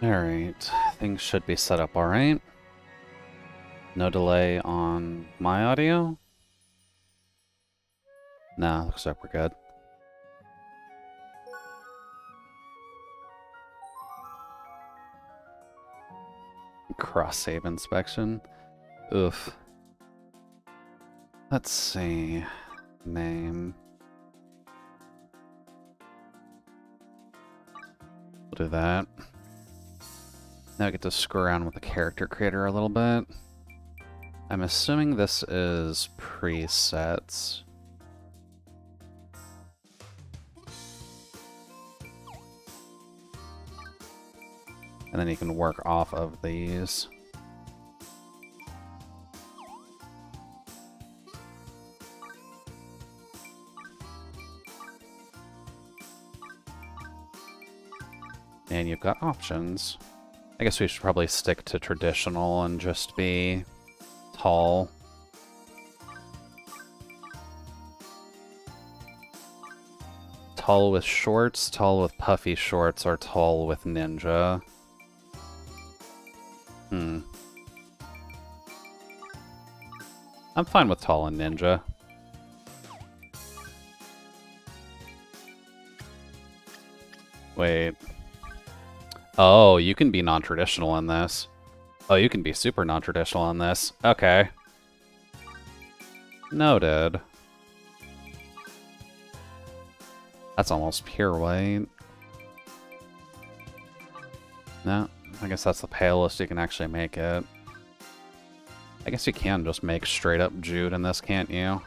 Alright, things should be set up alright. No delay on my audio? Nah, looks like we're good. Cross-save inspection. Oof. Let's see. Name. We'll do that. Now I get to screw around with the character creator a little bit. I'm assuming this is presets. And then you can work off of these. And you've got options. I guess we should probably stick to traditional and just be tall. Tall with shorts, tall with puffy shorts, or tall with ninja. I'm fine with tall and ninja. Wait. Oh, you can be non-traditional in this. Oh, you can be super non-traditional in this. Okay. Noted. That's almost pure white. No, I guess that's the palest you can actually make it. I guess you can just make straight up Jude in this, can't you?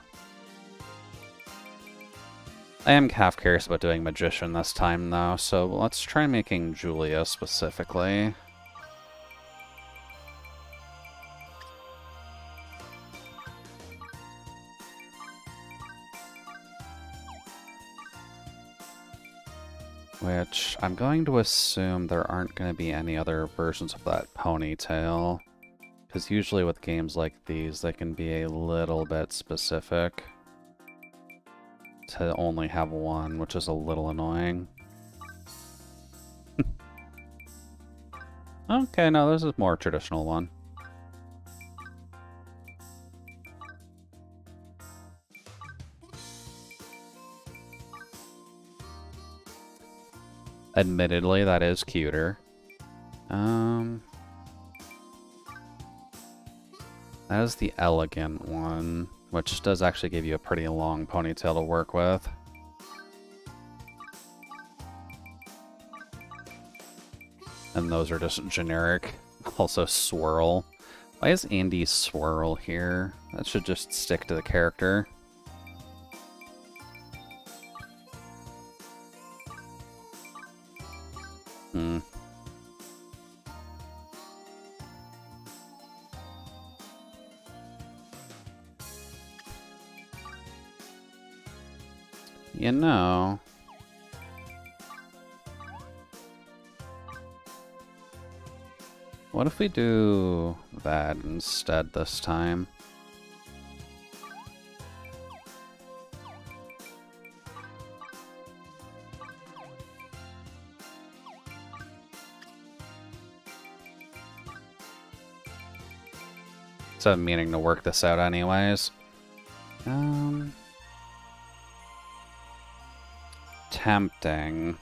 I am half curious about doing Magician this time, though, so let's try making Julia specifically. Which, I'm going to assume there aren't going to be any other versions of that ponytail. Because usually with games like these, they can be a little bit specific to only have one, which is a little annoying. Okay, no, this is a more traditional one. Admittedly, that is cuter. That is the elegant one, which does actually give you a pretty long ponytail to work with. And those are just generic. Also swirl. Why is Andy swirl here? That should just stick to the character. You know... What if we do that instead this time? So I'm meaning to work this out anyways. Tempting.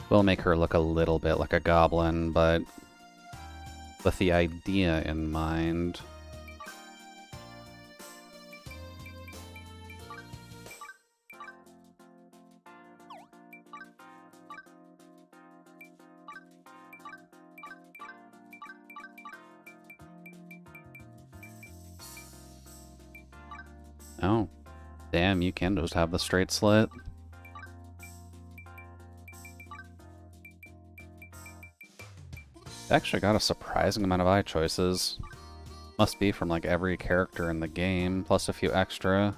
We'll make her look a little bit like a goblin, but with the idea in mind. Oh, damn, you can just have the straight slit. Actually got a surprising amount of eye choices. Must be from like every character in the game, plus a few extra.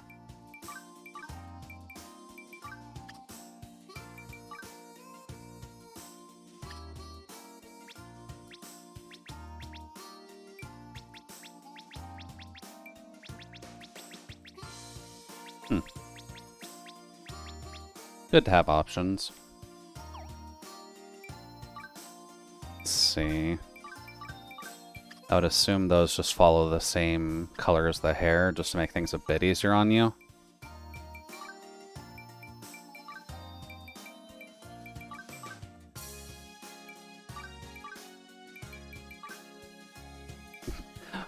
Good to have options. Let's see. I would assume those just follow the same color as the hair, just to make things a bit easier on you.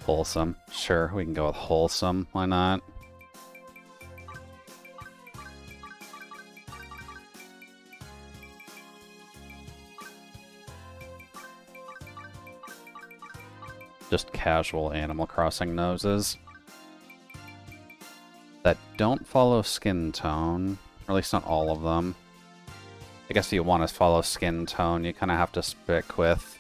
Wholesome. Sure, we can go with wholesome. Why not? Just casual Animal Crossing noses that don't follow skin tone, or at least not all of them. I guess if you want to follow skin tone, you kind of have to stick with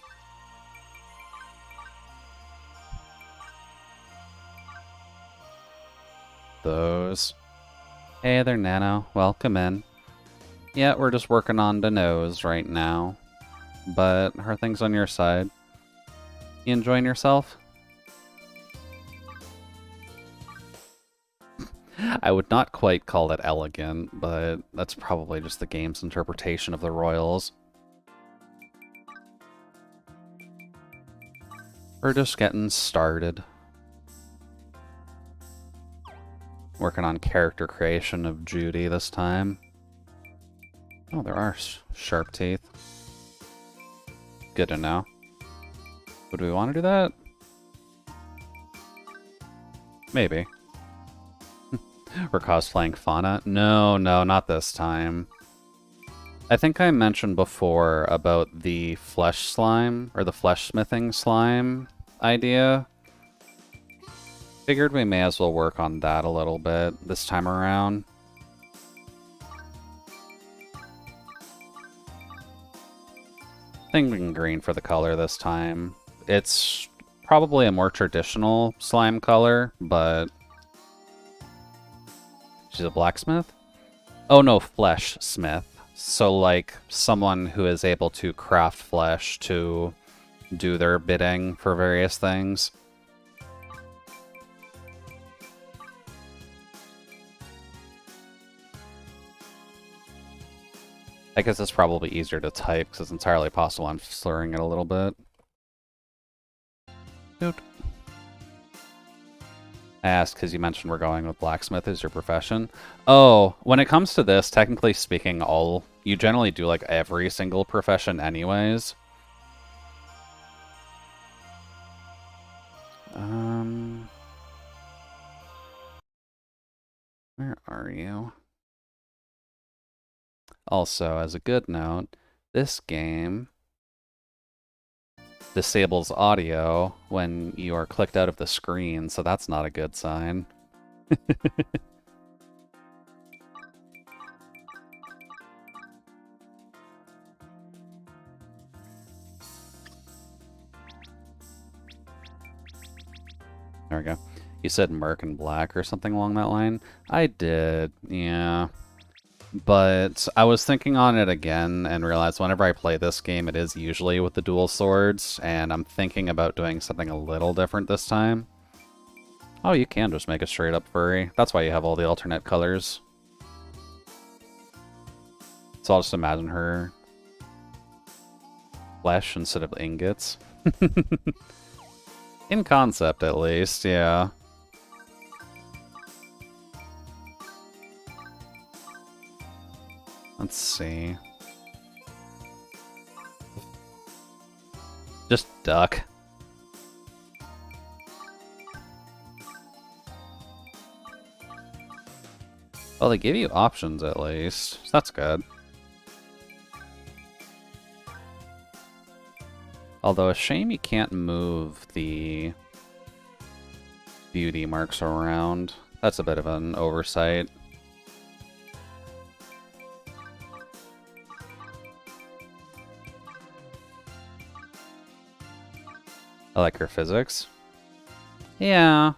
those. Hey there, Nano. Welcome in. Yeah, we're just working on the nose right now. But how are things on your side? You enjoying yourself? I would not quite call it elegant, but that's probably just the game's interpretation of the royals. We're just getting started. Working on character creation of Judy this time. Oh, there are sharp teeth. Good to know. Would we want to do that? Maybe. We're cosplaying Fauna? No, not this time. I think I mentioned before about the flesh slime, or the flesh smithing slime idea. Figured we may as well work on that a little bit this time around. Thinking green for the color this time. It's probably a more traditional slime color, but... She's a blacksmith? Oh no, flesh smith. So like someone who is able to craft flesh to do their bidding for various things. I guess it's probably easier to type because it's entirely possible I'm slurring it a little bit. Dude. I asked because you mentioned we're going with blacksmith as your profession. Oh, when it comes to this, technically speaking, you generally do like every single profession anyways. Where are you? Also, as a good note, this game disables audio when you are clicked out of the screen, so that's not a good sign. There we go. You said Merc and Black or something along that line? I did, yeah. But I was thinking on it again and realized whenever I play this game, it is usually with the dual swords, and I'm thinking about doing something a little different this time. Oh, you can just make a straight up furry. That's why you have all the alternate colors. So I'll just imagine her flesh instead of ingots. In concept, at least, yeah. Let's see. Just duck. Well, they give you options at least. So that's good. Although a shame you can't move the beauty marks around. That's a bit of an oversight. I like her physics. Yeah,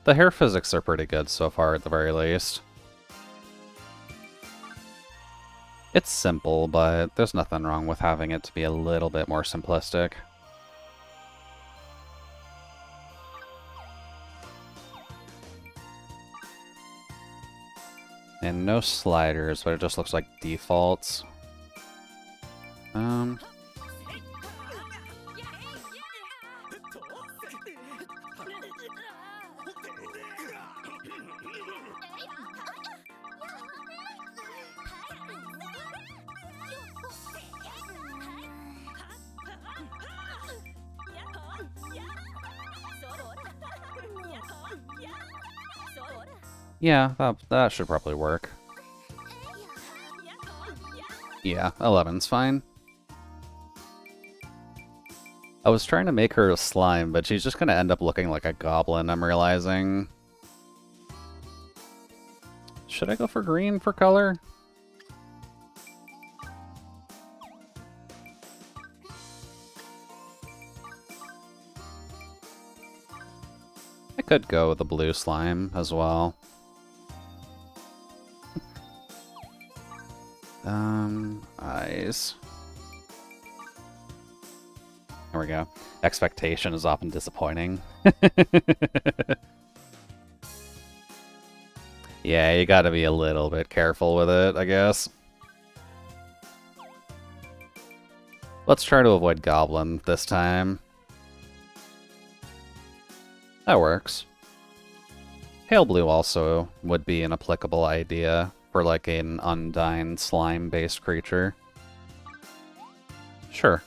the hair physics are pretty good so far at the very least. It's simple, but there's nothing wrong with having it to be a little bit more simplistic. And no sliders, but it just looks like defaults. Yeah, that should probably work. Yeah, 11's fine. I was trying to make her a slime, but she's just gonna end up looking like a goblin, I'm realizing. Should I go for green for color? I could go with the blue slime as well. Eyes. There we go. Expectation is often disappointing. Yeah, you gotta be a little bit careful with it, I guess. Let's try to avoid goblin this time. That works. Pale blue also would be an applicable idea for like an Undyne slime-based creature. Sure.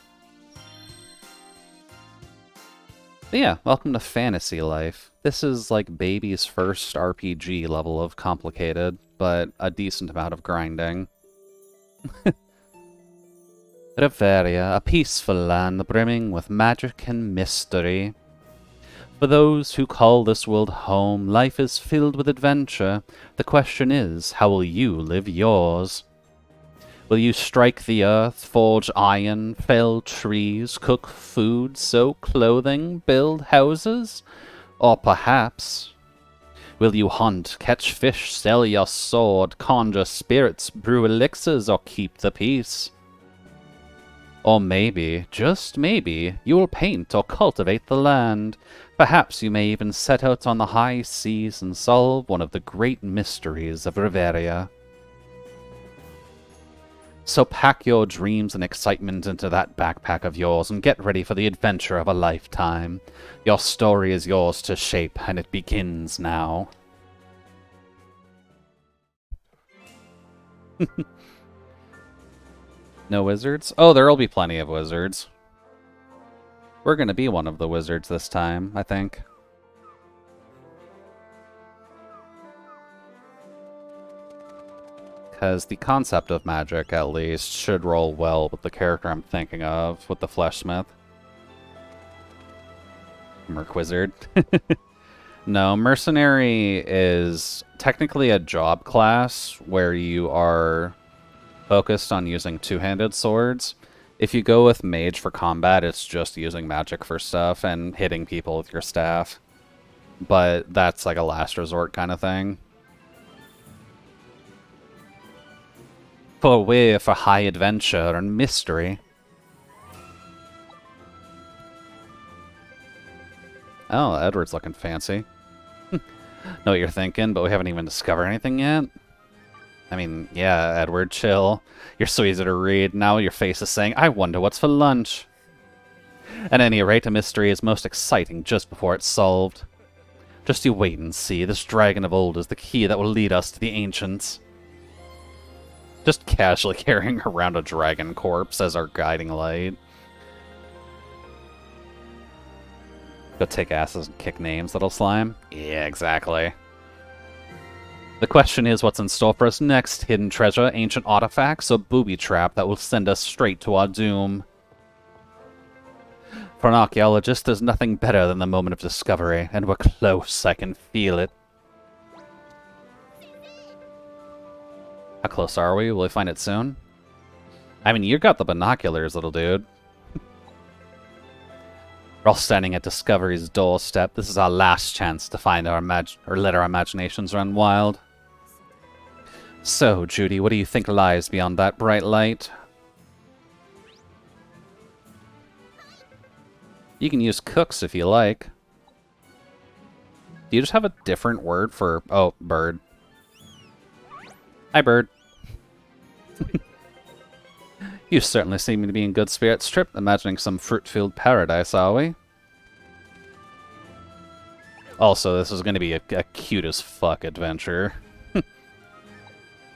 But yeah, welcome to Fantasy Life. This is like baby's first RPG level of complicated, but a decent amount of grinding. Reveria, a peaceful land brimming with magic and mystery. For those who call this world home, life is filled with adventure. The question is, how will you live yours? Will you strike the earth, forge iron, fell trees, cook food, sew clothing, build houses? Or perhaps, will you hunt, catch fish, sell your sword, conjure spirits, brew elixirs, or keep the peace? Or maybe, just maybe, you will paint or cultivate the land. Perhaps you may even set out on the high seas and solve one of the great mysteries of Reveria. So pack your dreams and excitement into that backpack of yours and get ready for the adventure of a lifetime. Your story is yours to shape, and it begins now. No wizards? Oh, there'll be plenty of wizards. We're gonna be one of the wizards this time, I think. Because the concept of magic, at least, should roll well with the character I'm thinking of, with the Fleshsmith. Mercwizard. No, Mercenary is technically a job class where you are focused on using two-handed swords. If you go with Mage for combat, it's just using magic for stuff and hitting people with your staff. But that's like a last resort kind of thing. For we're for high adventure and mystery. Oh, Edward's looking fancy. Know what you're thinking, but we haven't even discovered anything yet. I mean, yeah, Edward, chill. You're so easy to read. Now your face is saying, I wonder what's for lunch. At any rate, a mystery is most exciting just before it's solved. Just you wait and see. This dragon of old is the key that will lead us to the ancients. Just casually carrying around a dragon corpse as our guiding light. Go take asses and kick names, little slime. Yeah, exactly. The question is what's in store for us next? Hidden treasure, ancient artifacts, or booby trap that will send us straight to our doom? For an archaeologist, there's nothing better than the moment of discovery, and we're close, I can feel it. How close are we? Will we find it soon? I mean, you got the binoculars, little dude. We're all standing at Discovery's doorstep. This is our last chance to find our let our imaginations run wild. So, Judy, what do you think lies beyond that bright light? You can use cooks if you like. Do you just have a different word for... Oh, bird. Hi, bird. You certainly seem to be in good spirits, Trip. Imagining some fruit-filled paradise, are we? Also, this is going to be a cute as fuck adventure.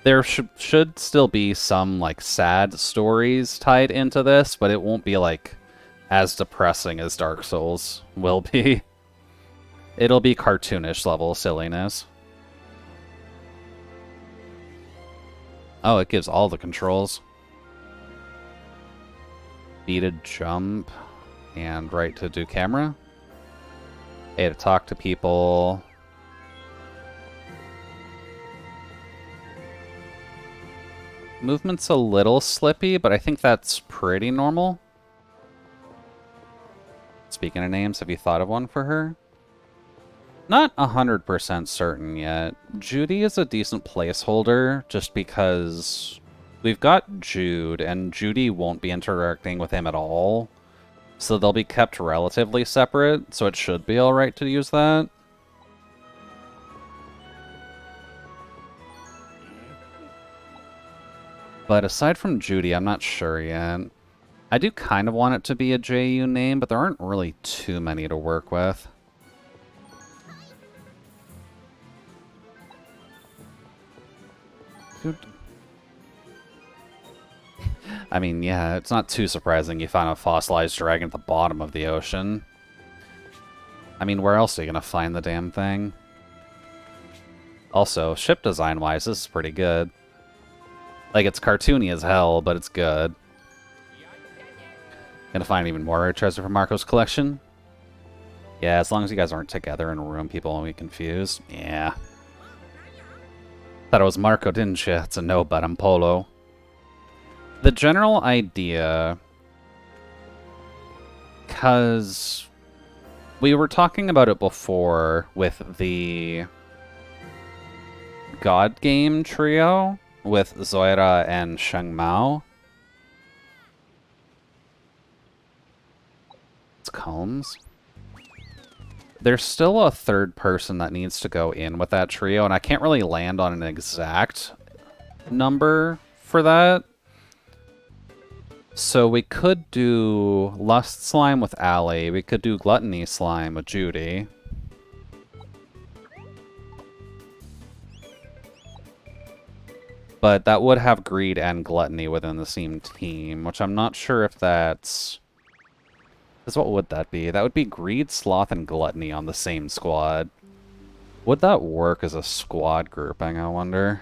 There should still be some, like, sad stories tied into this, but it won't be, like, as depressing as Dark Souls will be. It'll be cartoonish level silliness. Oh, it gives all the controls. B to jump, and right to do camera. A to talk to people. Movement's a little slippy, but I think that's pretty normal. Speaking of names, have you thought of one for her? Not 100% certain yet. Judy is a decent placeholder, just because we've got Jude, and Judy won't be interacting with him at all. So they'll be kept relatively separate, so it should be alright to use that. But aside from Judy, I'm not sure yet. I do kind of want it to be a JU name, but there aren't really too many to work with. I mean, yeah, it's not too surprising you find a fossilized dragon at the bottom of the ocean. I mean, where else are you gonna find the damn thing? Also, ship design-wise, this is pretty good. Like, it's cartoony as hell, but it's good. Gonna find even more rare treasure from Marco's collection? Yeah, as long as you guys aren't together in a room, people won't be confused. Yeah. Thought it was Marco, didn't you? It's a no, but I'm Polo. The general idea, because we were talking about it before with the God Game trio with Zoira and Sheng Mao. It's Combs. There's still a third person that needs to go in with that trio, and I can't really land on an exact number for that. So we could do Lust Slime with Allie. We could do Gluttony Slime with Judy. But that would have Greed and Gluttony within the same team, which I'm not sure if that's... Because what would that be? That would be Greed, Sloth, and Gluttony on the same squad. Would that work as a squad grouping, I wonder?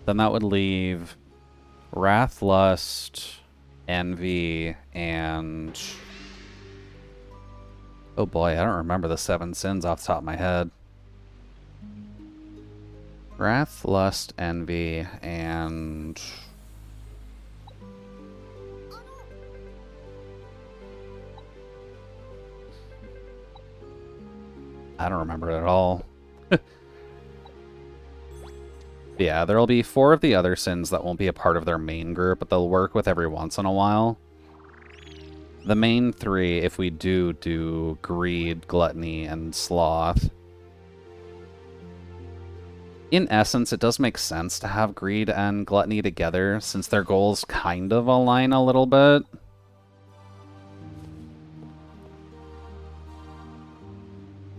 Then that would leave Wrath, Lust, Envy, and... Oh boy, I don't remember the 7 sins off the top of my head. Wrath, Lust, Envy, and... I don't remember it at all. Yeah, there'll be 4 of the other sins that won't be a part of their main group, but they'll work with every once in a while. The main 3, if we do Greed, Gluttony, and Sloth. In essence, it does make sense to have Greed and Gluttony together, since their goals kind of align a little bit.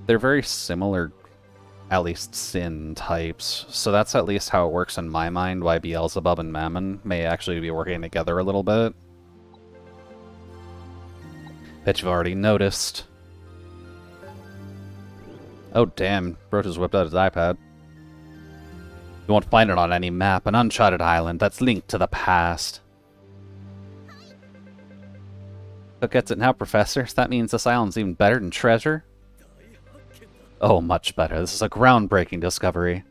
They're very similar, at least sin types, so that's at least how it works in my mind, why Beelzebub and Mammon may actually be working together a little bit. Bet you've already noticed. Oh damn, Bro just whipped out his iPad. You won't find it on any map, an uncharted island that's linked to the past. So gets it now, Professor? That means this island's even better than Treasure? Oh, much better. This is a groundbreaking discovery.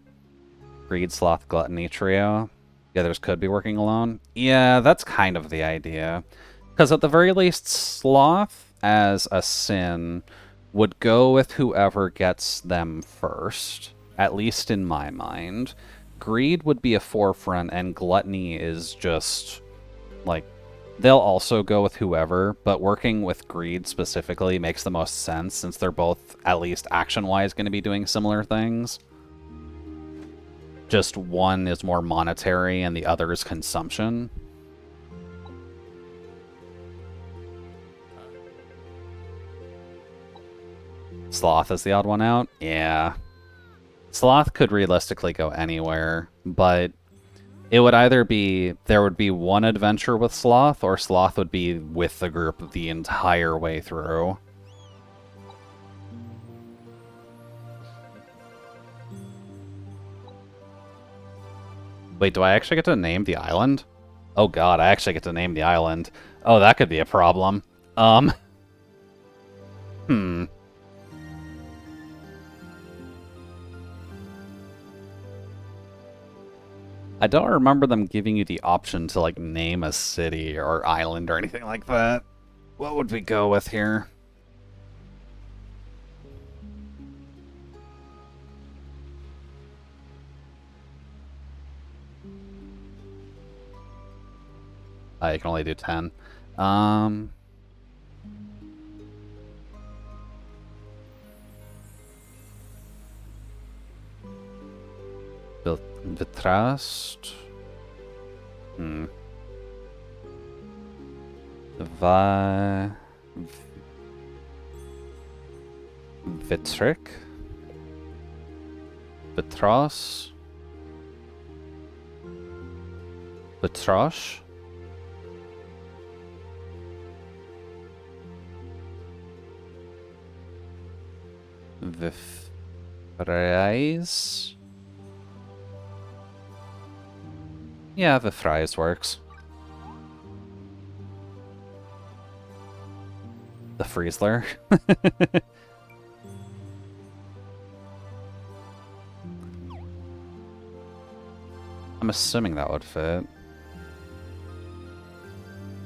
Greed, Sloth, Gluttony trio. The others could be working alone. Yeah, that's kind of the idea. Because at the very least, Sloth as a sin would go with whoever gets them first. At least in my mind. Greed would be a forefront, and Gluttony is just, like, they'll also go with whoever, but working with Greed specifically makes the most sense since they're both, at least action-wise, going to be doing similar things. Just one is more monetary and the other is consumption. Sloth is the odd one out? Yeah. Sloth could realistically go anywhere, but it would either be, there would be one adventure with Sloth, or Sloth would be with the group the entire way through. Wait, do I actually get to name the island? Oh god, I actually get to name the island. Oh, that could be a problem. Hmm. I don't remember them giving you the option to, like, name a city or island or anything like that. What would we go with here? I can only do 10. The trust. Vitrick. Vitros. Vitrosh. Vifrais. Yeah, Vifrais works. The Friesler. I'm assuming that would fit.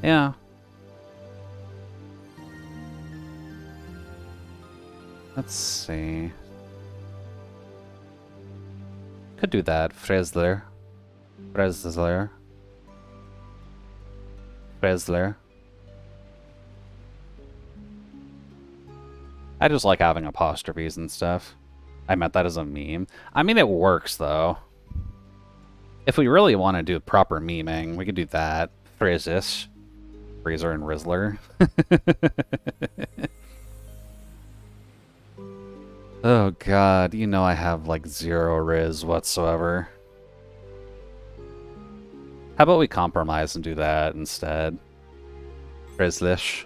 Yeah. Let's see. Could do that. Fresler. Fresler. Fresler. I just like having apostrophes and stuff. I meant that as a meme. I mean, it works, though. If we really want to do proper memeing, we could do that. Frizish. Freezer and Rizzler. Oh god, you know I have like 0 Riz whatsoever. How about we compromise and do that instead? Rizlish.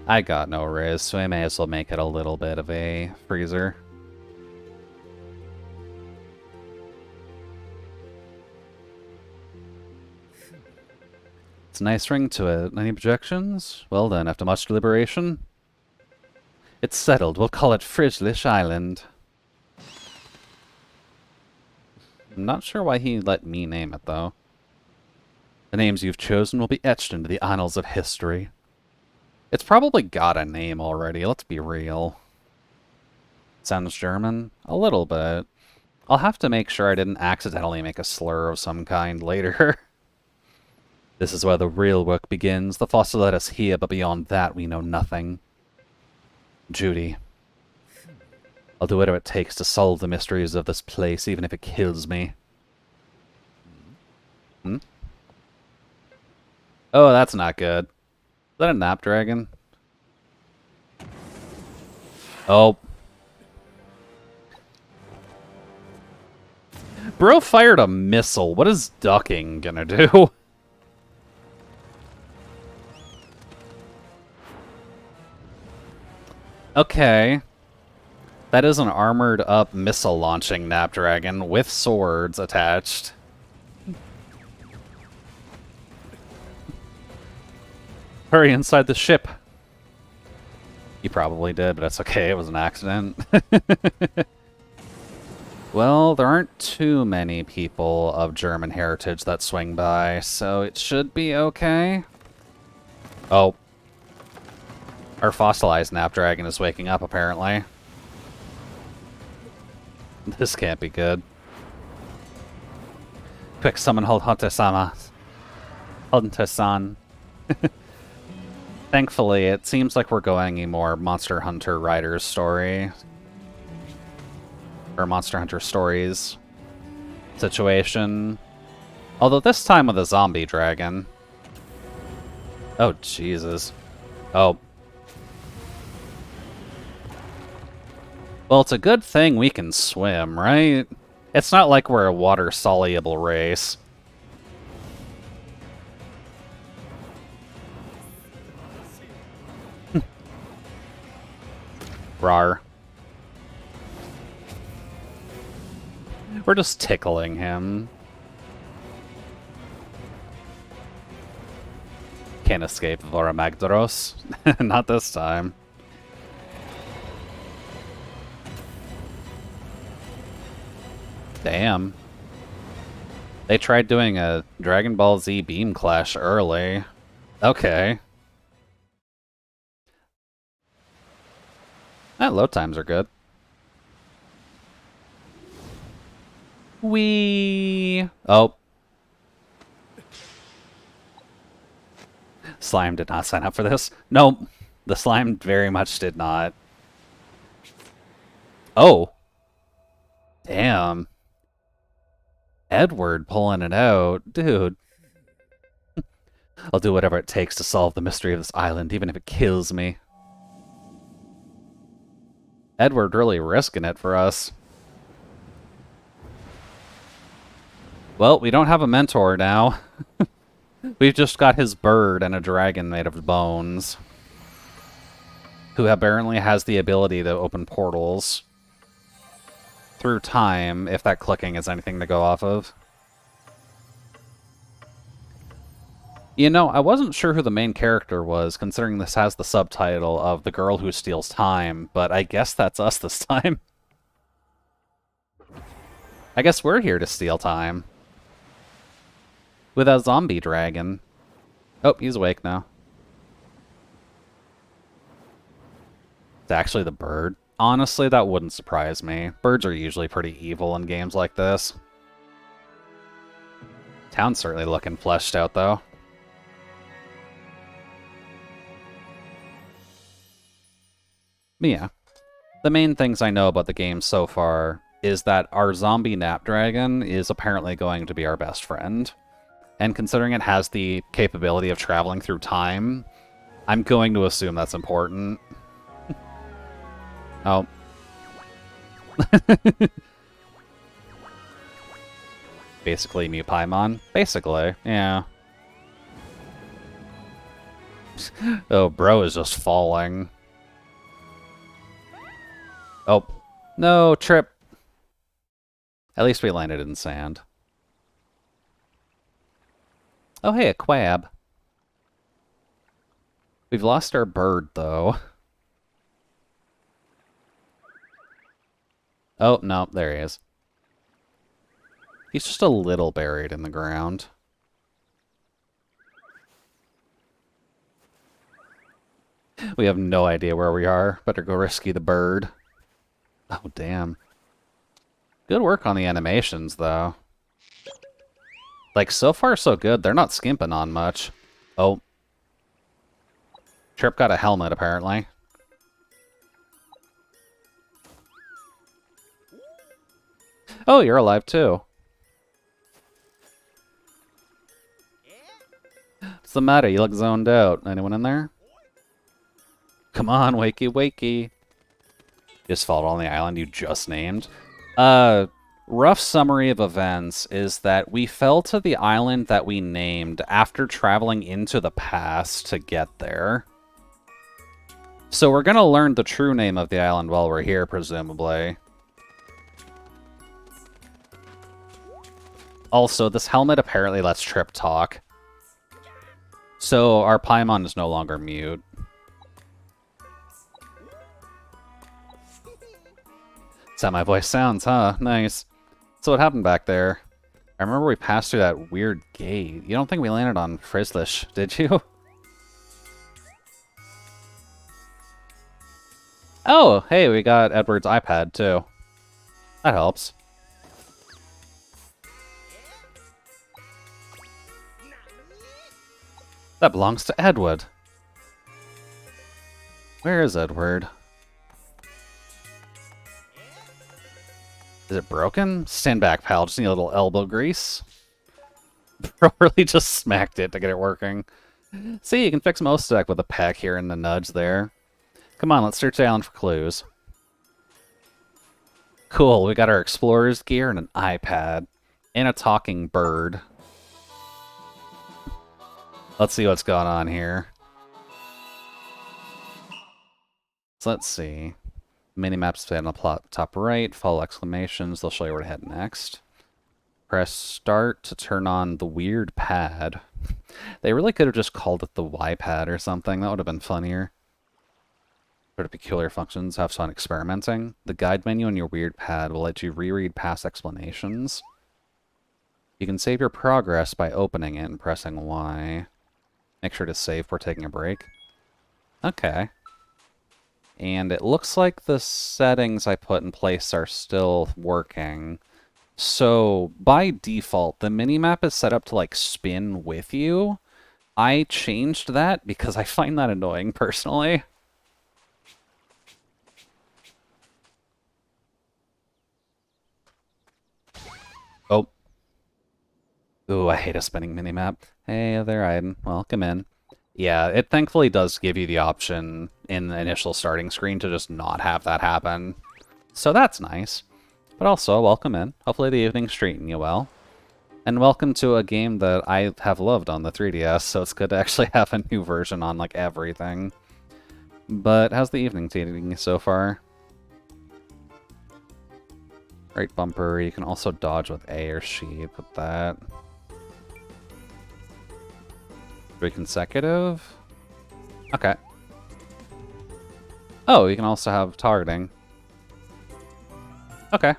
I got no Riz, so I may as well make it a little bit of a freezer. It's a nice ring to it. Any objections? Well then, after much deliberation, it's settled. We'll call it Frizlish Island. I'm not sure why he let me name it, though. The names you've chosen will be etched into the annals of history. It's probably got a name already, let's be real. Sounds German? A little bit. I'll have to make sure I didn't accidentally make a slur of some kind later. This is where the real work begins. The foster led us here, but beyond that we know nothing. Judy. I'll do whatever it takes to solve the mysteries of this place, even if it kills me. Hmm? Oh, that's not good. Is that a nap dragon? Oh. Bro fired a missile. What is ducking gonna do? Okay. That is an armored up missile launching Napdragon with swords attached. Hurry inside the ship. He probably did, but that's okay. It was an accident. Well, there aren't too many people of German heritage that swing by, so it should be okay. Oh. Our fossilized Napdragon is waking up, apparently. This can't be good. Quick, summon Hunter-sama. Hunter-san. Thankfully, it seems like we're going a more Monster Hunter Riders story. or Monster Hunter Stories situation. Although this time with a zombie dragon. Oh, Jesus. Oh. Well, it's a good thing we can swim, right? It's not like we're a water-soluble race. Rawr. We're just tickling him. Can't escape Voramagdaros. Not this time. Damn. They tried doing a Dragon Ball Z Beam Clash early. Okay. Load times are good. Oh. Slime did not sign up for this. Nope. The slime very much did not. Oh. Damn. Edward pulling it out. Dude. I'll do whatever it takes to solve the mystery of this island, even if it kills me. Edward really risking it for us. Well, we don't have a mentor now. We've just got his bird and a dragon made of bones. Who apparently has the ability to open portals through time, if that clicking is anything to go off of. You know, I wasn't sure who the main character was, considering this has the subtitle of The Girl Who Steals Time, but I guess that's us this time. I guess we're here to steal time. With a zombie dragon. Oh, he's awake now. It's actually the bird. Honestly, that wouldn't surprise me. Birds are usually pretty evil in games like this. Town's certainly looking fleshed out, though. But yeah. The main things I know about the game so far is that our zombie nap dragon is apparently going to be our best friend. And considering it has the capability of traveling through time, I'm going to assume that's important. Oh. Basically Mew Paimon. Basically, yeah. Oh, bro is just falling. Oh. No, trip. At least we landed in sand. Oh, hey, a Quab. We've lost our bird, though. Oh, no, there he is. He's just a little buried in the ground. We have no idea where we are. Better go rescue the bird. Oh, damn. Good work on the animations, though. Like, so far so good. They're not skimping on much. Oh. Trip got a helmet, apparently. Oh, you're alive, too. What's the matter? You look zoned out. Anyone in there? Come on, wakey, wakey. Just followed on the island you just named. Rough summary of events is that we fell to the island that we named after traveling into the past to get there. So we're gonna learn the true name of the island while we're here, presumably. Also, this helmet apparently lets Trip talk. So our Paimon is no longer mute. That's how my voice sounds, huh? Nice. So what happened back there? I remember we passed through that weird gate. You don't think we landed on Frizzlish, did you? Oh, hey, we got Edward's iPad, too. That helps. That belongs to Edward. Where is Edward? Is it broken? Stand back, pal. Just need a little elbow grease. Bro really just smacked it to get it working. See, you can fix most deck with a peck here and the nudge there. Come on, let's search the island for clues. Cool, we got our explorer's gear and an iPad. And a talking bird. Let's see what's going on here. So let's see. Minimaps on the top right, follow exclamations, they'll show you where to head next. Press start to turn on the weird pad. They really could have just called it the Y pad or something, that would have been funnier. Sort of peculiar functions, have fun experimenting. The guide menu on your weird pad will let you reread past explanations. You can save your progress by opening it and pressing Y. Make sure to save before taking a break. Okay. And it looks like the settings I put in place are still working. So, by default, the minimap is set up to, like, spin with you. I changed that because I find that annoying, personally. Oh. Ooh, I hate a spinning minimap. Hey there, Aiden. Welcome in. Yeah, it thankfully does give you the option in the initial starting screen to just not have that happen. So that's nice. But also, welcome in. Hopefully the evening's treating you well. And welcome to a game that I have loved on the 3DS, so it's good to actually have a new version on, like, everything. But how's the evening treating you so far? Right bumper, you can also dodge with A or sheep with that. 3 consecutive? Okay. Oh, you can also have targeting. Okay.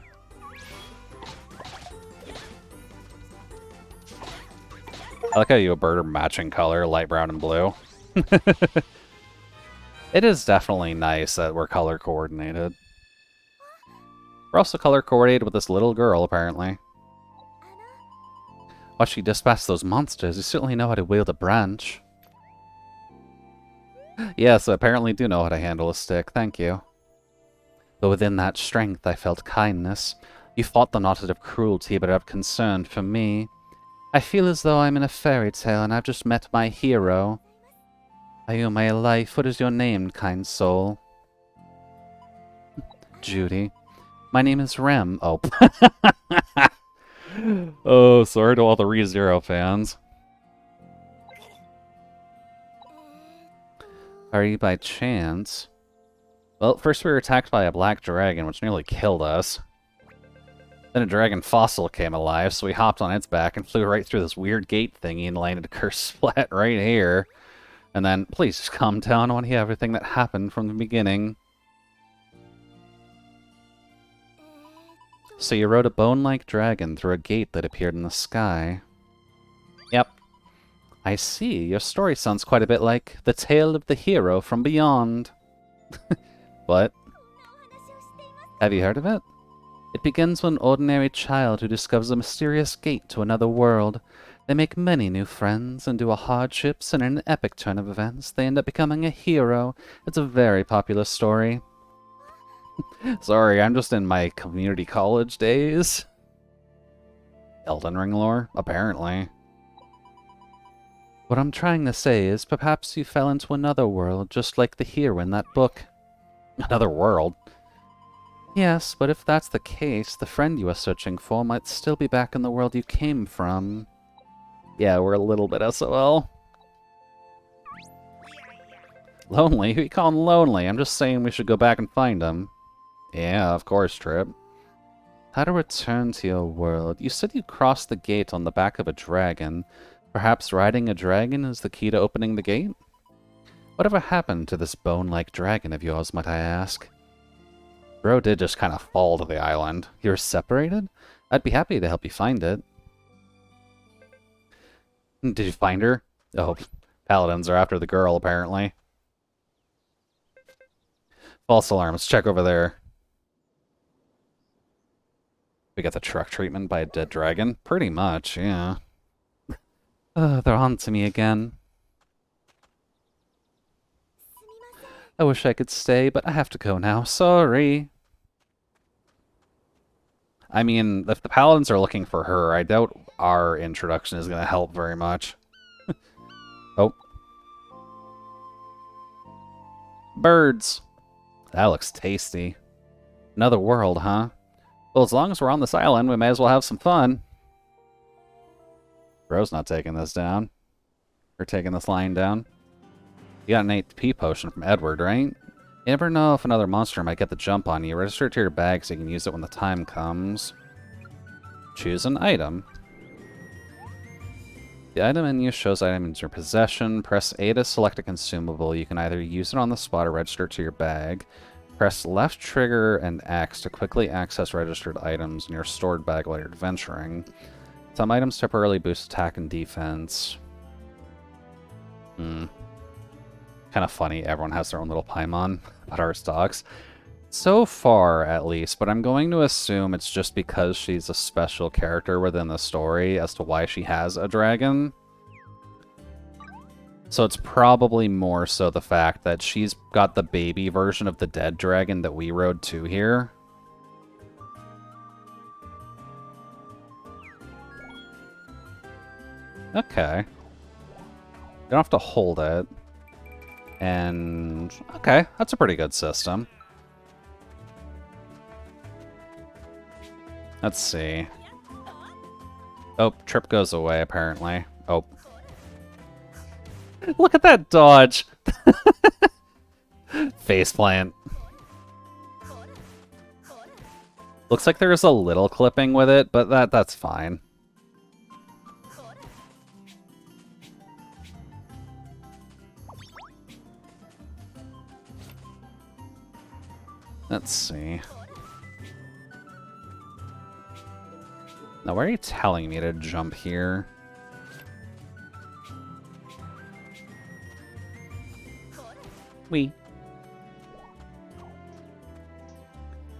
I like how you a bird are matching color, light brown and blue. It is definitely nice that we're color coordinated. We're also color coordinated with this little girl, apparently. Watch you dispatch those monsters. You certainly know how to wield a branch. Yes, I apparently do know how to handle a stick. Thank you. But within that strength, I felt kindness. You fought them not out of cruelty, but out of concern for me. I feel as though I'm in a fairy tale and I've just met my hero. I owe my life. What is your name, kind soul? Judy. My name is Rem. Oh. Oh, sorry to all the ReZero fans. Are you by chance? Well, first we were attacked by a black dragon, which nearly killed us. Then a dragon fossil came alive, so we hopped on its back and flew right through this weird gate thingy and landed kersplat right here. And then, please just calm down. I want to hear everything that happened from the beginning. So you rode a bone-like dragon through a gate that appeared in the sky. Yep. I see. Your story sounds quite a bit like The Tale of the Hero from Beyond. What? Have you heard of it? It begins with an ordinary child who discovers a mysterious gate to another world. They make many new friends, endure hardships, and in an epic turn of events, they end up becoming a hero. It's a very popular story. Sorry, I'm just in my community college days. Elden Ring lore? Apparently. What I'm trying to say is, perhaps you fell into another world, just like the hero in that book. Another world? Yes, but if that's the case, the friend you are searching for might still be back in the world you came from. Yeah, we're a little bit SOL. Lonely? Who you calling lonely? I'm just saying we should go back and find him. Yeah, of course, Trip. How to return to your world. You said you crossed the gate on the back of a dragon. Perhaps riding a dragon is the key to opening the gate? Whatever happened to this bone-like dragon of yours, might I ask? Bro did just kind of fall to the island. You're separated? I'd be happy to help you find it. Did you find her? Oh, paladins are after the girl, apparently. False alarm. Let's check over there. We got the truck treatment by a dead dragon? Pretty much, yeah. They're on to me again. I wish I could stay, but I have to go now. Sorry. I mean, if the paladins are looking for her, I doubt our introduction is going to help very much. Oh. Birds. That looks tasty. Another world, huh? Well, as long as we're on this island, we may as well have some fun. Bro's not taking this down. Or taking this line down. You got an AP potion from Edward, right? You never know if another monster might get the jump on you. Register it to your bag so you can use it when the time comes. Choose an item. The item menu shows items in your possession. Press A to select a consumable. You can either use it on the spot or register it to your bag. Press left trigger and X to quickly access registered items in your stored bag while you're adventuring. Some items temporarily boost attack and defense. Kind of funny, everyone has their own little Paimon about our stocks. So far, at least, but I'm going to assume it's just because she's a special character within the story as to why she has a dragon. So it's probably more so the fact that she's got the baby version of the dead dragon that we rode to here. Okay. You don't have to hold it. And, okay, that's a pretty good system. Let's see. Oh, trip goes away, apparently. Oh. Look at that dodge! Faceplant. Looks like there's a little clipping with it, but that's fine. Let's see. Now, why are you telling me to jump here? Wee.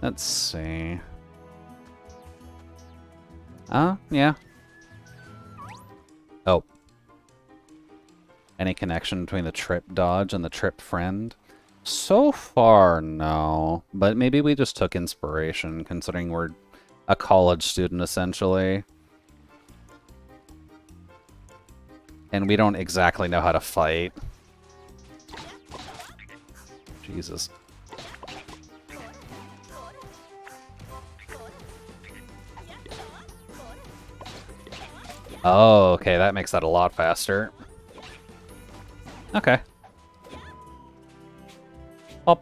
Let's see. Yeah. Oh. Any connection between the trip dodge and the trip friend? So far, no. But maybe we just took inspiration, considering we're a college student, essentially. And we don't exactly know how to fight. Jesus. Oh, okay, that makes that a lot faster. Okay. Hop.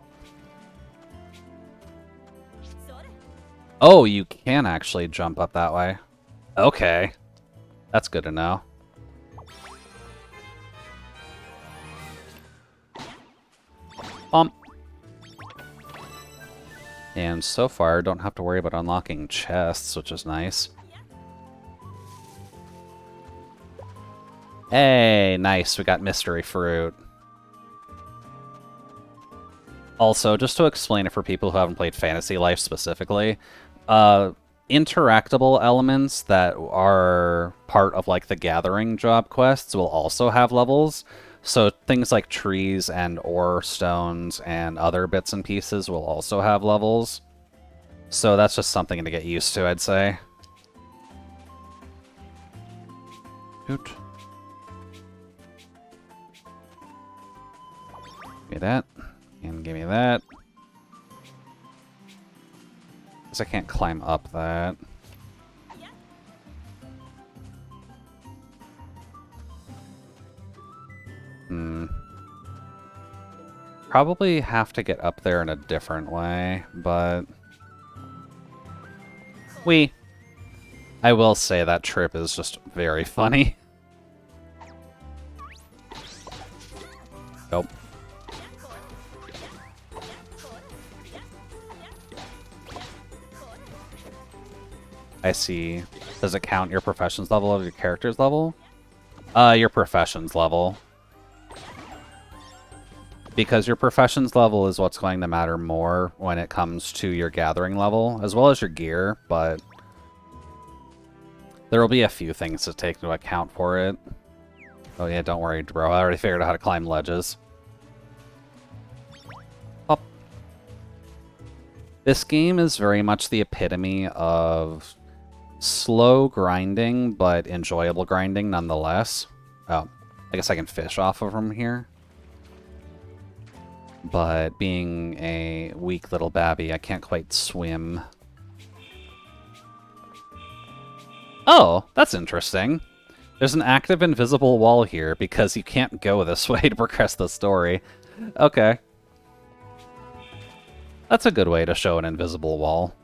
Oh, you can actually jump up that way. Okay. That's good to know. Bump. And so far, don't have to worry about unlocking chests, which is nice. Hey, nice, we got mystery fruit. Also, just to explain it for people who haven't played Fantasy Life specifically, interactable elements that are part of like the gathering job quests will also have levels. So things like trees and ore stones and other bits and pieces will also have levels. So that's just something to get used to, I'd say. Shoot. Give me that. And give me that. Because I can't climb up that. Probably have to get up there in a different way, but... I will say that trip is just very funny. Nope. I see. Does it count your profession's level of your character's level? Your profession's level. Because your profession's level is what's going to matter more when it comes to your gathering level, as well as your gear, but there will be a few things to take into account for it. Oh yeah, don't worry, bro. I already figured out how to climb ledges. Up. This game is very much the epitome of slow grinding, but enjoyable grinding nonetheless. Oh, I guess I can fish off of from here. But being a weak little babby, I can't quite swim. Oh, that's interesting. There's an active invisible wall here because you can't go this way to progress the story. Okay. That's a good way to show an invisible wall.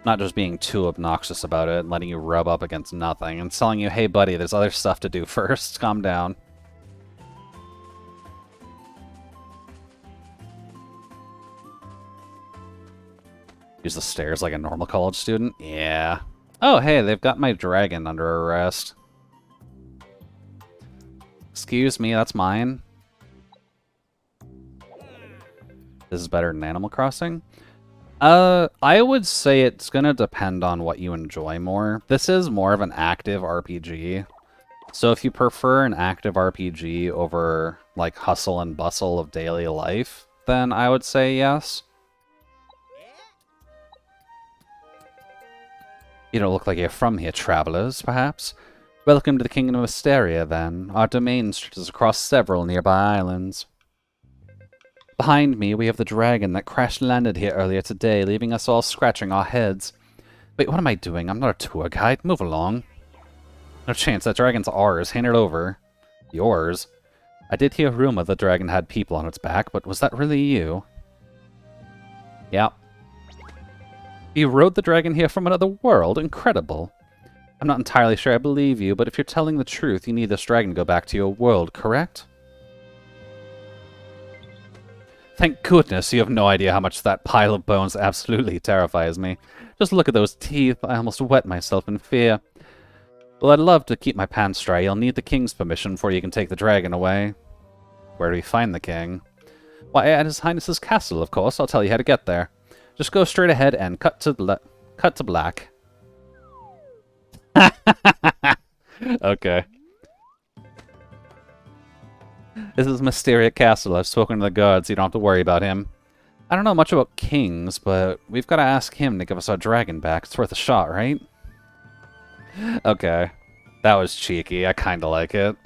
Not just being too obnoxious about it and letting you rub up against nothing and telling you, hey buddy, there's other stuff to do first. Calm down. Use the stairs like a normal college student? Yeah. Oh, hey, they've got my dragon under arrest. Excuse me, that's mine. This is better than Animal Crossing? I would say it's gonna depend on what you enjoy more. This is more of an active RPG. So if you prefer an active RPG over, like, hustle and bustle of daily life, then I would say yes. You don't look like you're from here, travelers, perhaps? Welcome to the Kingdom of Mysteria, then. Our domain stretches across several nearby islands. Behind me, we have the dragon that crash-landed here earlier today, leaving us all scratching our heads. Wait, what am I doing? I'm not a tour guide. Move along. No chance, that dragon's ours. Hand it over. Yours? I did hear a rumor the dragon had people on its back, but was that really you? Yeah. You rode the dragon here from another world? Incredible. I'm not entirely sure I believe you, but if you're telling the truth, you need this dragon to go back to your world, correct? Thank goodness you have no idea how much that pile of bones absolutely terrifies me. Just look at those teeth. I almost wet myself in fear. Well, I'd love to keep my pants dry. You'll need the king's permission before you can take the dragon away. Where do we find the king? Why, at His Highness's castle, of course. I'll tell you how to get there. Just go straight ahead and cut to black. Okay. This is Mysteria Castle. I've spoken to the guards, so you don't have to worry about him. I don't know much about kings, but we've got to ask him to give us our dragon back. It's worth a shot, right? Okay. That was cheeky. I kinda like it.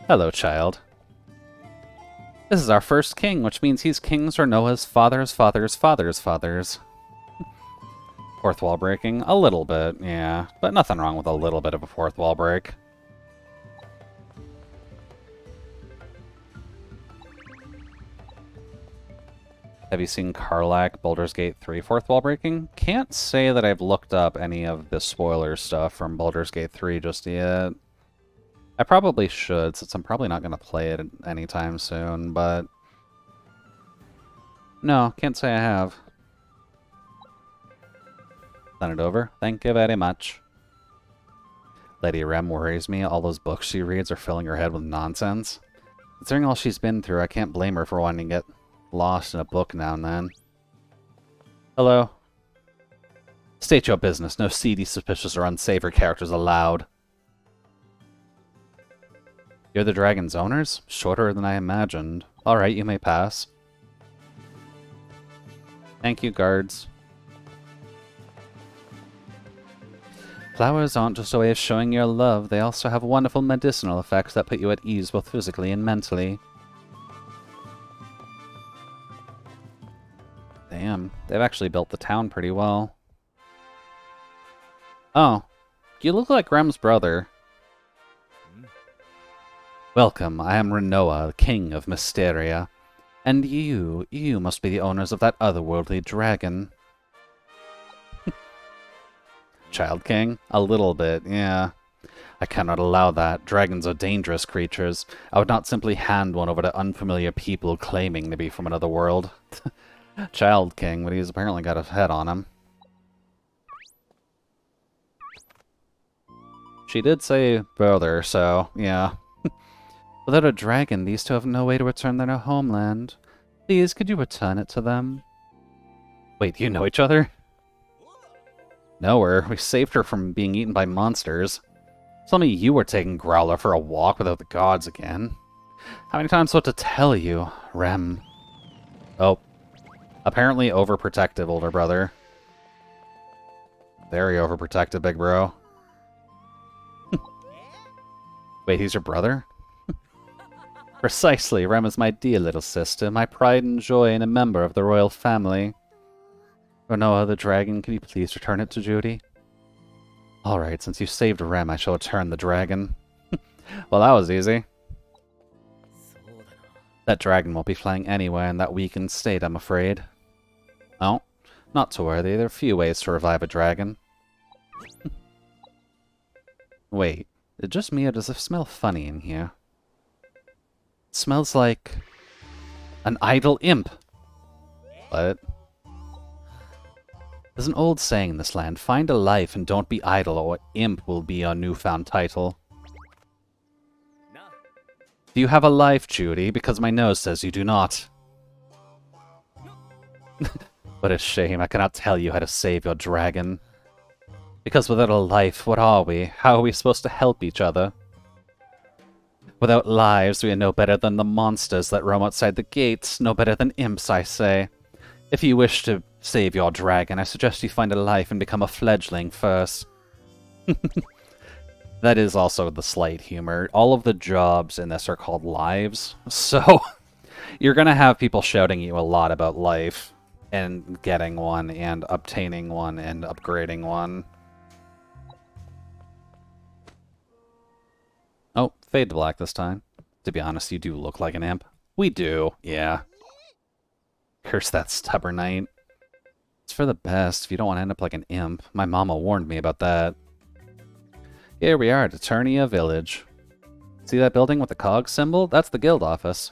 Hello, child. This is our first king, which means he's kings or Noah's father's father's father's fathers. Fourth wall breaking? A little bit, yeah. But nothing wrong with a little bit of a fourth wall break. Have you seen Karlach, Baldur's Gate 3 fourth wall breaking? Can't say that I've looked up any of the spoiler stuff from Baldur's Gate 3 just yet. I probably should, since I'm probably not going to play it anytime soon, but... No, can't say I have. Send it over. Thank you very much. Lady Rem worries me. All those books she reads are filling her head with nonsense. Considering all she's been through, I can't blame her for wanting to get lost in a book now and then. Hello. State your business. No seedy, suspicious, or unsavory characters allowed. You're the dragon's owners? Shorter than I imagined. Alright, you may pass. Thank you, guards. Flowers aren't just a way of showing your love, they also have wonderful medicinal effects that put you at ease both physically and mentally. Damn, they've actually built the town pretty well. Oh, you look like Rem's brother. Welcome, I am Rinoa, King of Mysteria. And you must be the owners of that otherworldly dragon. Child King? A little bit, yeah. I cannot allow that. Dragons are dangerous creatures. I would not simply hand one over to unfamiliar people claiming to be from another world. Child King, but he's apparently got a head on him. She did say brother, so, yeah. Without a dragon, these two have no way to return their homeland. Please, could you return it to them? Wait, do you know each other? Know her. We saved her from being eaten by monsters. Tell me you were taking Growler for a walk without the gods again. How many times do I have to tell you, Rem? Oh. Apparently overprotective, older brother. Very overprotective, big bro. Wait, he's your brother? Precisely. Rem is my dear little sister, my pride and joy and a member of the royal family. For no other dragon, can you please return it to Judy? Alright, since you saved Rem, I shall return the dragon. Well, that was easy. That dragon won't be flying anywhere in that weakened state, I'm afraid. Oh, not to worry, there are a few ways to revive a dragon. Wait, is it just me or does it smell funny in here? It smells like an idle imp. What? There's an old saying in this land, find a life and don't be idle or imp will be your newfound title. Do you have a life, Judy? Because my nose says you do not. What a shame, I cannot tell you how to save your dragon. Because without a life, what are we? How are we supposed to help each other? Without lives, we are no better than the monsters that roam outside the gates, no better than imps, I say. If you wish to save your dragon, I suggest you find a life and become a fledgling first. That is also the slight humor. All of the jobs in this are called lives, so you're going to have people shouting at you a lot about life, and getting one, and obtaining one, and upgrading one. Oh, fade to black this time. To be honest, you do look like an imp. We do, yeah. Curse that stubborn knight. It's for the best if you don't want to end up like an imp. My mama warned me about that. Here we are at Eternia Village. See that building with the cog symbol? That's the guild office.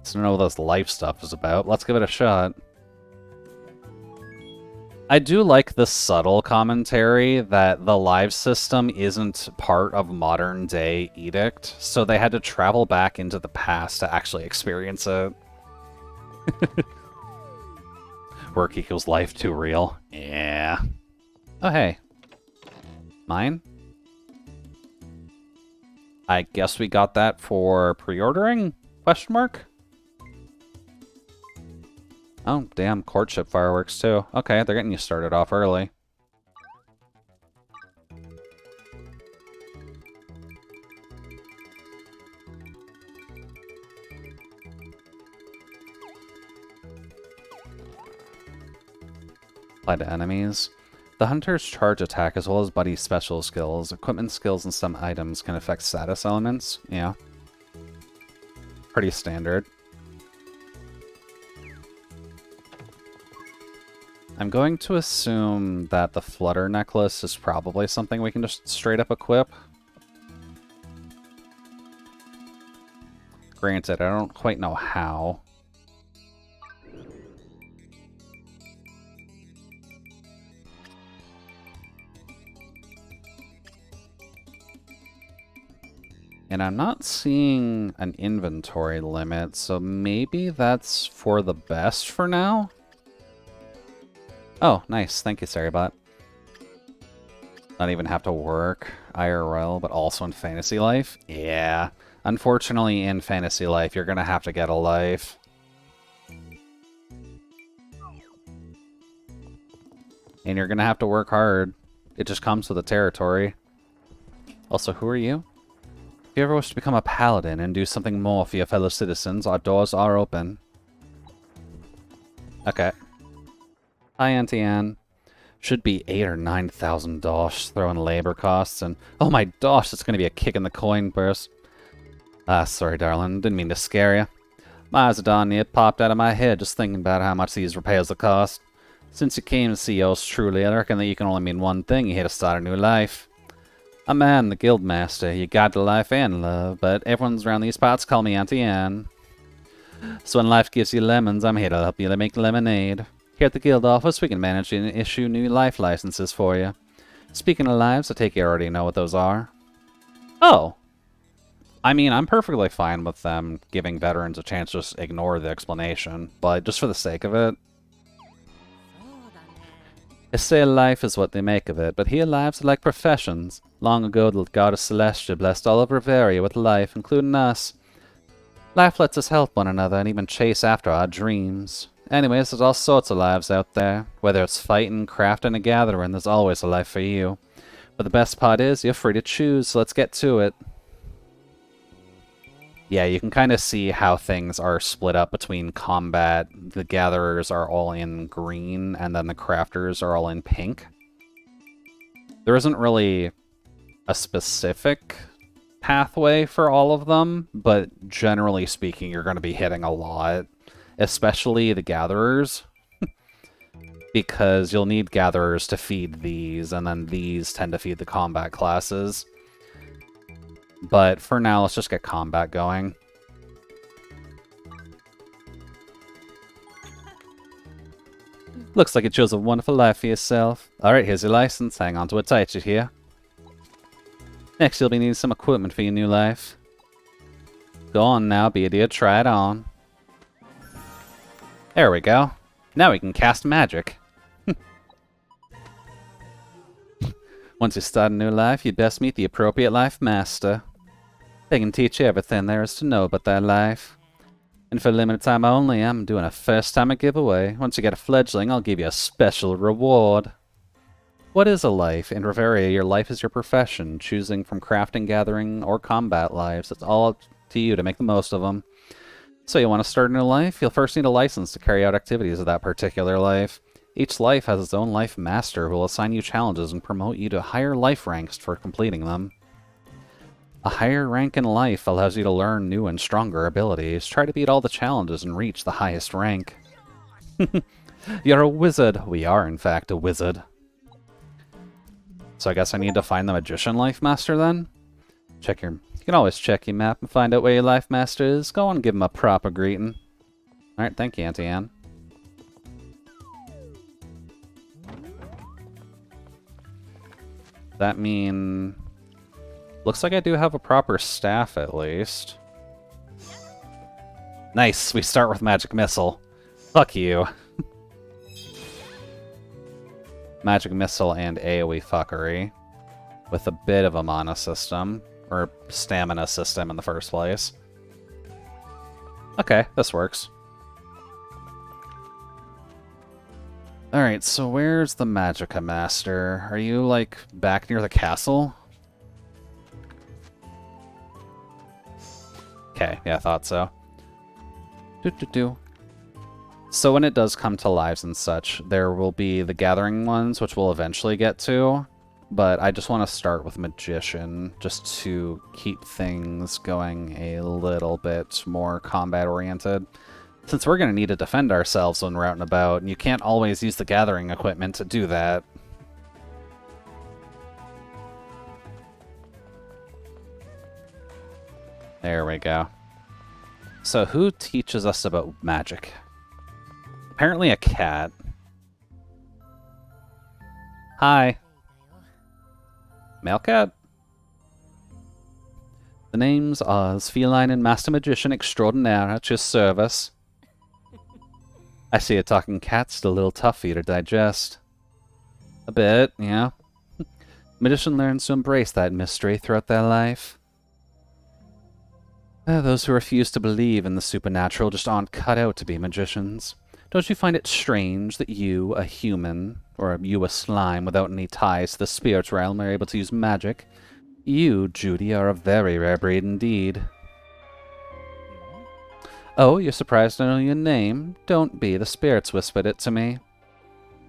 So I don't know what this life stuff is about. Let's give it a shot. I do like the subtle commentary that the live system isn't part of modern day Edict, so they had to travel back into the past to actually experience it. Work equals life too real. Yeah. Oh, hey. Mine? I guess we got that for pre-ordering? Question mark? Oh, damn, courtship fireworks too. Okay, they're getting you started off early. Apply to enemies. The hunter's charge attack, as well as buddy special skills, equipment skills, and some items can affect status elements. Yeah. Pretty standard. I'm going to assume that the Flutter necklace is probably something we can just straight up equip. Granted, I don't quite know how. And I'm not seeing an inventory limit, so maybe that's for the best for now? Oh, nice. Thank you, Saribot. Not even have to work IRL, but also in Fantasy Life? Yeah. Unfortunately, in Fantasy Life, you're gonna have to get a life. And you're gonna have to work hard. It just comes with the territory. Also, who are you? If you ever wish to become a paladin and do something more for your fellow citizens, our doors are open. Okay. Hi, Auntie Anne. Should be 8 or 9,000 dosh, throw in labor costs, and oh my gosh, it's gonna be a kick in the coin purse. Ah, sorry, darling, didn't mean to scare you. My eyes are darn near popped out of my head just thinking about how much these repairs will cost. Since you came to see yours truly, I reckon that you can only mean one thing: you're here to start a new life. A man, the guild master, you got to life and love, but everyone's around these parts call me Auntie Anne. So when life gives you lemons, I'm here to help you make lemonade. Here at the guild office, we can manage and issue new life licenses for you. Speaking of lives, I take you already know what those are. Oh. I mean, I'm perfectly fine with them giving veterans a chance to just ignore the explanation, but just for the sake of it. They say life is what they make of it, but here lives are like professions. Long ago, the goddess Celestia blessed all of Reveria with life, including us. Life lets us help one another and even chase after our dreams. Anyways, there's all sorts of lives out there. Whether it's fighting, crafting, or gathering, there's always a life for you. But the best part is, you're free to choose, so let's get to it. Yeah, you can kind of see how things are split up between combat. The gatherers are all in green, and then the crafters are all in pink. There isn't really a specific pathway for all of them, but generally speaking, you're going to be hitting a lot, especially the gatherers, because you'll need gatherers to feed these, and then these tend to feed the combat classes. But for now, let's just get combat going. Looks like you chose a wonderful life for yourself. Alright, here's your license. Hang on to it tight, you hear? Next, you'll be needing some equipment for your new life. Go on now, be a dear, try it on. There we go. Now we can cast magic. Once you start a new life, you'd best meet the appropriate life master. They can teach you everything there is to know about that life. And for a limited time only, I'm doing a first-timer giveaway. Once you get a fledgling, I'll give you a special reward. What is a life? In Reveria, your life is your profession, choosing from crafting, gathering, or combat lives. It's all up to you to make the most of them. So you want to start a new life? You'll first need a license to carry out activities of that particular life. Each life has its own life master who will assign you challenges and promote you to higher life ranks for completing them. A higher rank in life allows you to learn new and stronger abilities. Try to beat all the challenges and reach the highest rank. You're a wizard. We are, in fact, a wizard. So I guess I need to find the Magician Life Master then? You can always check your map and find out where your Life Master is. Go on and give him a proper greeting. Alright, thank you, Auntie Anne. That mean... Looks like I do have a proper staff, at least. Nice, we start with Magic Missile. Fuck you. Magic Missile and AoE fuckery. With a bit of a mana system. Or stamina system in the first place. Okay, this works. Alright, so where's the Magicka Master? Are you, like, back near the castle? Okay, yeah, I thought so. So when it does come to lives and such, there will be the gathering ones, which we'll eventually get to. But I just want to start with Magician, just to keep things going a little bit more combat-oriented. Since we're going to need to defend ourselves when we're out and about, and you can't always use the gathering equipment to do that. There we go. So who teaches us about magic? Apparently a cat. Hi. Male cat? The name's Oz, feline and master magician extraordinaire at your service. I see a talking cat's still a little tough for you to digest. A bit, yeah. Magician learns to embrace that mystery throughout their life. Those who refuse to believe in the supernatural just aren't cut out to be magicians. Don't you find it strange that you, a human, or you, a slime without any ties to the spirit realm, are able to use magic? You, Judy, are a very rare breed indeed. Oh, you're surprised to know your name? Don't be, the spirits whispered it to me.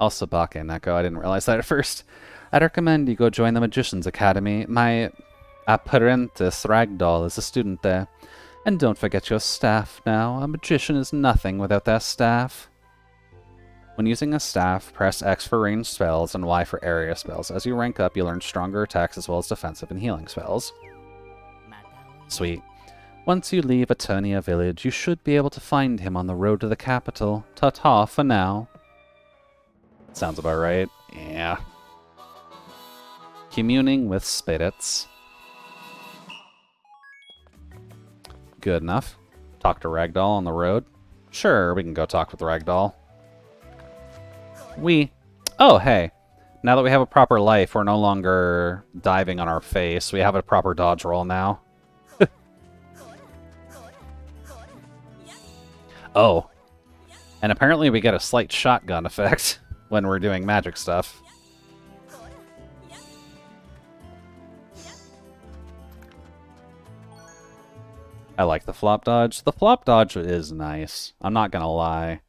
Also Baka and Neko, I didn't realize that at first. I'd recommend you go join the Magician's Academy. My apprentice Ragdoll is a student there. And don't forget your staff now. A magician is nothing without their staff. When using a staff, press X for ranged spells and Y for area spells. As you rank up, you learn stronger attacks as well as defensive and healing spells. Sweet. Once you leave Eternia Village, you should be able to find him on the road to the capital. Ta-ta for now. Sounds about right. Yeah. Communing with spirits. Good enough. Talk to Ragdoll on the road. Sure, we can go talk with Ragdoll. Oh, hey. Now that we have a proper life, we're no longer diving on our face. We have a proper dodge roll now. Oh. And apparently we get a slight shotgun effect when we're doing magic stuff. I like the flop dodge. The flop dodge is nice. I'm not gonna lie.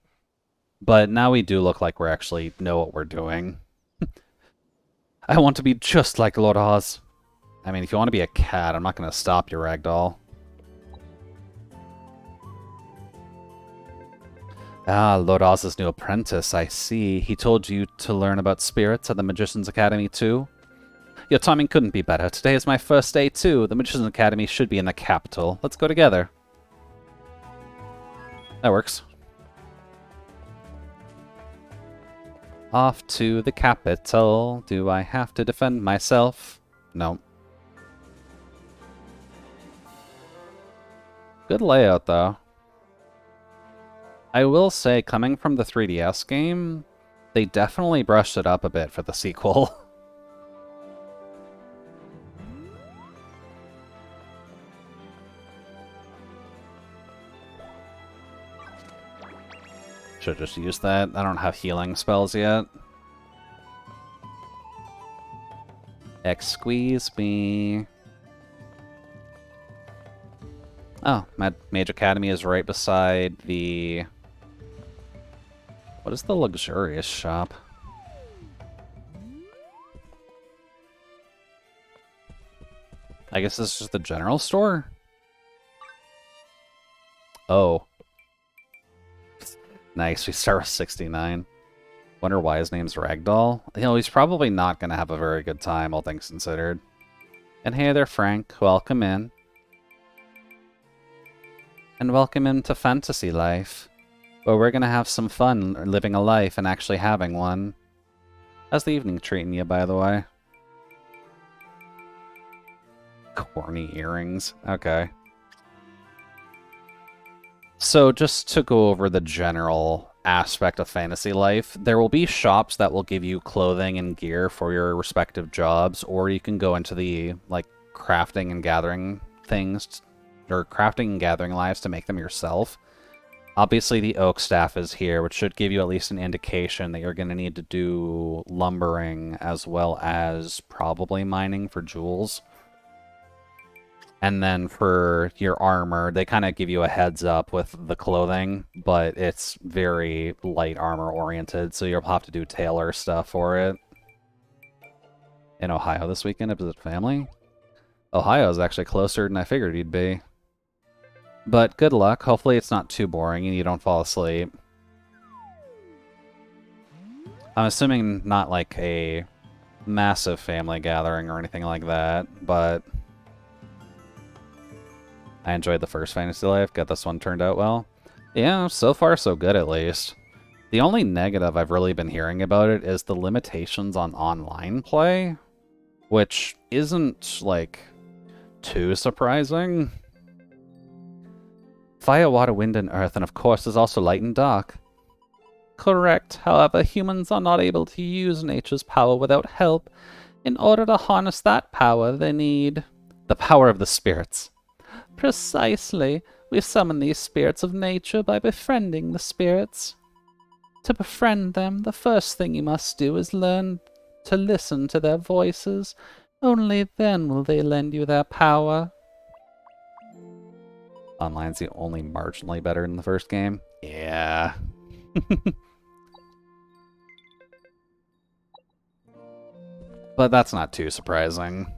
But now we do look like we actually know what we're doing. I want to be just like Lord Oz. I mean, if you want to be a cat, I'm not gonna stop you, Ragdoll. Ah, Lord Oz's new apprentice, I see. He told you to learn about spirits at the Magician's Academy, too? Your timing couldn't be better. Today is my first day, too. The Magician's Academy should be in the capital. Let's go together. That works. Off to the capital. Do I have to defend myself? No. Good layout, though. I will say, coming from the 3DS game, they definitely brushed it up a bit for the sequel. Should just use that. I don't have healing spells yet. Squeeze me. Oh, Mage Academy is right beside the... What is the luxurious shop? I guess this is just the general store? Oh. Nice, we start with 69. Wonder why his name's Ragdoll. You know, he's probably not going to have a very good time, all things considered. And hey there, Frank. Welcome in. And welcome into Fantasy Life, where we're going to have some fun living a life and actually having one. How's the evening treating you, by the way? Corny earrings. Okay. So just to go over the general aspect of Fantasy Life, there will be shops that will give you clothing and gear for your respective jobs, or you can go into the, like, crafting and gathering things, or crafting and gathering lives to make them yourself. Obviously, the oak staff is here, which should give you at least an indication that you're going to need to do lumbering as well as probably mining for jewels. And then for your armor, they kind of give you a heads up with the clothing, but it's very light armor oriented, so you'll have to do tailor stuff for it. In Ohio this weekend to visit family? Ohio is actually closer than I figured you'd be. But good luck. Hopefully it's not too boring and you don't fall asleep. I'm assuming not like a massive family gathering or anything like that, but I enjoyed the first Fantasy Life. Got this one turned out well. Yeah, so far so good at least. The only negative I've really been hearing about it is the limitations on online play, which isn't, like, too surprising. Fire, water, wind, and earth, and of course there's also light and dark. Correct. However, humans are not able to use nature's power without help. In order to harness that power, they need the power of the spirits. Precisely. We summon these spirits of nature by befriending the spirits. To befriend them, the first thing you must do is learn to listen to their voices. Only then will they lend you their power. Online's the only marginally better than the first game. Yeah. But that's not too surprising.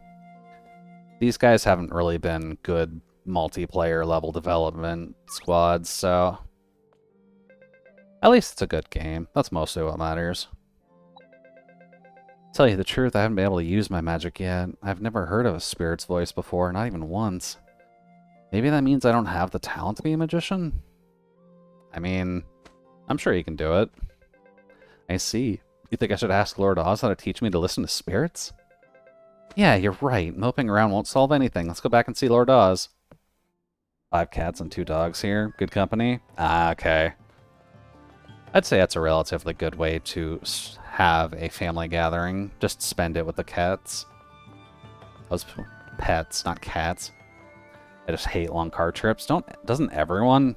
These guys haven't really been good multiplayer level development squads, so at least it's a good game. That's mostly what matters. Tell you the truth, I haven't been able to use my magic yet. I've never heard of a spirit's voice before, not even once. Maybe that means I don't have the talent to be a magician? I mean, I'm sure you can do it. I see. You think I should ask Lord Oz how to teach me to listen to spirits? Yeah, you're right. Moping around won't solve anything. Let's go back and see Lord Oz. 5 cats and 2 dogs here. Good company? Ah, okay. I'd say that's a relatively good way to have a family gathering. Just spend it with the cats. Those pets, not cats. I just hate long car trips. Doesn't everyone?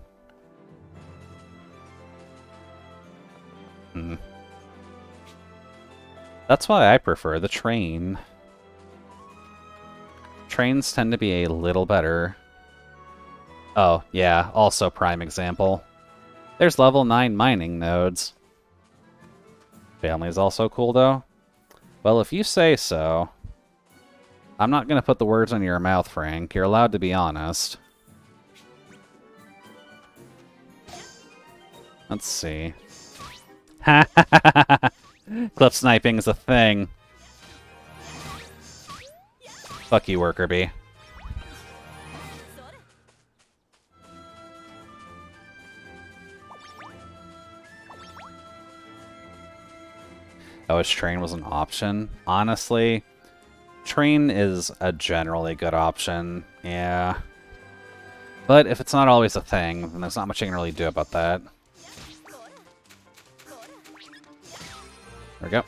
That's why I prefer the train. Trains tend to be a little better. Oh, yeah, also prime example. There's level 9 mining nodes. Family is also cool, though. Well, if you say so. I'm not going to put the words in your mouth, Frank. You're allowed to be honest. Let's see. Clip sniping's a thing. Fuck you, Worker Bee. Oh, his train was an option? Honestly, train is a generally good option, yeah. But if it's not always a thing, then there's not much you can really do about that. There we go.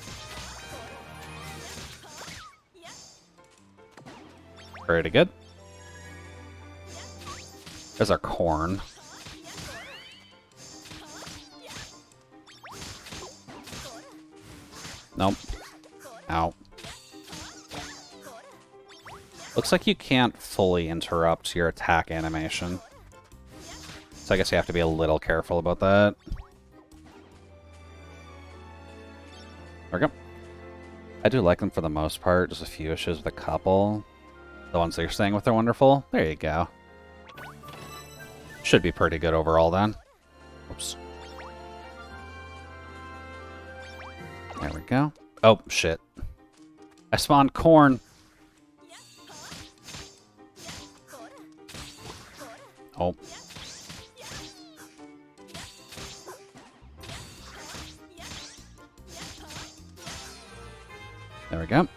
Pretty good. There's our corn. Nope. Ow. Looks like you can't fully interrupt your attack animation. So I guess you have to be a little careful about that. There we go. I do like them for the most part. Just a few issues with a couple. The ones that you're staying with are wonderful. There you go. Should be pretty good overall then. Oops. There we go. Oh, shit. I spawned corn. Oh. There we go.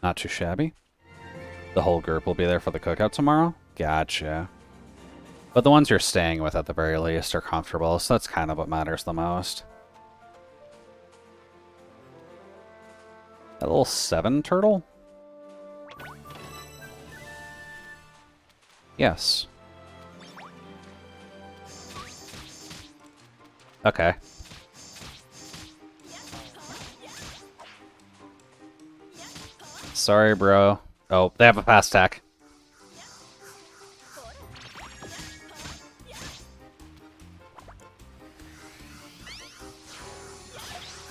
Not too shabby. The whole group will be there for the cookout tomorrow? Gotcha. But the ones you're staying with at the very least are comfortable, so that's kind of what matters the most. That little 7 turtle? Yes. Okay. Sorry, bro. Oh, they have a fast attack.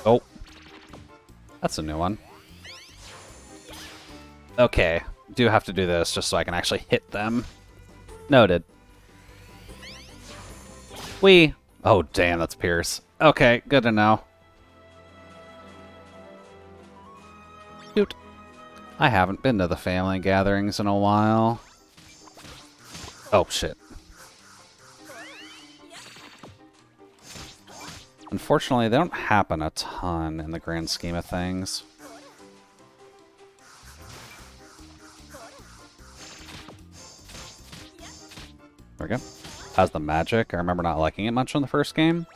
Oh. That's a new one. Okay. Do have to do this just so I can actually hit them. Noted. Whee! Oh, damn, that's Pierce. Okay, good to know. Shoot. I haven't been to the family gatherings in a while. Oh, shit. Unfortunately, they don't happen a ton in the grand scheme of things. There we go. How's the magic? I remember not liking it much in the first game.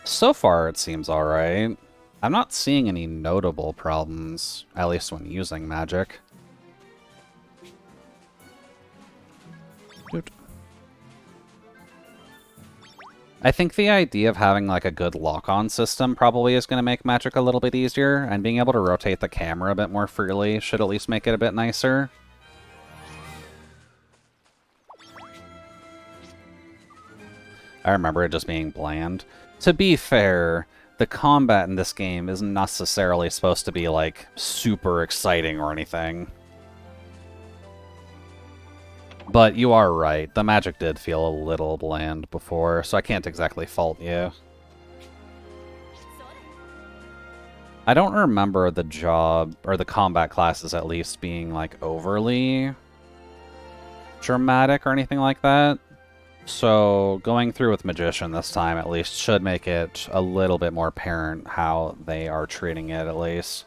So far, it seems alright. I'm not seeing any notable problems, at least when using magic. Dude. I think the idea of having like a good lock-on system probably is going to make magic a little bit easier, and being able to rotate the camera a bit more freely should at least make it a bit nicer. I remember it just being bland. To be fair, the combat in this game isn't necessarily supposed to be, like, super exciting or anything. But you are right, the magic did feel a little bland before, so I can't exactly fault you. I don't remember the job, or the combat classes at least, being, like, overly dramatic or anything like that. So, going through with Magician this time, at least, should make it a little bit more apparent how they are treating it, at least.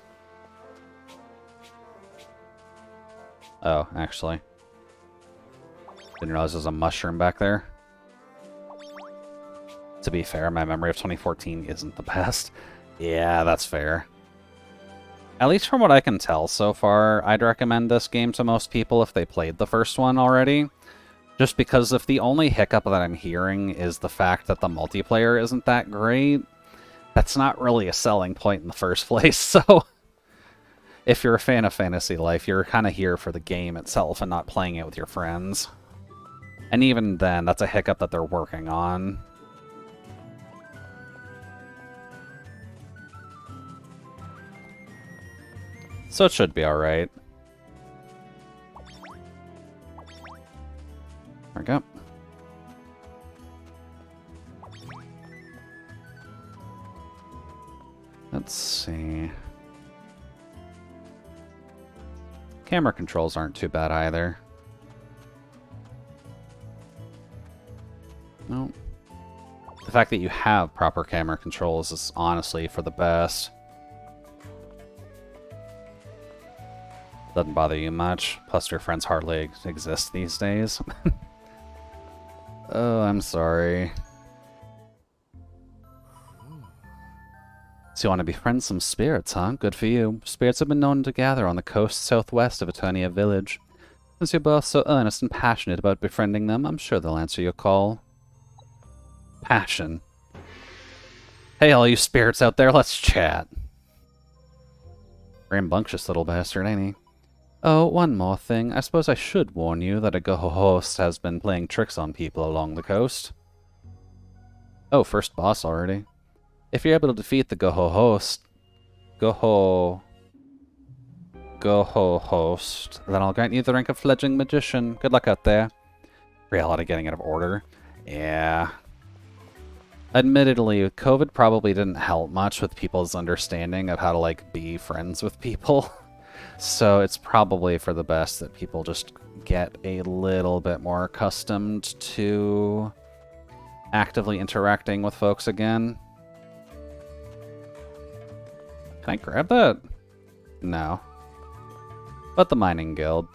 Oh, actually. Didn't realize there's a mushroom back there. To be fair, my memory of 2014 isn't the best. Yeah, that's fair. At least from what I can tell so far, I'd recommend this game to most people if they played the first one already. Just because if the only hiccup that I'm hearing is the fact that the multiplayer isn't that great, that's not really a selling point in the first place, so... If you're a fan of Fantasy Life, you're kind of here for the game itself and not playing it with your friends. And even then, that's a hiccup that they're working on. So it should be alright. There we go. Let's see. Camera controls aren't too bad either. No. The fact that you have proper camera controls is honestly for the best. Doesn't bother you much. Plus your friends hardly exist these days. Oh, I'm sorry. So you want to befriend some spirits, huh? Good for you. Spirits have been known to gather on the coast southwest of Eternia Village. Since you're both so earnest and passionate about befriending them, I'm sure they'll answer your call. Passion. Hey, all you spirits out there, let's chat. Rambunctious little bastard, ain't he? Oh, one more thing. I suppose I should warn you that a Goho host has been playing tricks on people along the coast. Oh, first boss already. If you're able to defeat the Goho host, then I'll grant you the rank of fledgling magician. Good luck out there. Reality getting out of order. Yeah. Admittedly, COVID probably didn't help much with people's understanding of how to, like, be friends with people. So it's probably for the best that people just get a little bit more accustomed to actively interacting with folks again. Can I grab that? No. But the mining guild.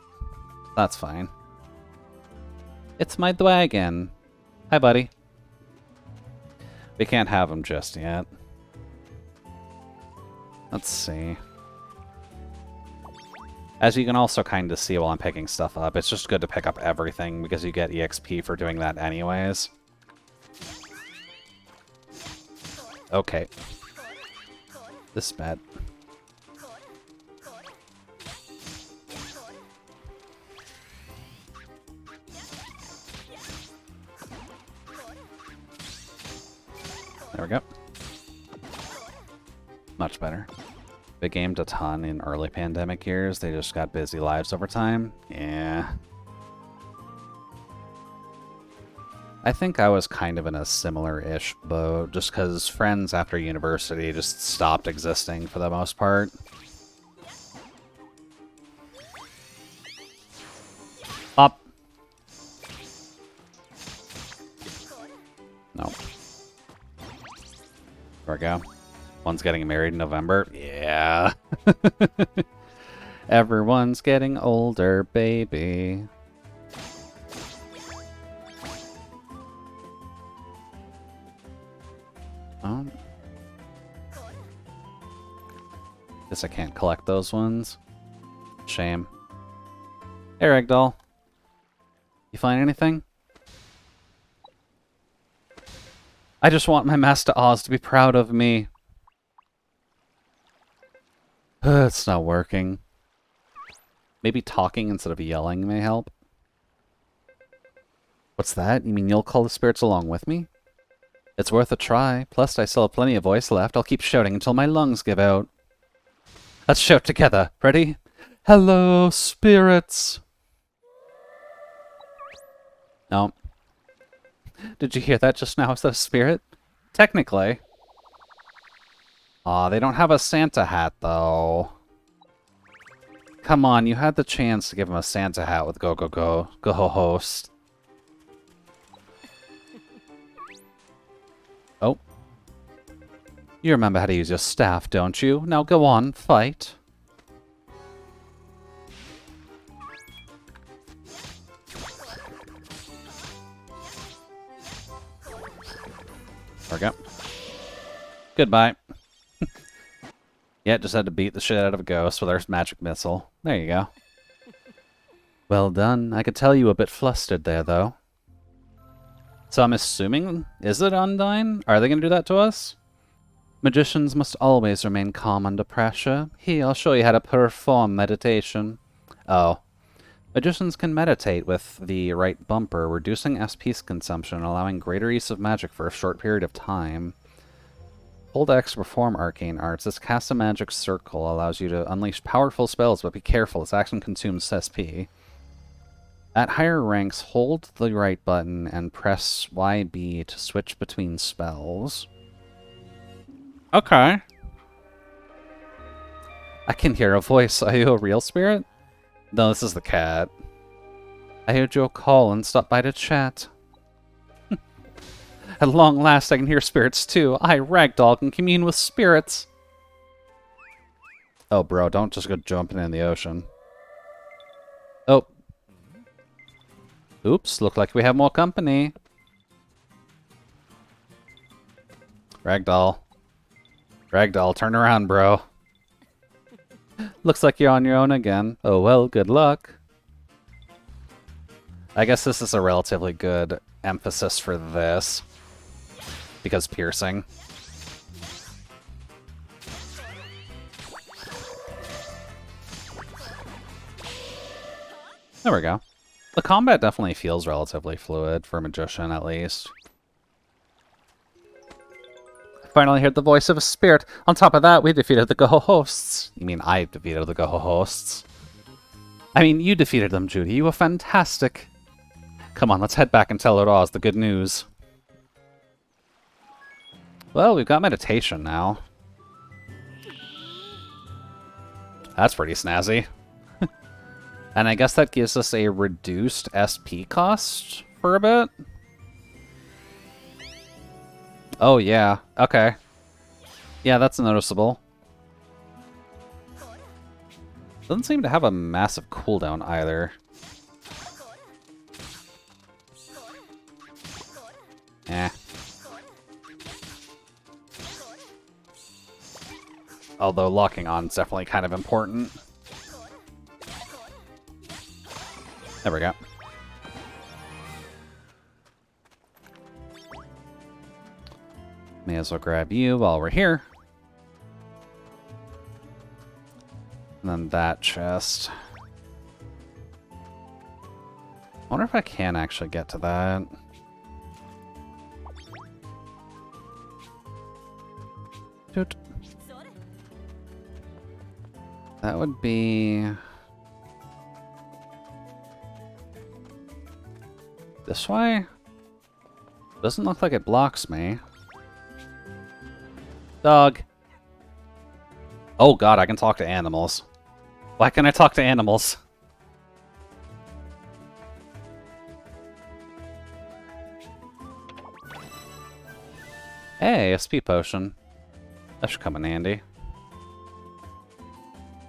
That's fine. It's my dragon. Hi, buddy. We can't have him just yet. Let's see. As you can also kind of see while I'm picking stuff up, it's just good to pick up everything because you get EXP for doing that anyways. Okay. This is bad. There we go. Much better. They gamed a ton in early pandemic years. They just got busy lives over time. Yeah. I think I was kind of in a similar-ish boat, just because friends after university just stopped existing for the most part. Up. No. There we go. One's getting married in November. Yeah. Everyone's getting older, baby. Oh. Guess I can't collect those ones. Shame. Hey, Ragdoll. You find anything? I just want my Master Oz to be proud of me. It's not working. Maybe talking instead of yelling may help. What's that? You mean you'll call the spirits along with me? It's worth a try. Plus, I still have plenty of voice left. I'll keep shouting until my lungs give out. Let's shout together. Ready? Hello, spirits! No. Did you hear that just now? Is that a spirit? Technically. Aw, they don't have a Santa hat, though. Come on, you had the chance to give him a Santa hat with Go Host. Oh. You remember how to use your staff, don't you? Now go on, fight. There we go. Goodbye. Yeah, just had to beat the shit out of a ghost with our magic missile. There you go. Well done. I could tell you a bit flustered there, though. So I'm assuming, is it Undyne? Are they going to do that to us? Magicians must always remain calm under pressure. Here, I'll show you how to perform meditation. Oh. Magicians can meditate with the right bumper, reducing SP's consumption and allowing greater use of magic for a short period of time. Hold X to perform arcane arts. This cast a magic circle allows you to unleash powerful spells, but be careful, its action consumes SP. At higher ranks, hold the right button and press YB to switch between spells. Okay. I can hear a voice. Are you a real spirit? No, this is the cat. I heard your call and stopped by to chat. At long last, I can hear spirits too. I, Ragdoll, can commune with spirits. Oh, bro, don't just go jumping in the ocean. Oh. Oops, look like we have more company. Ragdoll. Ragdoll, turn around, bro. Looks like you're on your own again. Oh well, good luck. I guess this is a relatively good emphasis for this. Because piercing. There we go. The combat definitely feels relatively fluid, for Magician at least. Finally heard the voice of a spirit. On top of that, we defeated the Go-Hosts. You mean I defeated the Go-Hosts? I mean, you defeated them, Judy. You were fantastic. Come on, let's head back and tell Oz the good news. Well, we've got meditation now. That's pretty snazzy. And I guess that gives us a reduced SP cost for a bit. Oh, yeah. Okay. Yeah, that's noticeable. Doesn't seem to have a massive cooldown either. Eh. Although locking on is definitely kind of important. There we go. May as well grab you while we're here. And then that chest. I wonder if I can actually get to that. Doot. That would be... this way? Doesn't look like it blocks me. Dog. Oh god, I can talk to animals. Why can I talk to animals? Hey, a speed potion. That should come in handy.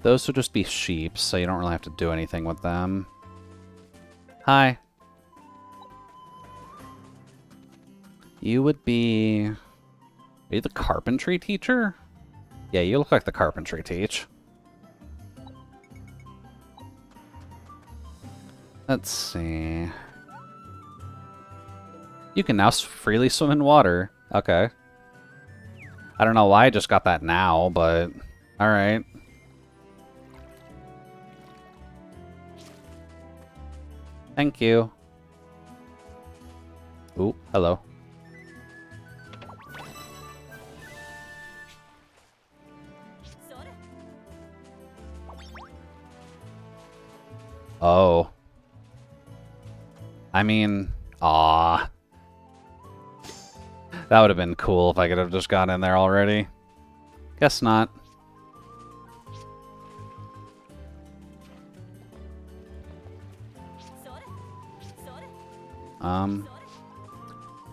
Those would just be sheep, so you don't really have to do anything with them. Hi. You would be... are you the carpentry teacher? Yeah, you look like the carpentry teach. Let's see... you can now freely swim in water. Okay. I don't know why I just got that now, but... alright. Thank you. Ooh, hello. Oh. I mean, ah. That would have been cool if I could have just got in there already. Guess not.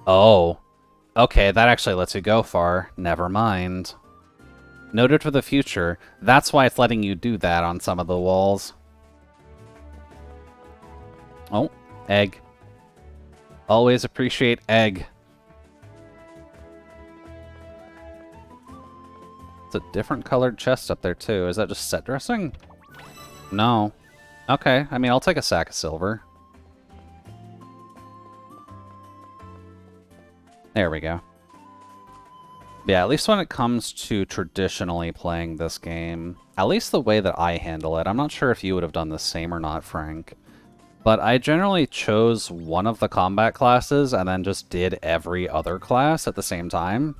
Oh. Okay, that actually lets you go far. Never mind. Noted for the future. That's why it's letting you do that on some of the walls. Oh, egg. Always appreciate egg. a different colored chest up there too. Is that just set dressing? No. Okay, I mean, I'll take a sack of silver. There we go. Yeah, at least when it comes to traditionally playing this game, at least the way that I handle it, I'm not sure if you would have done the same or not, Frank, but I generally chose one of the combat classes and then just did every other class at the same time.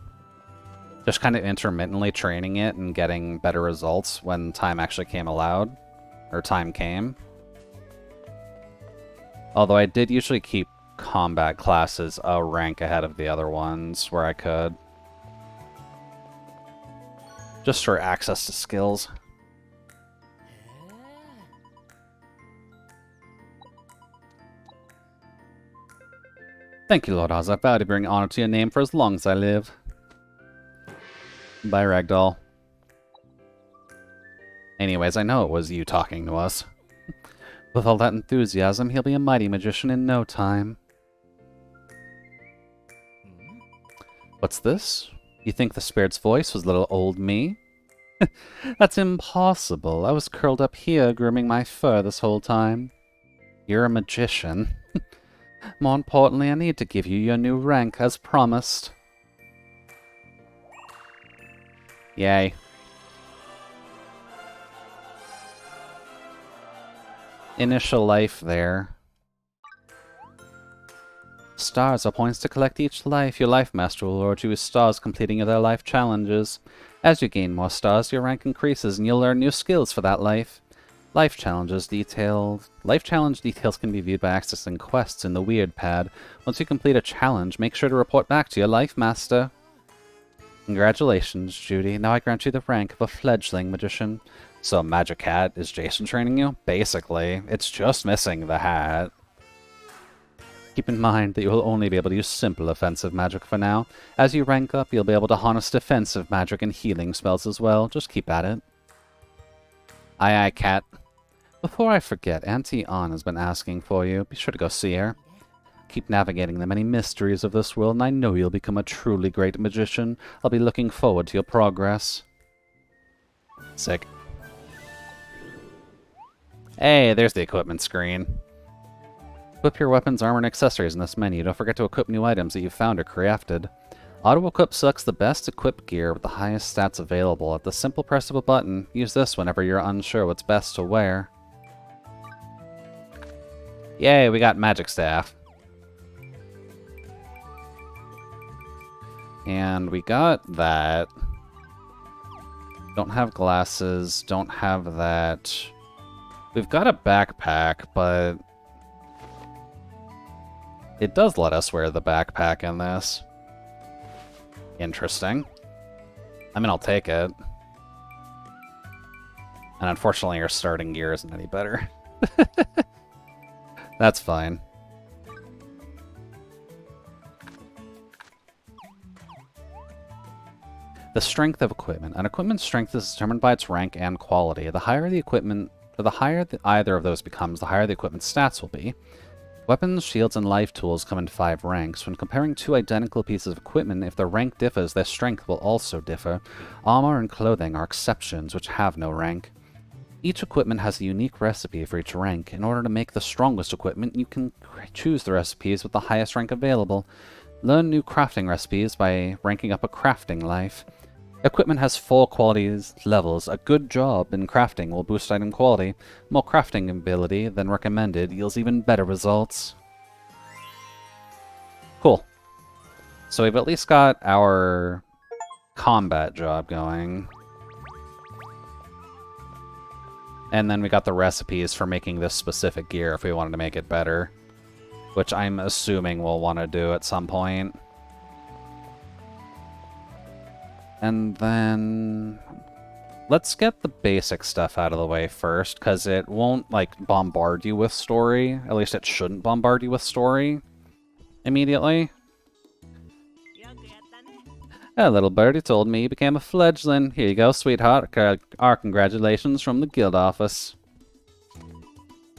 Just kind of intermittently training it and getting better results when time actually came allowed, or time came. Although I did usually keep combat classes a rank ahead of the other ones where I could. Just for access to skills. Thank you, Lord Oz. I vow to bring honor to your name for as long as I live. Bye, Ragdoll. Anyways, I know it was you talking to us. With all that enthusiasm, he'll be a mighty magician in no time. What's this? You think the spirit's voice was little old me? That's impossible. I was curled up here grooming my fur this whole time. You're a magician. More importantly, I need to give you your new rank, as promised. Yay. Initial life there. Stars are points to collect each life. Your life master will reward you with stars completing their life challenges. As you gain more stars, your rank increases and you'll learn new skills for that life. Life challenge details can be viewed by accessing quests in the Weird Pad. Once you complete a challenge, make sure to report back to your life master. Congratulations, Judy. Now I grant you the rank of a fledgling magician. So Magic Hat, is Jason training you? Basically, it's just missing the hat. Keep in mind that you will only be able to use simple offensive magic for now. As you rank up, you'll be able to harness defensive magic and healing spells as well. Just keep at it. Aye, aye, Cat. Before I forget, Auntie Ann has been asking for you. Be sure to go see her. Keep navigating the many mysteries of this world, and I know you'll become a truly great magician. I'll be looking forward to your progress. Sick. Hey, there's the equipment screen. Equip your weapons, armor, and accessories in this menu. Don't forget to equip new items that you've found or crafted. Auto-equip selects the best equipped gear with the highest stats available. At the simple press of a button, use this whenever you're unsure what's best to wear. Yay, we got Magic Staff. And we got that. Don't have glasses, don't have that. We've got a backpack, but it does let us wear the backpack in this. Interesting. I mean, I'll take it. And unfortunately, our starting gear isn't any better. That's fine. The strength of equipment. An equipment's strength is determined by its rank and quality. The higher the equipment, or the higher either of those becomes, the higher the equipment's stats will be. Weapons, shields, and life tools come in 5 ranks. When comparing 2 identical pieces of equipment, if their rank differs, their strength will also differ. Armor and clothing are exceptions, which have no rank. Each equipment has a unique recipe for each rank. In order to make the strongest equipment, you can choose the recipes with the highest rank available. Learn new crafting recipes by ranking up a crafting life. Equipment has 4 qualities levels. A good job in crafting will boost item quality. More crafting ability than recommended yields even better results. Cool. So we've at least got our combat job going. And then we got the recipes for making this specific gear if we wanted to make it better. Which I'm assuming we'll want to do at some point. And then let's get the basic stuff out of the way first, because it won't, like, bombard you with story. At least it shouldn't bombard you with story immediately. A little birdie told me you became a fledgling. Here you go, sweetheart. Our congratulations from the guild office.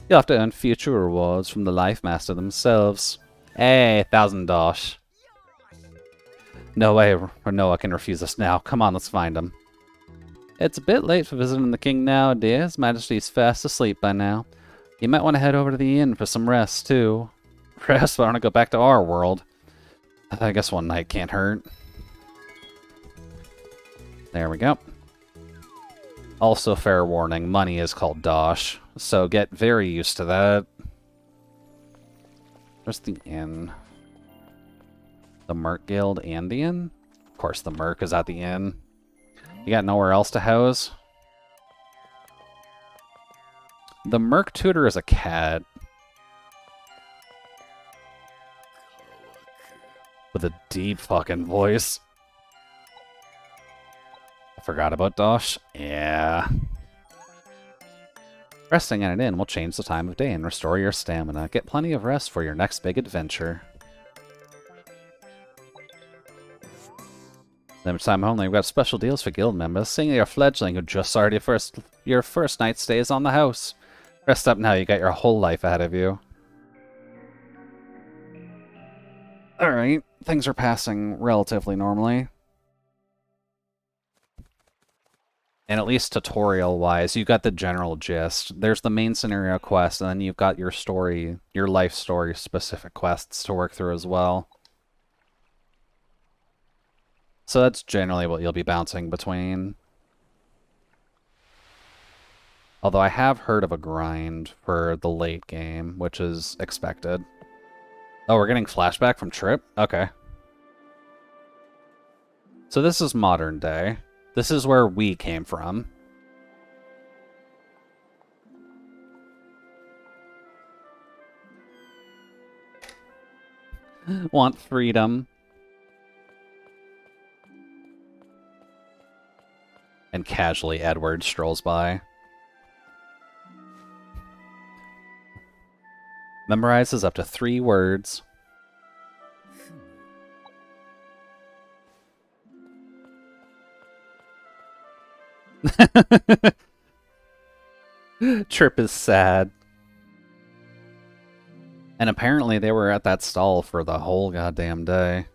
You'll have to earn future rewards from the Life Master themselves. Hey, $1,000. No way Rinoa can refuse us now. Come on, let's find him. It's a bit late for visiting the king now, dear. His Majesty's fast asleep by now. You might want to head over to the inn for some rest, too. Rest? But I want to go back to our world. I guess one night can't hurt. There we go. Also, fair warning, money is called dosh, so get very used to that. Where's the inn? The Merc Guild and the inn? Of course the Merc is at the inn. You got nowhere else to house? The Merc Tutor is a cat. With a deep fucking voice. I forgot about dosh. Yeah. Resting at an inn will change the time of day and restore your stamina. Get plenty of rest for your next big adventure. Limited time only. We've got special deals for guild members. Seeing your fledgling who just started your first night stays on the house. Rest up now, you got your whole life ahead of you. Alright, things are passing relatively normally. And at least tutorial-wise, you got the general gist. There's the main scenario quest, and then you've got your story, your life story specific quests to work through as well. So that's generally what you'll be bouncing between. Although I have heard of a grind for the late game, which is expected. Oh, we're getting flashback from Trip? Okay. So this is modern day. This is where we came from. Want freedom. And casually Edward strolls by. Memorizes up to 3 words. Trip is sad. And apparently they were at that stall for the whole goddamn day.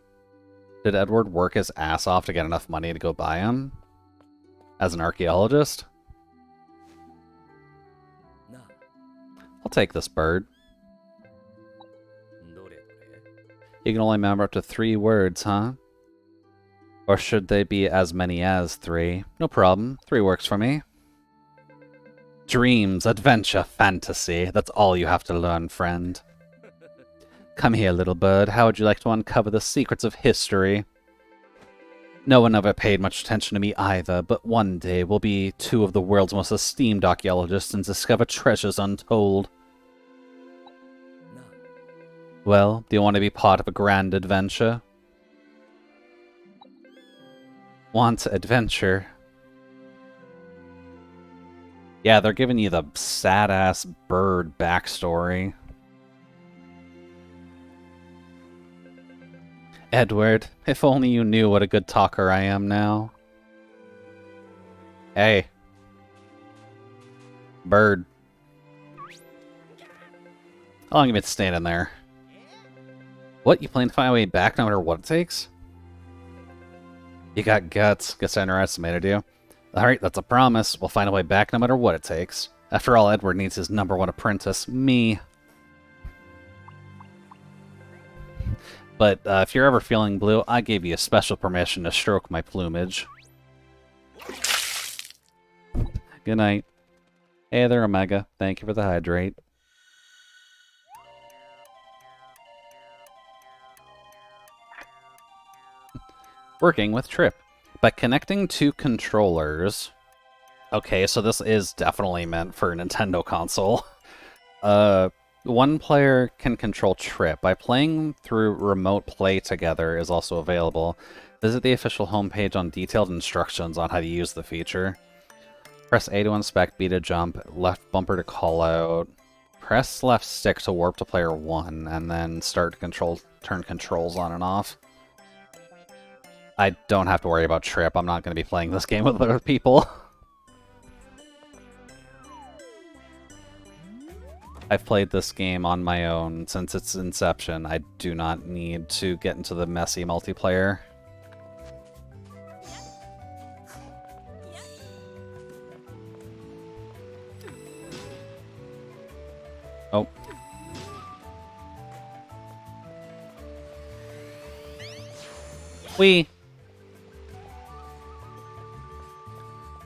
Did Edward work his ass off to get enough money to go buy him? As an archaeologist? I'll take this bird. You can only remember up to 3 words, huh? Or should they be as many as 3? No problem. 3 works for me. Dreams, adventure, fantasy. That's all you have to learn, friend. Come here, little bird. How would you like to uncover the secrets of history? No one ever paid much attention to me either, but one day we'll be 2 of the world's most esteemed archaeologists and discover treasures untold. Well, do you want to be part of a grand adventure? Want adventure? Yeah, they're giving you the sad-ass bird backstory. Edward, if only you knew what a good talker I am now. Hey. Bird. How long have you been standing there? What, you plan to find a way back no matter what it takes? You got guts. Guess I underestimated you. Alright, that's a promise. We'll find a way back no matter what it takes. After all, Edward needs his #1 apprentice, me. But if you're ever feeling blue, I gave you a special permission to stroke my plumage. Good night. Hey there, Omega. Thank you for the hydrate. Working with Trip. By connecting 2 controllers... Okay, so this is definitely meant for a Nintendo console. One player can control Trip. By playing through Remote Play Together is also available. Visit the official homepage on detailed instructions on how to use the feature. Press A to inspect, B to jump, left bumper to call out. Press left stick to warp to player 1, and then start to turn controls on and off. I don't have to worry about Trip. I'm not going to be playing this game with other people. I've played this game on my own since its inception. I do not need to get into the messy multiplayer. Oh. Whee!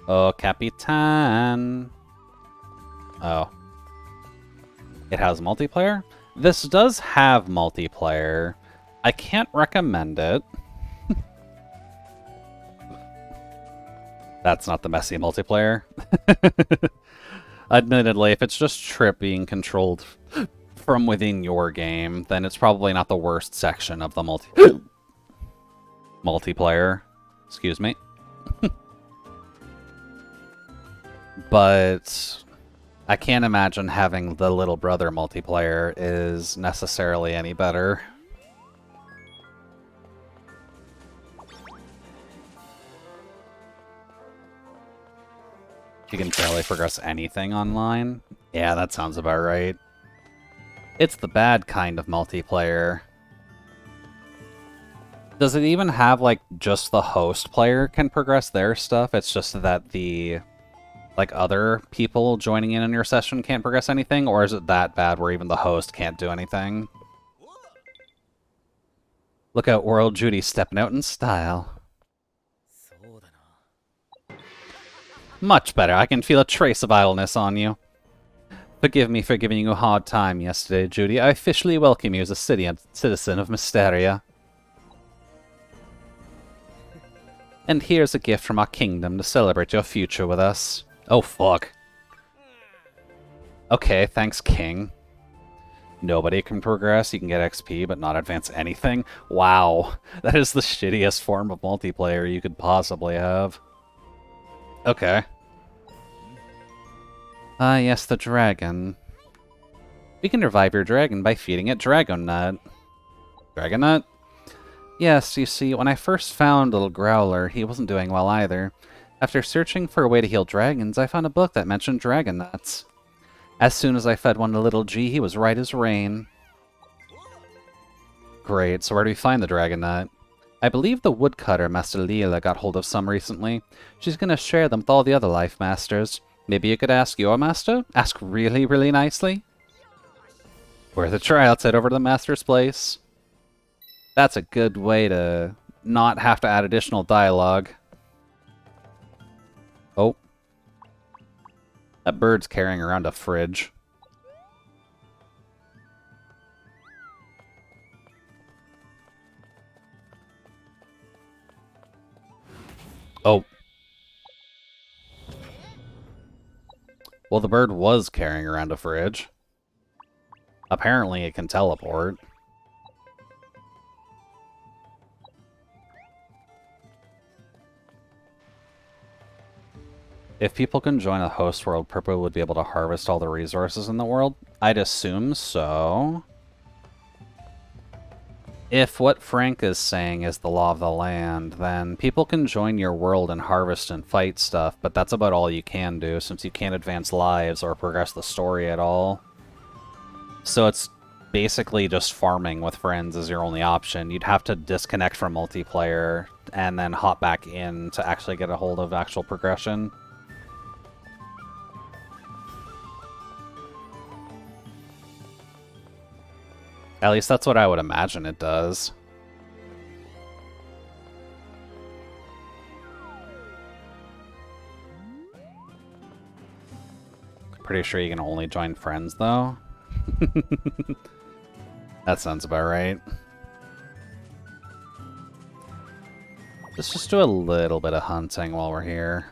Oh, Capitan. Oh. It has multiplayer? This does have multiplayer. I can't recommend it. That's not the messy multiplayer. Admittedly, if it's just Trip being controlled from within your game, then it's probably not the worst section of the multiplayer. Excuse me. But I can't imagine having the little brother multiplayer is necessarily any better. You can barely progress anything online? Yeah, that sounds about right. It's the bad kind of multiplayer. Does it even have, like, just the host player can progress their stuff? It's just that the, like, other people joining in on your session can't progress anything? Or is it that bad where even the host can't do anything? Look out, World Judy stepping out in style. Much better. I can feel a trace of idleness on you. Forgive me for giving you a hard time yesterday, Judy. I officially welcome you as a citizen of Mysteria. And here's a gift from our kingdom to celebrate your future with us. Oh, fuck. Okay, thanks, King. Nobody can progress. You can get XP, but not advance anything. Wow. That is the shittiest form of multiplayer you could possibly have. Okay. Ah, yes, the dragon. We can revive your dragon by feeding it Dragon Nut. Dragon Nut? Yes, you see, when I first found little Growler, he wasn't doing well either. After searching for a way to heal dragons, I found a book that mentioned Dragon Nuts. As soon as I fed one to little G, he was right as rain. Great, so where do we find the Dragon Nut? I believe the woodcutter, Master Leela, got hold of some recently. She's gonna share them with all the other Life Masters. Maybe you could ask your master? Ask really, really nicely? Worth a try. Let's head over to the master's place. That's a good way to not have to add additional dialogue. Oh. That bird's carrying around a fridge. Oh. Well, the bird was carrying around a fridge. Apparently it can teleport. If people can join a host world, Purple would be able to harvest all the resources in the world? I'd assume so. If what Frank is saying is the law of the land, then people can join your world and harvest and fight stuff, but that's about all you can do, since you can't advance lives or progress the story at all. So it's basically just farming with friends is your only option. You'd have to disconnect from multiplayer and then hop back in to actually get a hold of actual progression. At least that's what I would imagine it does. Pretty sure you can only join friends, though. That sounds about right. Let's just do a little bit of hunting while we're here.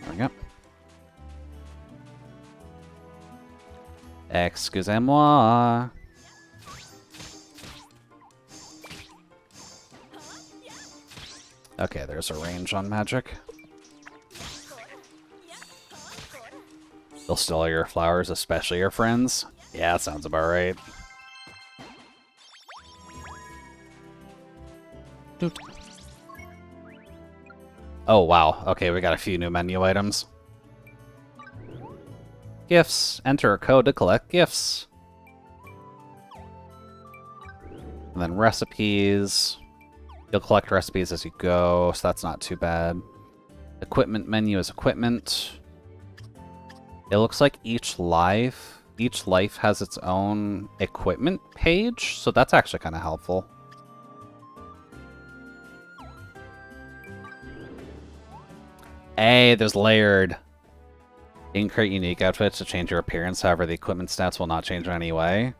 There we go. Excusez-moi. Okay, there's a range on magic. They'll steal all your flowers, especially your friends. Yeah, that sounds about right. Doot. Oh, wow. Okay, we got a few new menu items. Gifts. Enter a code to collect gifts. And then recipes. You'll collect recipes as you go, so that's not too bad. Equipment menu is equipment. It looks like each life has its own equipment page, so that's actually kind of helpful. Hey, there's layered. You can create unique outfits to change your appearance, however the equipment stats will not change in any way.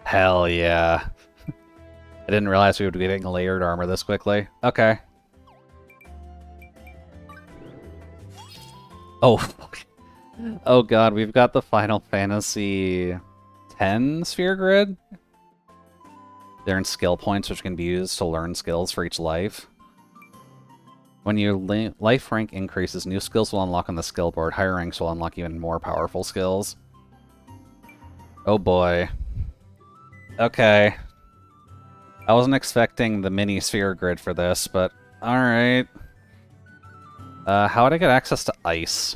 Hell yeah. I didn't realize we would be getting layered armor this quickly. Okay. Oh, fuck. Oh god, we've got the Final Fantasy X sphere grid. They're in skill points, which can be used to learn skills for each life. When your life rank increases, new skills will unlock on the skill board. Higher ranks will unlock even more powerful skills. Oh boy. Okay. I wasn't expecting the mini sphere grid for this, but alright. How would I get access to ice?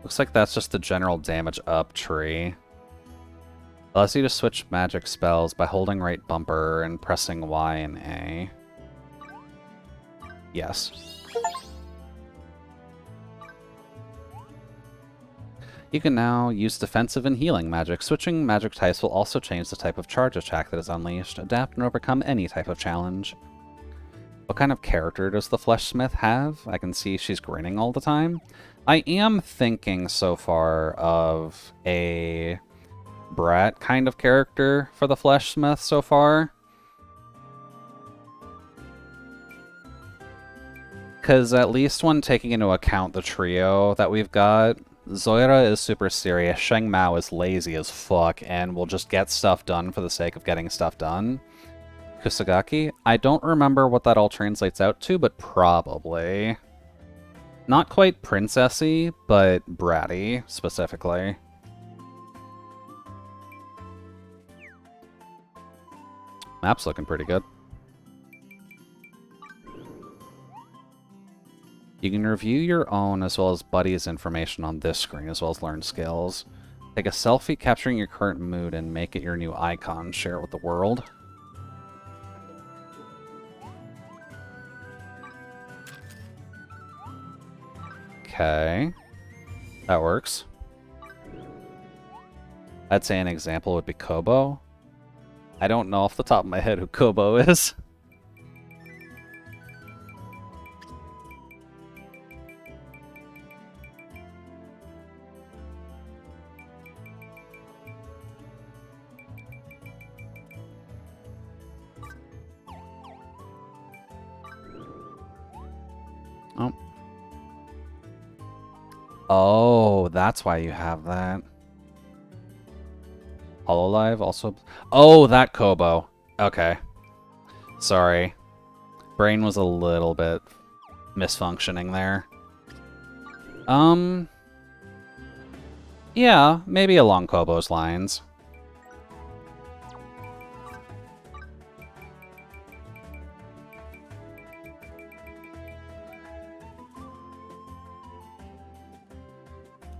Looks like that's just the general damage up tree. Allows you to switch magic spells by holding right bumper and pressing Y and A. Yes. You can now use defensive and healing magic. Switching magic types will also change the type of charge attack that is unleashed. Adapt and overcome any type of challenge. What kind of character does the Fleshsmith have? I can see she's grinning all the time. I am thinking so far of a Brat kind of character for the Fleshsmith so far. Because at least when taking into account the trio that we've got, Zoira is super serious, Sheng Mao is lazy as fuck, and will just get stuff done for the sake of getting stuff done. Kusagaki, I don't remember what that all translates out to, but probably. Not quite princessy, but bratty, specifically. Map's looking pretty good. You can review your own as well as Buddy's information on this screen, as well as learn skills. Take a selfie capturing your current mood and make it your new icon. Share it with the world. Okay. That works. I'd say an example would be Kobo. I don't know off the top of my head who Kobo is. Oh. Oh, that's why you have that. Hololive also... Oh, that Kobo. Okay. Sorry. Brain was a little bit misfunctioning there. Yeah, maybe along Kobo's lines.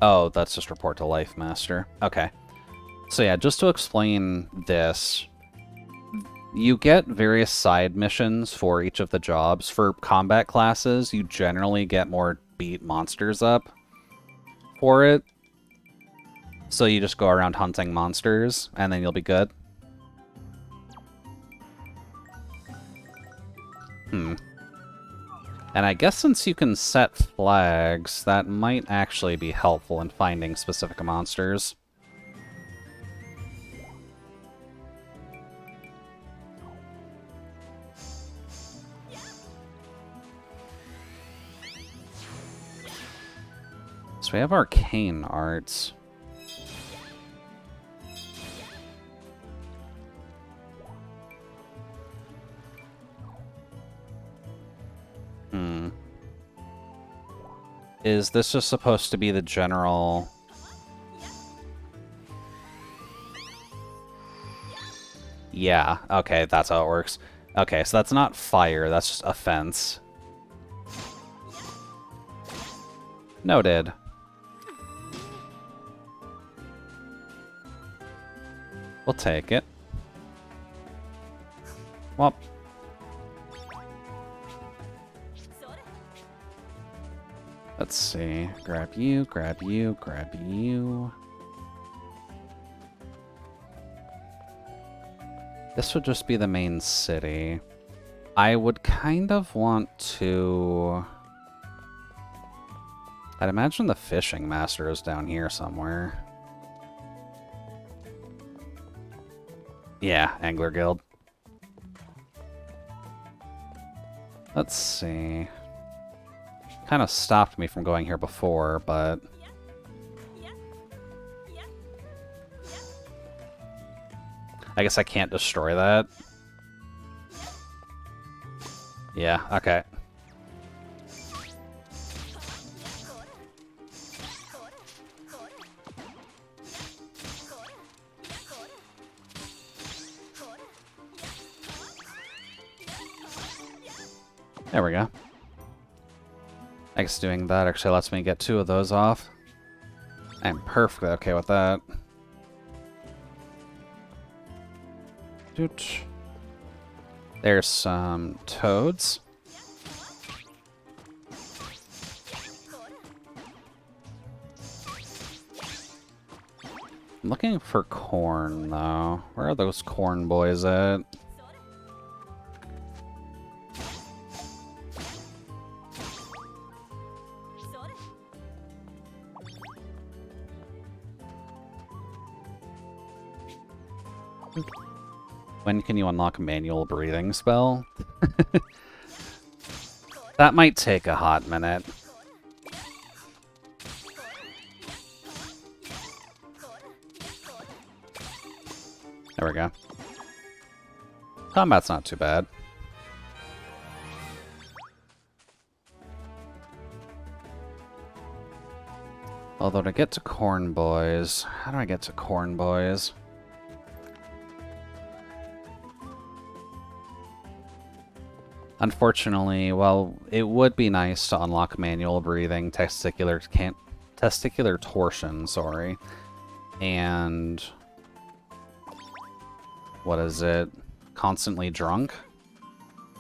Oh, that's just report to Life Master. Okay. So yeah, just to explain this, you get various side missions for each of the jobs. For combat classes, you generally get more beat monsters up for it. So you just go around hunting monsters, and then you'll be good. And I guess since you can set flags, that might actually be helpful in finding specific monsters. So we have arcane arts. Is this just supposed to be the general... Yeah, okay, that's how it works. Okay, so that's not fire, that's just offense. Noted. We'll take it. Well. Let's see. Grab you, grab you, grab you. This would just be the main city. I would kind of want to... I'd imagine the fishing master is down here somewhere. Yeah, Angler Guild. Let's see. Kind of stopped me from going here before, but... I guess I can't destroy that. Yeah, okay. There we go. I guess doing that actually lets me get 2 of those off. I'm perfectly okay with that. Doot. There's some toads. I'm looking for corn, though. Where are those corn boys at? When can you unlock a manual breathing spell? That might take a hot minute. There we go. Combat's not too bad. Although to get to Corn Boys... How do I get to Corn Boys? Unfortunately, well, it would be nice to unlock manual breathing, testicular torsion, sorry. And... what is it? Constantly drunk?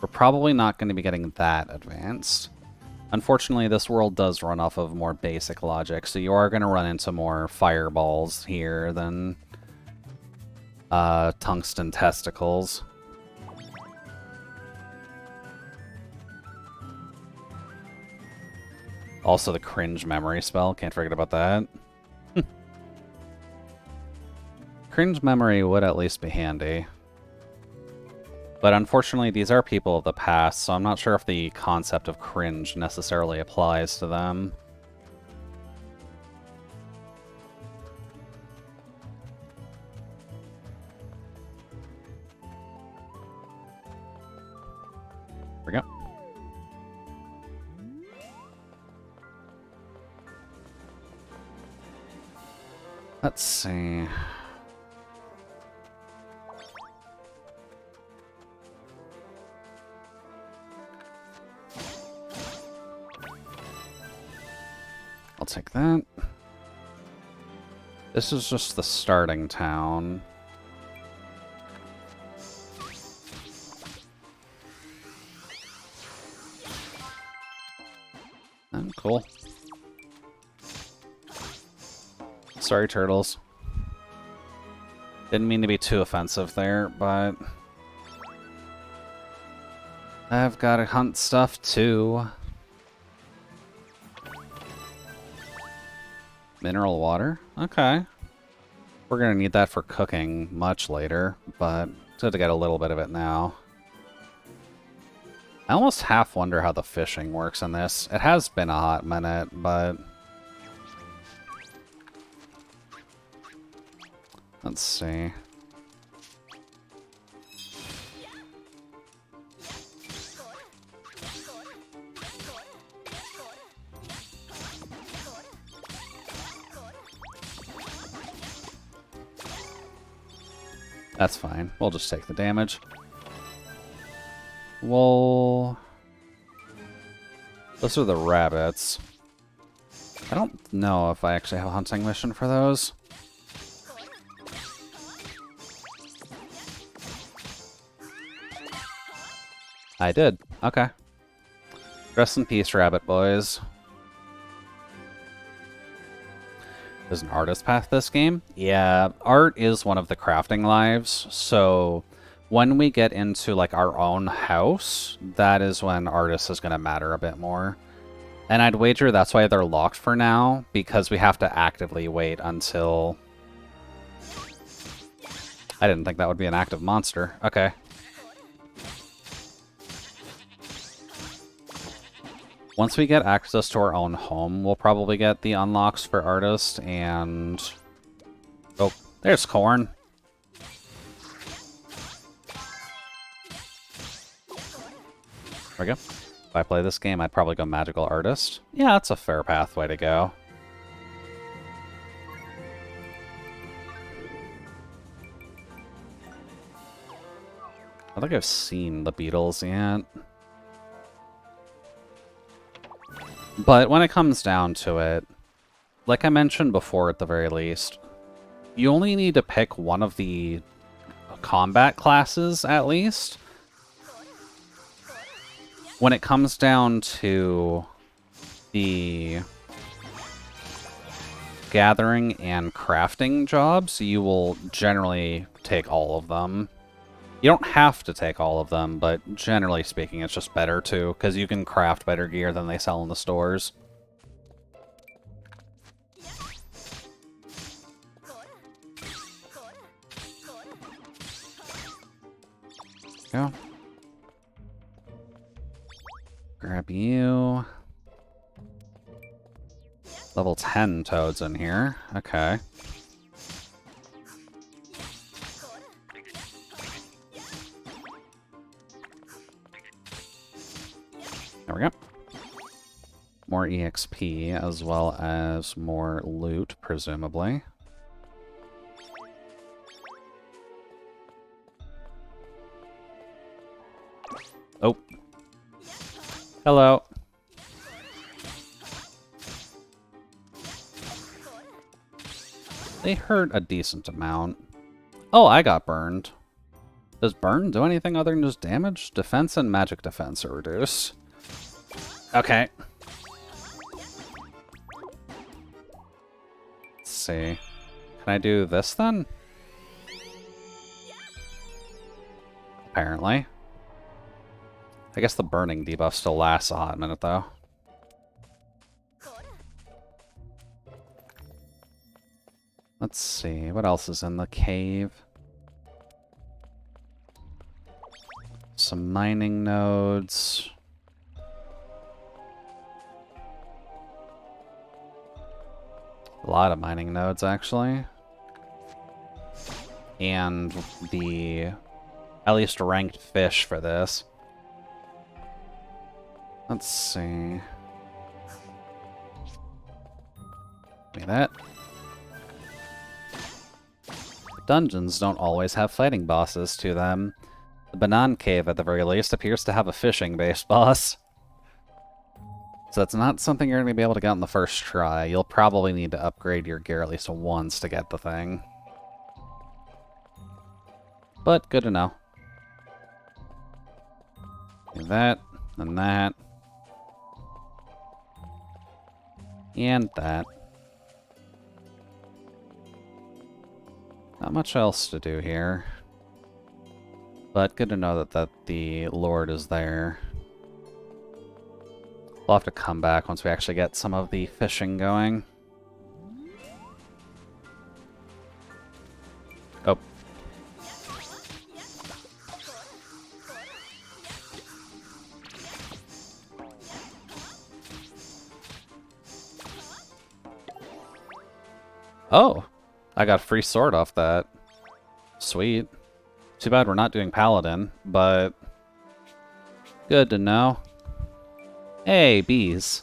We're probably not going to be getting that advanced. Unfortunately, this world does run off of more basic logic, so you are going to run into more fireballs here than tungsten testicles. Also the cringe memory spell, can't forget about that. Cringe memory would at least be handy. But unfortunately, these are people of the past, so I'm not sure if the concept of cringe necessarily applies to them. There we go. Let's see. I'll take that. This is just the starting town. Oh, cool. Sorry, turtles. Didn't mean to be too offensive there, but... I've got to hunt stuff too. Mineral water? Okay. We're gonna need that for cooking much later, but it's good to get a little bit of it now. I almost half wonder how the fishing works in this. It has been a hot minute, but... let's see. That's fine. We'll just take the damage. Well... those are the rabbits. I don't know if I actually have a hunting mission for those. I did. Okay. Rest in peace, rabbit boys. There's an artist path this game? Yeah, art is one of the crafting lives, so when we get into like our own house, that is when artist is going to matter a bit more. And I'd wager that's why they're locked for now, because we have to actively wait until... I didn't think that would be an active monster. Okay. Once we get access to our own home, we'll probably get the unlocks for artist and... Oh, there's corn. There we go. If I play this game, I'd probably go magical artist. Yeah, that's a fair pathway to go. I think I've seen the Beatles yet. But when it comes down to it, like I mentioned before at the very least, you only need to pick one of the combat classes at least. When it comes down to the gathering and crafting jobs, you will generally take all of them. You don't have to take all of them, but generally speaking, it's just better to, because you can craft better gear than they sell in the stores. Go. Grab you. Level 10 toads in here. Okay. There we go. More EXP, as well as more loot, presumably. Oh. Hello. They hurt a decent amount. Oh, I got burned. Does burn do anything other than just damage? Defense and magic defense are reduced. Okay. Let's see. Can I do this then? Apparently. I guess the burning debuff still lasts a hot minute, though. Let's see. What else is in the cave? Some mining nodes. A lot of mining nodes, actually. And the at least ranked fish for this. Let's see. Look at that. Dungeons don't always have fighting bosses to them. The Banan Cave, at the very least, appears to have a fishing-based boss. So that's not something you're going to be able to get on the first try. You'll probably need to upgrade your gear at least once to get the thing. But good to know. Do that, and that. And that. Not much else to do here. But good to know that the Lord is there. We'll have to come back once we actually get some of the fishing going. Oh. Oh! I got a free sword off that. Sweet. Too bad we're not doing Paladin, but good to know. Hey, bees.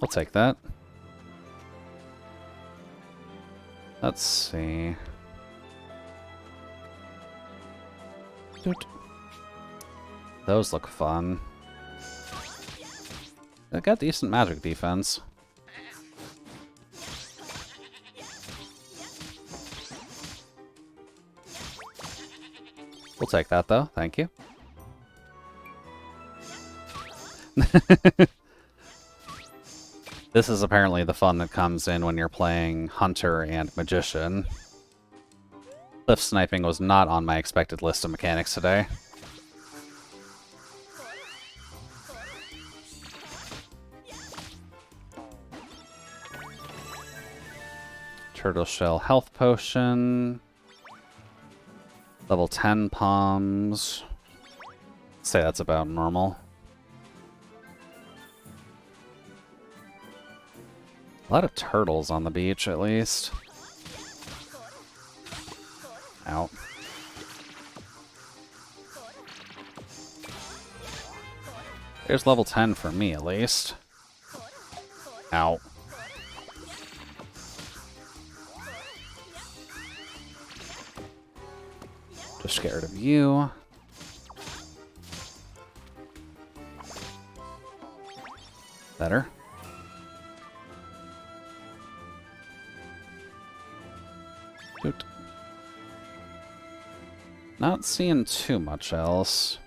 I'll take that. Let's see. Those look fun. They got decent magic defense. We'll take that, though. Thank you. This is apparently the fun that comes in when you're playing Hunter and Magician. Cliff sniping was not on my expected list of mechanics today. Turtle Shell Health Potion. Level 10 Palms. I'd say that's about normal. A lot of turtles on the beach, at least. Ow. There's level 10 for me, at least. Ow. Just get rid of you. Better. Shoot. Not seeing too much else.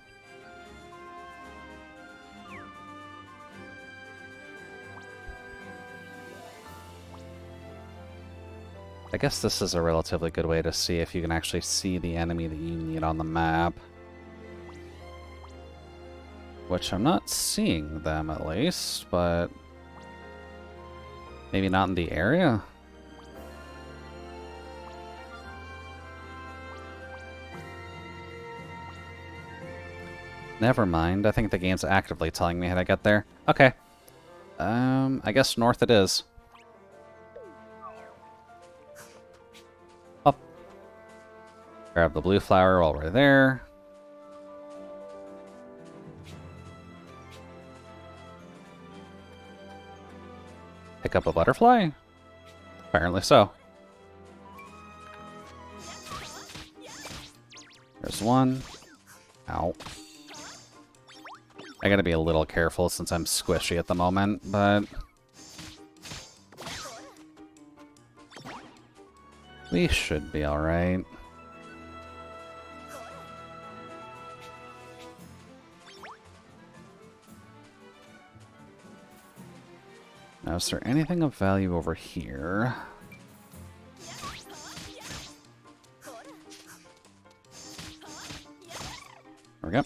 I guess this is a relatively good way to see if you can actually see the enemy that you need on the map. Which I'm not seeing them, at least, but maybe not in the area? Never mind. I think the game's actively telling me how to get there. Okay. I guess north it is. Up. Grab the blue flower while we're there. Pick up a butterfly? Apparently so. There's one. Ow. I gotta be a little careful since I'm squishy at the moment, but we should be alright. Now, is there anything of value over here? There we go.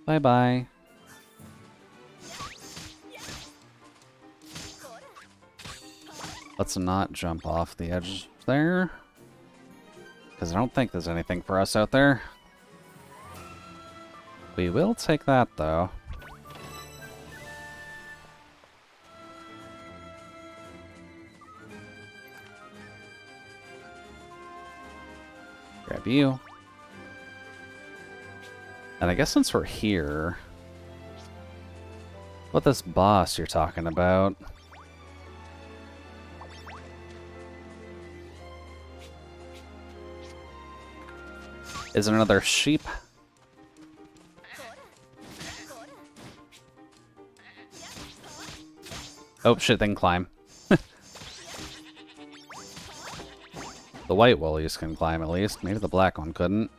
Bye-bye. Let's not jump off the edge there, because I don't think there's anything for us out there. We will take that, though. Grab you. And I guess since we're here, what this boss you're talking about? Is it another sheep? Oh shit, they can climb. The white woolies can climb at least. Maybe the black one couldn't.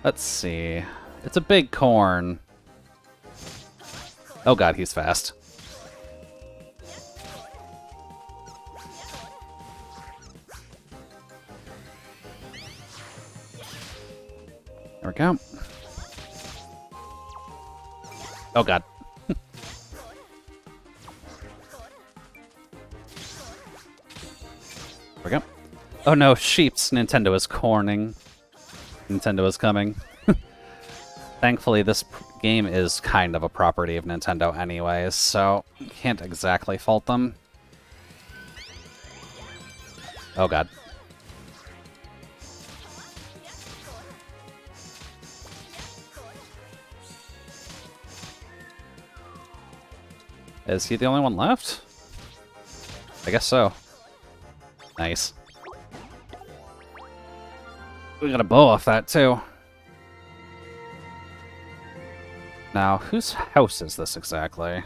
Let's see. It's a big corn. Oh god, he's fast. There we go. Oh god. There we go. Oh no, sheeps. Nintendo is corning. Nintendo is coming. Thankfully, this game is kind of a property of Nintendo anyways, so can't exactly fault them. Oh god. Is he the only one left? I guess so. Nice. We got a bow off that, too. Now, whose house is this exactly?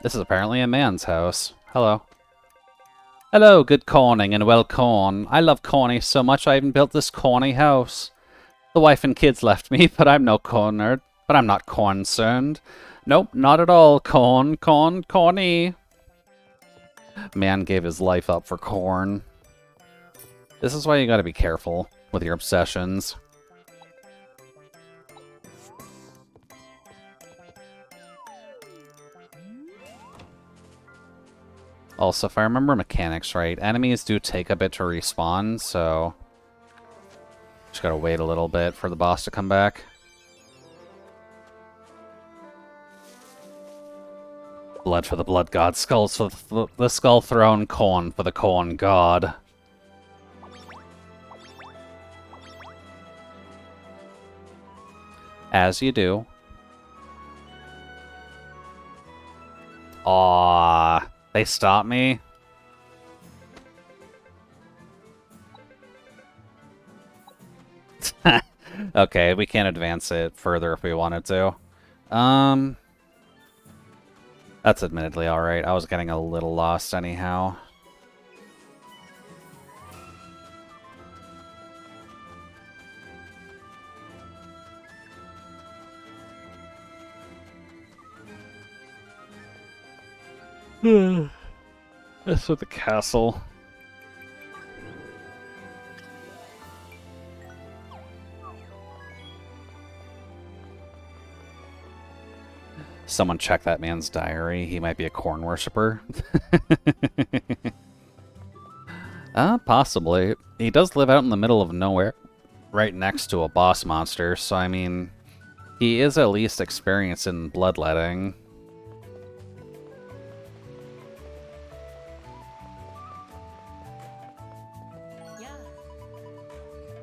This is apparently a man's house. Hello. Hello, good corning and well corn. I love corny so much I even built this corny house. The wife and kids left me, but I'm no cornered. But I'm not concerned. Nope, not at all. Corny. Man gave his life up for corn. This is why you gotta be careful with your obsessions. Also, if I remember mechanics right, enemies do take a bit to respawn, so just gotta wait a little bit for the boss to come back. Blood for the blood god, skulls for the skull throne, corn for the corn god. As you do. Aww, they stopped me? Okay, we can't advance it further if we wanted to. That's admittedly alright. I was getting a little lost anyhow. That's with the castle. Someone check that man's diary. He might be a corn worshiper. Possibly. He does live out in the middle of nowhere, right next to a boss monster, so I mean, he is at least experienced in bloodletting.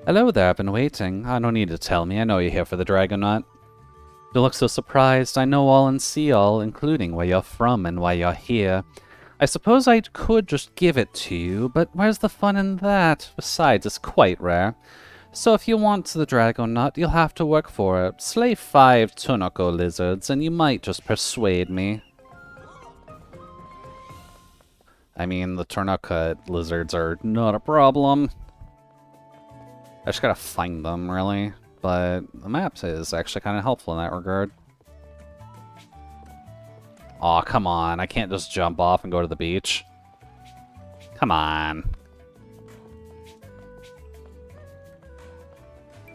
Hello there, I've been waiting. I don't need to tell me, I know you're here for the Dragonaut. You look so surprised. I know all and see all, including where you're from and why you're here. I suppose I could just give it to you, but where's the fun in that? Besides, it's quite rare. So if you want the Dragonaut, you'll have to work for it. Slay 5 Tunoko lizards, and you might just persuade me. I mean, the Tunoko lizards are not a problem. I just gotta find them, really. But the map is actually kind of helpful in that regard. Aw, come on. I can't just jump off and go to the beach. Come on.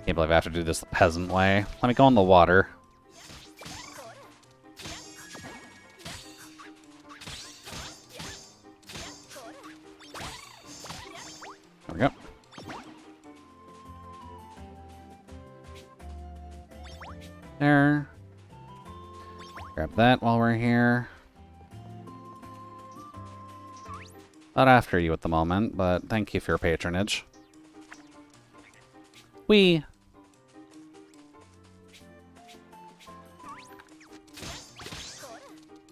Can't believe I have to do this the peasant way. Let me go in the water. There we go. There. Grab that while we're here. Not after you at the moment, but thank you for your patronage. Whee!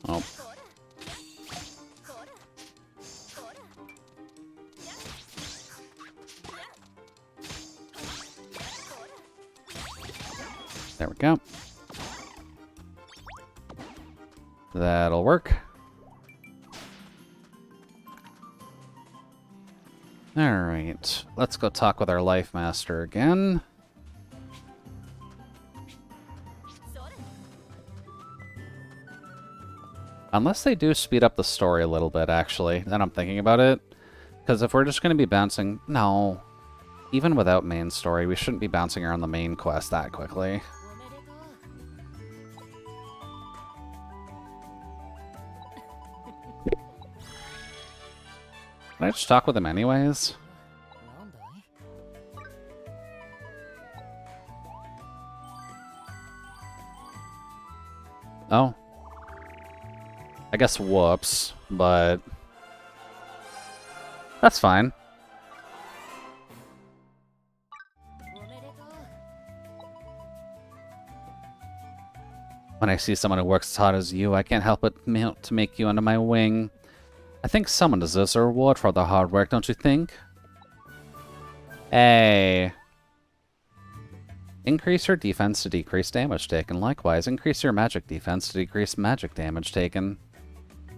Oh. There we go. That'll work. Alright, let's go talk with our Life Master again. Unless they do speed up the story a little bit, actually. Then I'm thinking about it. Because if we're just going to be bouncing... No. Even without main story, we shouldn't be bouncing around the main quest that quickly. Can I just talk with him anyways? Oh. I guess whoops, but... That's fine. When I see someone who works as hard as you, I can't help but to make you under my wing. I think someone deserves a reward for their hard work, don't you think? Hey. Increase your defense to decrease damage taken. Likewise, increase your magic defense to decrease magic damage taken.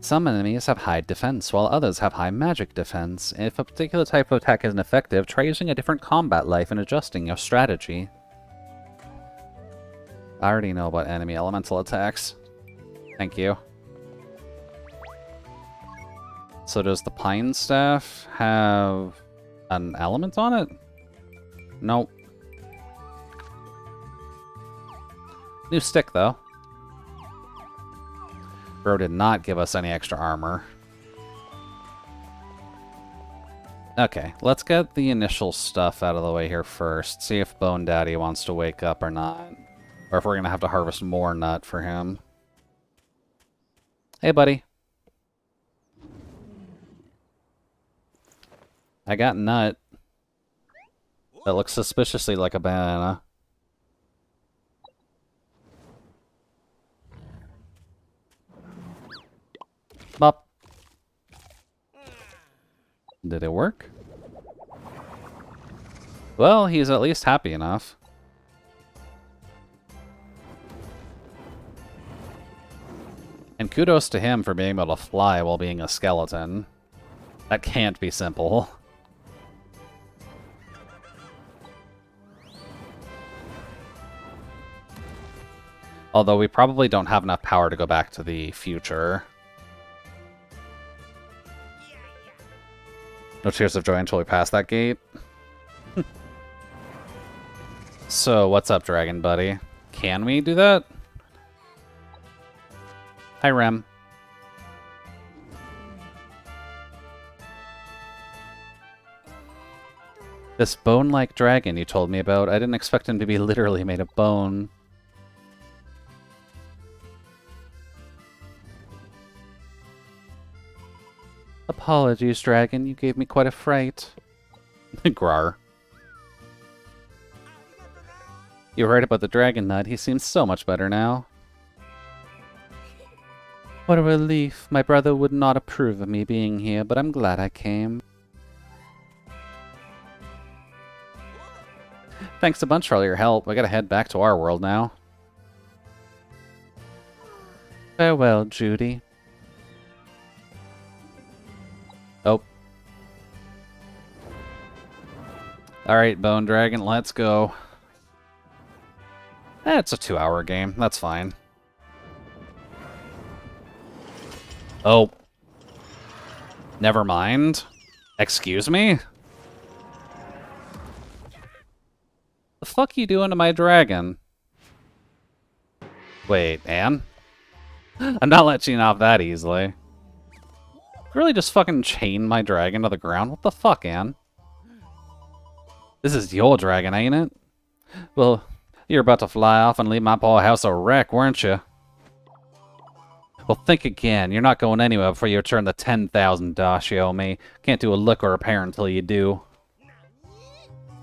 Some enemies have high defense, while others have high magic defense. If a particular type of attack isn't effective, try using a different combat life and adjusting your strategy. I already know about enemy elemental attacks. Thank you. So does the Pine Staff have an element on it? Nope. New stick, though. Bro did not give us any extra armor. Okay, let's get the initial stuff out of the way here first. See if Bone Daddy wants to wake up or not. Or if we're going to have to harvest more nut for him. Hey, buddy. I got nut. That looks suspiciously like a banana. Bop. Did it work? Well, he's at least happy enough. And kudos to him for being able to fly while being a skeleton. That can't be simple. Although we probably don't have enough power to go back to the future. No tears of joy until we pass that gate. So, what's up, Dragon Buddy? Can we do that? Hi, Rem. This bone-like dragon you told me about, I didn't expect him to be literally made of bone. Apologies, dragon. You gave me quite a fright. Grar. You're right about the dragon nut. He seems so much better now. What a relief. My brother would not approve of me being here, but I'm glad I came. Thanks a bunch for all your help. I gotta head back to our world now. Farewell, Judy. Oh. Alright, Bone Dragon, let's go. It's a 2-hour game. That's fine. Oh. Never mind. Excuse me? The fuck you doing to my dragon? Wait, Anne? I'm not letting you off that easily. Really just fucking chain my dragon to the ground? What the fuck, Anne? This is your dragon, ain't it? Well, you're about to fly off and leave my poor house a wreck, weren't you? Well, think again. You're not going anywhere before you return the 10,000 dash you owe me. Can't do a lick or repair until you do.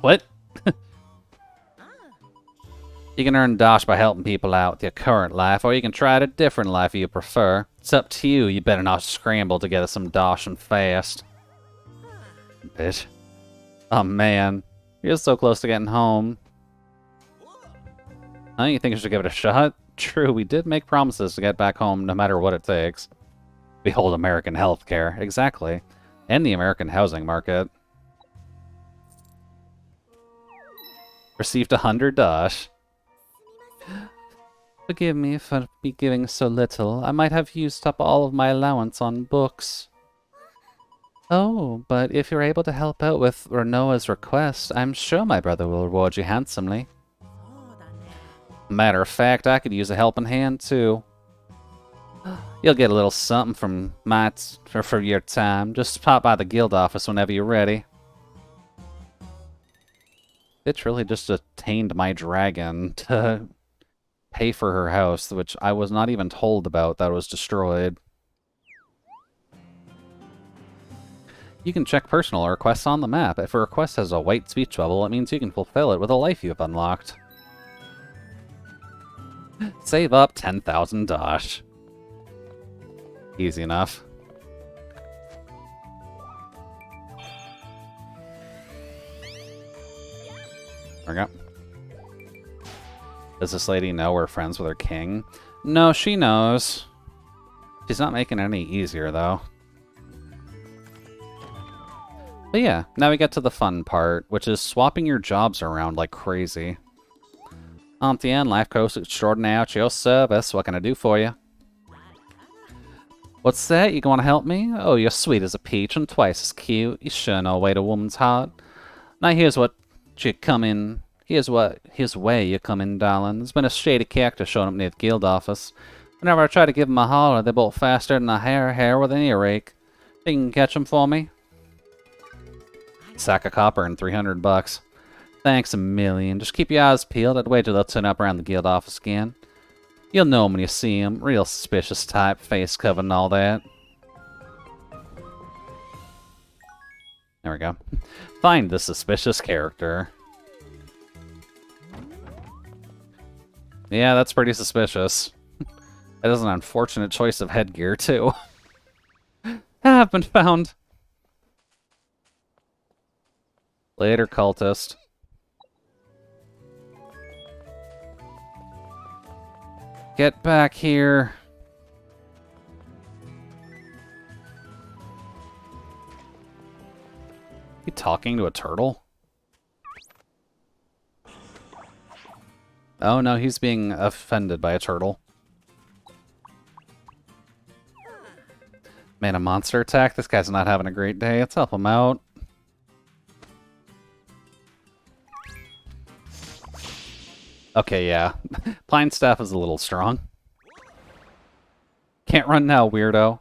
What? You can earn dash by helping people out with your current life, or you can try a different life if you prefer. It's up to you. You better not scramble to get us some dash and fast. Bitch. Oh man. You're so close to getting home. Huh? You think I should give it a shot? True, we did make promises to get back home no matter what it takes. Behold American healthcare. Exactly. And the American housing market. Received 100 dash. Forgive me for me giving so little. I might have used up all of my allowance on books. Oh, but if you're able to help out with Renoa's request, I'm sure my brother will reward you handsomely. Matter of fact, I could use a helping hand, too. You'll get a little something from for your time. Just pop by the guild office whenever you're ready. Bitch really just attained my dragon to pay for her house, which I was not even told about that was destroyed. You can check personal requests on the map. If a request has a white speech bubble, it means you can fulfill it with a life you've unlocked. Save up 10,000 dash. Easy enough. There we go. Does this lady know we're friends with her king? No, she knows. She's not making it any easier, though. But yeah, now we get to the fun part, which is swapping your jobs around like crazy. Auntie Life Coach Extraordinaire at your service. What can I do for you? What's that? You gonna help me? Oh, you're sweet as a peach and twice as cute. You sure know way to woman's heart. Now here's where you come in, darling. There's been a shady character showing up near the guild office. Whenever I try to give them a holler, they bolt faster than a hair with an earache. You can catch them for me? Sack of copper and 300 bucks. Thanks a million. Just keep your eyes peeled. I'd wait till they'll turn up around the guild office again. You'll know 'em when you see 'em. Real suspicious type, face covered and all that. There we go. Find the suspicious character. Yeah, that's pretty suspicious. That is an unfortunate choice of headgear, too. Have been found. Later, cultist. Get back here. You talking to a turtle? Oh no, he's being offended by a turtle. Man, a monster attack? This guy's not having a great day. Let's help him out. Okay, yeah. Pine Staff is a little strong. Can't run now, weirdo.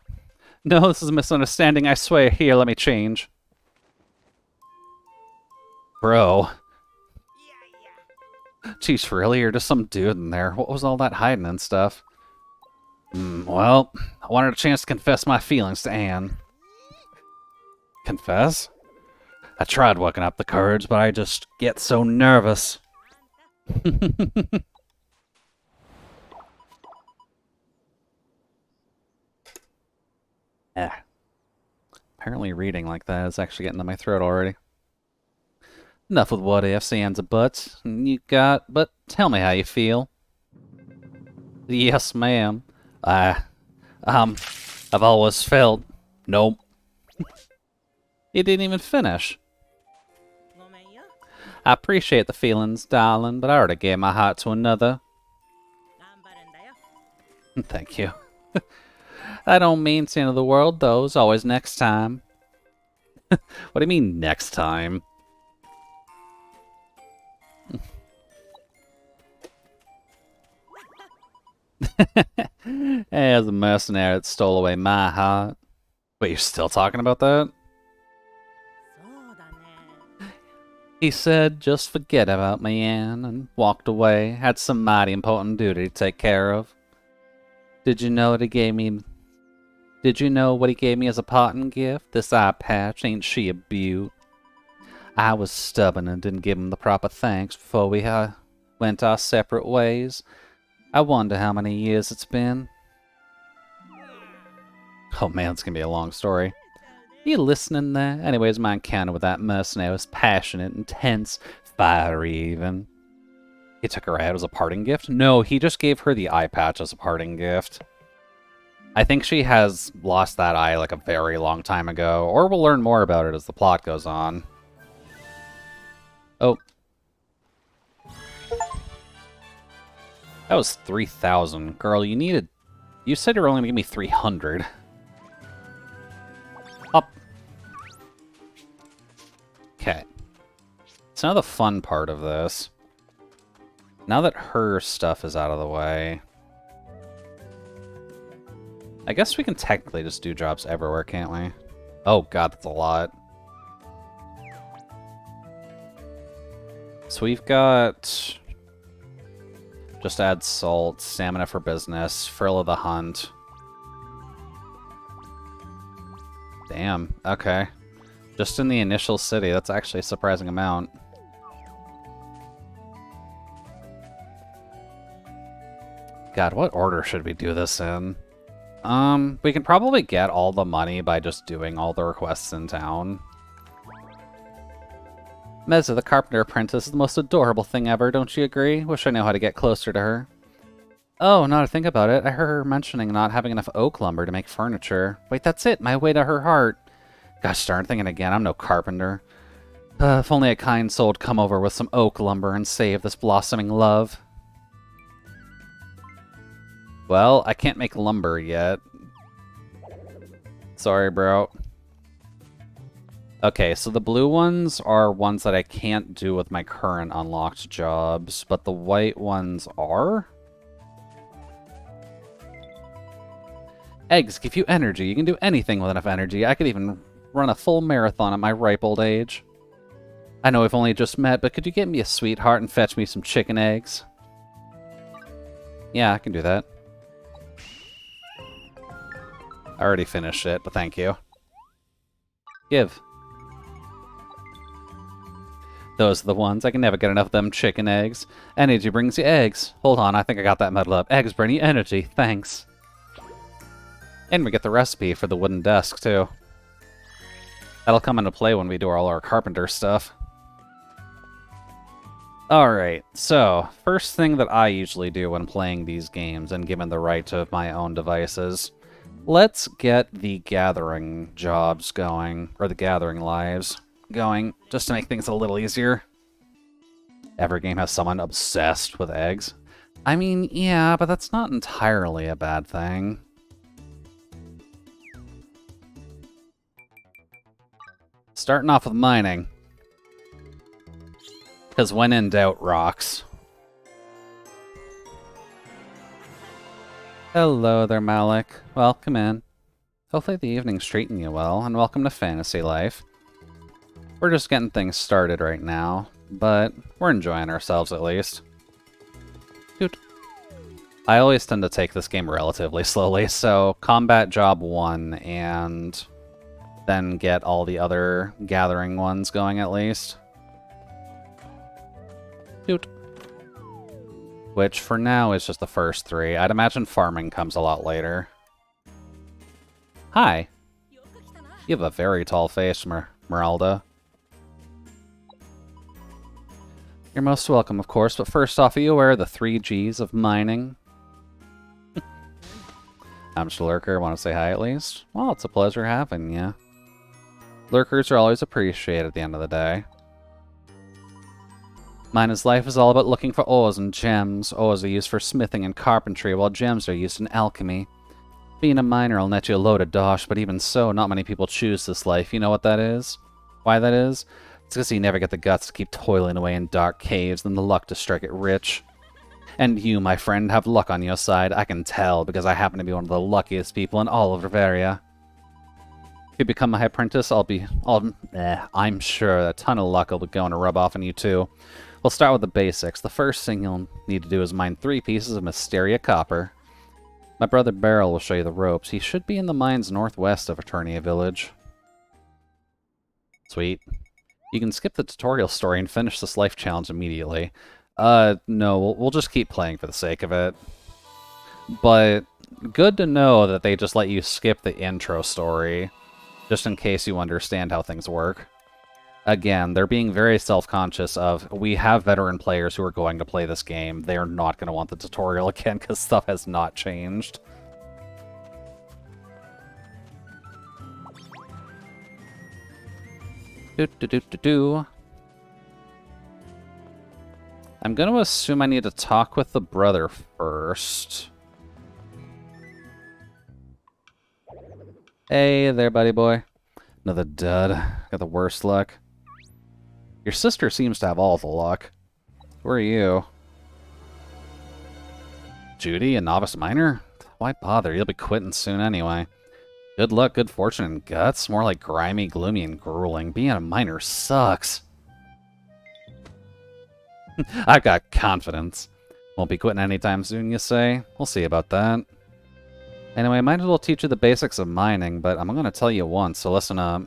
No, this is a misunderstanding, I swear. Here, let me change. Bro. Jeez, really? You're just some dude in there. What was all that hiding and stuff? Well, I wanted a chance to confess my feelings to Anne. Confess? I tried working up the courage, but I just get so nervous. Apparently reading like that is actually getting to my throat already. Enough with what ifs, ands, and buts. But tell me how you feel. Yes, ma'am. I've always felt... Nope. You didn't even finish. I appreciate the feelings, darling, but I already gave my heart to another. Thank you. I don't mean it's the end of the world, though. It's always next time. What do you mean, next time? As a mercenary that stole away my heart. Wait, you're still talking about that? He said, just forget about me, Anne, and walked away. Had some mighty important duty to take care of. Did you know what he gave me as a parting gift? This eye patch, ain't she a beaut? I was stubborn and didn't give him the proper thanks before we went our separate ways. I wonder how many years it's been. Oh man, it's gonna be a long story. You listening there? Anyways, my encounter with that mercenary was passionate, intense, fiery even. He took her out as a parting gift? No, he just gave her the eye patch as a parting gift. I think she has lost that eye like a very long time ago, or we'll learn more about it as the plot goes on. Oh. That was 3,000. Girl, you said you were only gonna give me 300. Up. Okay. So now the fun part of this. Now that her stuff is out of the way, I guess we can technically just do jobs everywhere, can't we? Oh god, that's a lot. So we've got... Just add salt, stamina for business, frill of the hunt. Damn, okay. Just in the initial city, that's actually a surprising amount. God, what order should we do this in? We can probably get all the money by just doing all the requests in town. Meza, the carpenter apprentice, is the most adorable thing ever, don't you agree? Wish I knew how to get closer to her. Oh, now to think about it, I heard her mentioning not having enough oak lumber to make furniture. Wait, that's it, my way to her heart. Gosh darn, thinking again, I'm no carpenter. If only a kind soul'd come over with some oak lumber and save this blossoming love. Well, I can't make lumber yet. Sorry, bro. Okay, so the blue ones are ones that I can't do with my current unlocked jobs, but the white ones are? Eggs give you energy. You can do anything with enough energy. I could even run a full marathon at my ripe old age. I know we've only just met, but could you get me a sweetheart and fetch me some chicken eggs? Yeah, I can do that. I already finished it, but thank you. Give. Those are the ones. I can never get enough of them chicken eggs. Energy brings you eggs. Hold on, I think I got that muddled up. Eggs bring you energy. Thanks. And we get the recipe for the wooden desk, too. That'll come into play when we do all our carpenter stuff. Alright, so, first thing that I usually do when playing these games, and given the right to my own devices, let's get the gathering jobs going, or the gathering lives going, just to make things a little easier. Every game has someone obsessed with eggs. I mean, yeah, but that's not entirely a bad thing. Starting off with mining. Because when in doubt, rocks. Hello there, Malik. Welcome in. Hopefully the evening's treating you well, and welcome to Fantasy Life. We're just getting things started right now, but we're enjoying ourselves at least. Dude. I always tend to take this game relatively slowly, so combat job 1 and then get all the other gathering ones going at least. Dude. Which for now is just the first 3. I'd imagine farming comes a lot later. Hi. You have a very tall face, Meralda. You're most welcome, of course, but first off, are you aware of the 3 Gs of mining? I'm just a lurker. Want to say hi at least? Well, it's a pleasure having you. Lurkers are always appreciated at the end of the day. Miner's life is all about looking for ores and gems. Ores are used for smithing and carpentry, while gems are used in alchemy. Being a miner will net you a load of dosh, but even so, not many people choose this life. You know what that is? Why that is? It's because you never get the guts to keep toiling away in dark caves and the luck to strike it rich. And you, my friend, have luck on your side. I can tell, because I happen to be one of the luckiest people in all of Riveria. If you become my apprentice, I'm sure a ton of luck will be going to rub off on you too. We'll start with the basics. The first thing you'll need to do is mine 3 pieces of Mysteria copper. My brother Beryl will show you the ropes. He should be in the mines northwest of Eternia Village. Sweet. You can skip the tutorial story and finish this life challenge immediately. No, we'll just keep playing for the sake of it. But good to know that they just let you skip the intro story, just in case you understand how things work. Again, they're being very self-conscious of, we have veteran players who are going to play this game. They are not going to want the tutorial again, because stuff has not changed. I'm going to assume I need to talk with the brother first. Hey there, buddy boy. Another dud. Got the worst luck. Your sister seems to have all the luck. Who are you? Judy, a novice miner? Why bother? You'll be quitting soon anyway. Good luck, good fortune, and guts? More like grimy, gloomy, and grueling. Being a miner sucks. I've got confidence. Won't be quitting anytime soon, you say? We'll see about that. Anyway, I might as well teach you the basics of mining, but I'm going to tell you once, so listen up.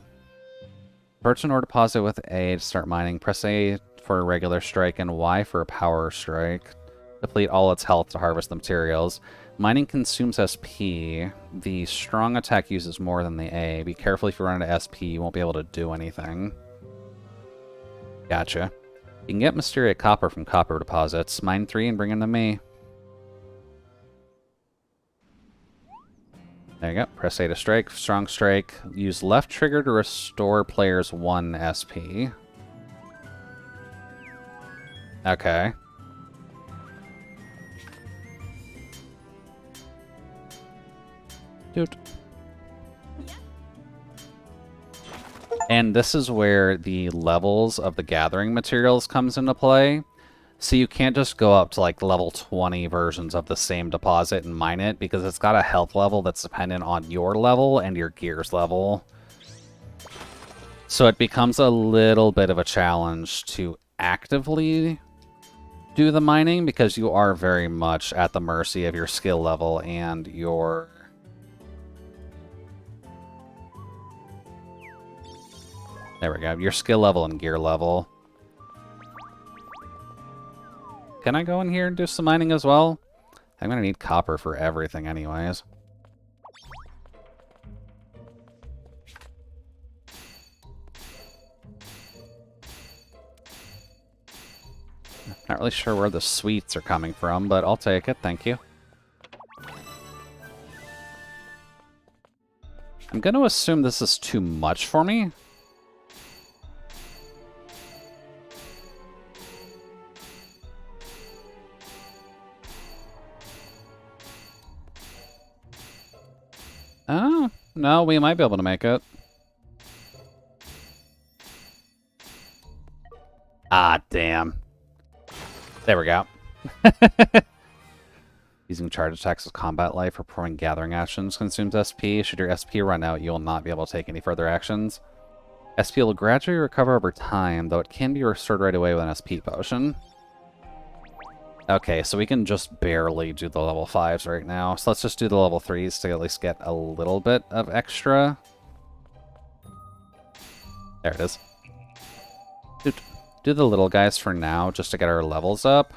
Purchase or deposit with A to start mining. Press A for a regular strike and Y for a power strike. Deplete all its health to harvest the materials. Mining consumes SP. The strong attack uses more than the A. Be careful if you run into SP, you won't be able to do anything. Gotcha. You can get Mysteria Copper from copper deposits. Mine 3 and bring them to me. There you go. Press A to strike. Strong strike. Use left trigger to restore players 1 SP. Okay. Dude. And this is where the levels of the gathering materials comes into play. So you can't just go up to like level 20 versions of the same deposit and mine it, because it's got a health level that's dependent on your level and your gear's level. So it becomes a little bit of a challenge to actively do the mining, because you are very much at the mercy of your skill level and your... There we go. Your skill level and gear level. Can I go in here and do some mining as well? I'm going to need copper for everything anyways. Not really sure where the sweets are coming from, but I'll take it. Thank you. I'm going to assume this is too much for me. Oh, no, we might be able to make it. Ah, damn. There we go. Using charge attacks with combat life or performing gathering actions consumes SP. Should your SP run out, you will not be able to take any further actions. SP will gradually recover over time, though it can be restored right away with an SP potion. Okay, so we can just barely do the level 5s right now. So let's just do the level 3s to at least get a little bit of extra. There it is. Do the little guys for now, just to get our levels up.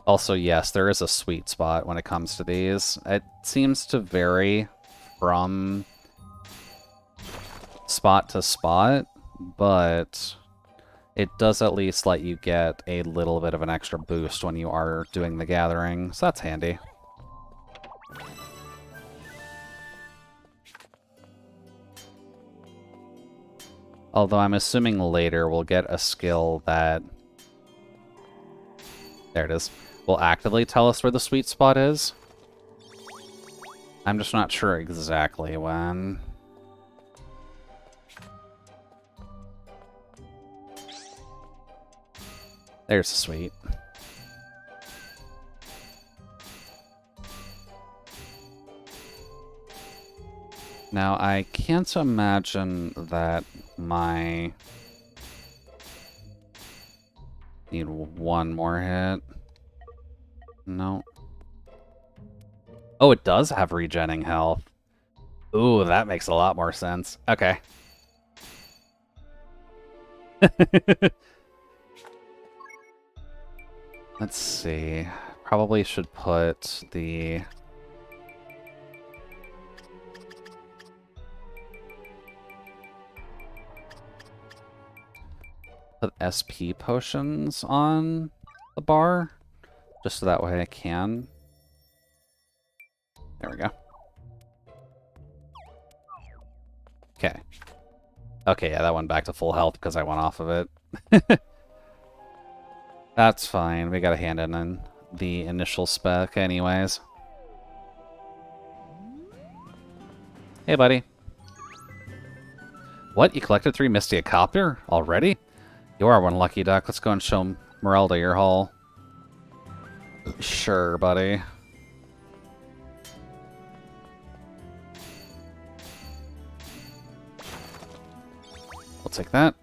Also, yes, there is a sweet spot when it comes to these. It seems to vary from spot to spot, but it does at least let you get a little bit of an extra boost when you are doing the gathering, so that's handy. Although I'm assuming later we'll get a skill that... There it is. Will actively tell us where the sweet spot is. I'm just not sure exactly when. There's the sweet. Now, I can't imagine that my... Need one more hit. No. Oh, it does have regenning health. Ooh, that makes a lot more sense. Okay. Let's see. Probably should put the... Put SP potions on the bar, just so that way I can. There we go. Okay. Okay, yeah, that went back to full health because I went off of it. That's fine. We gotta hand in the initial spec anyways. Hey, buddy. What? You collected 3 Mystiocopter already? You are one lucky duck. Let's go and show Merelda your haul. Sure, buddy. We'll take that.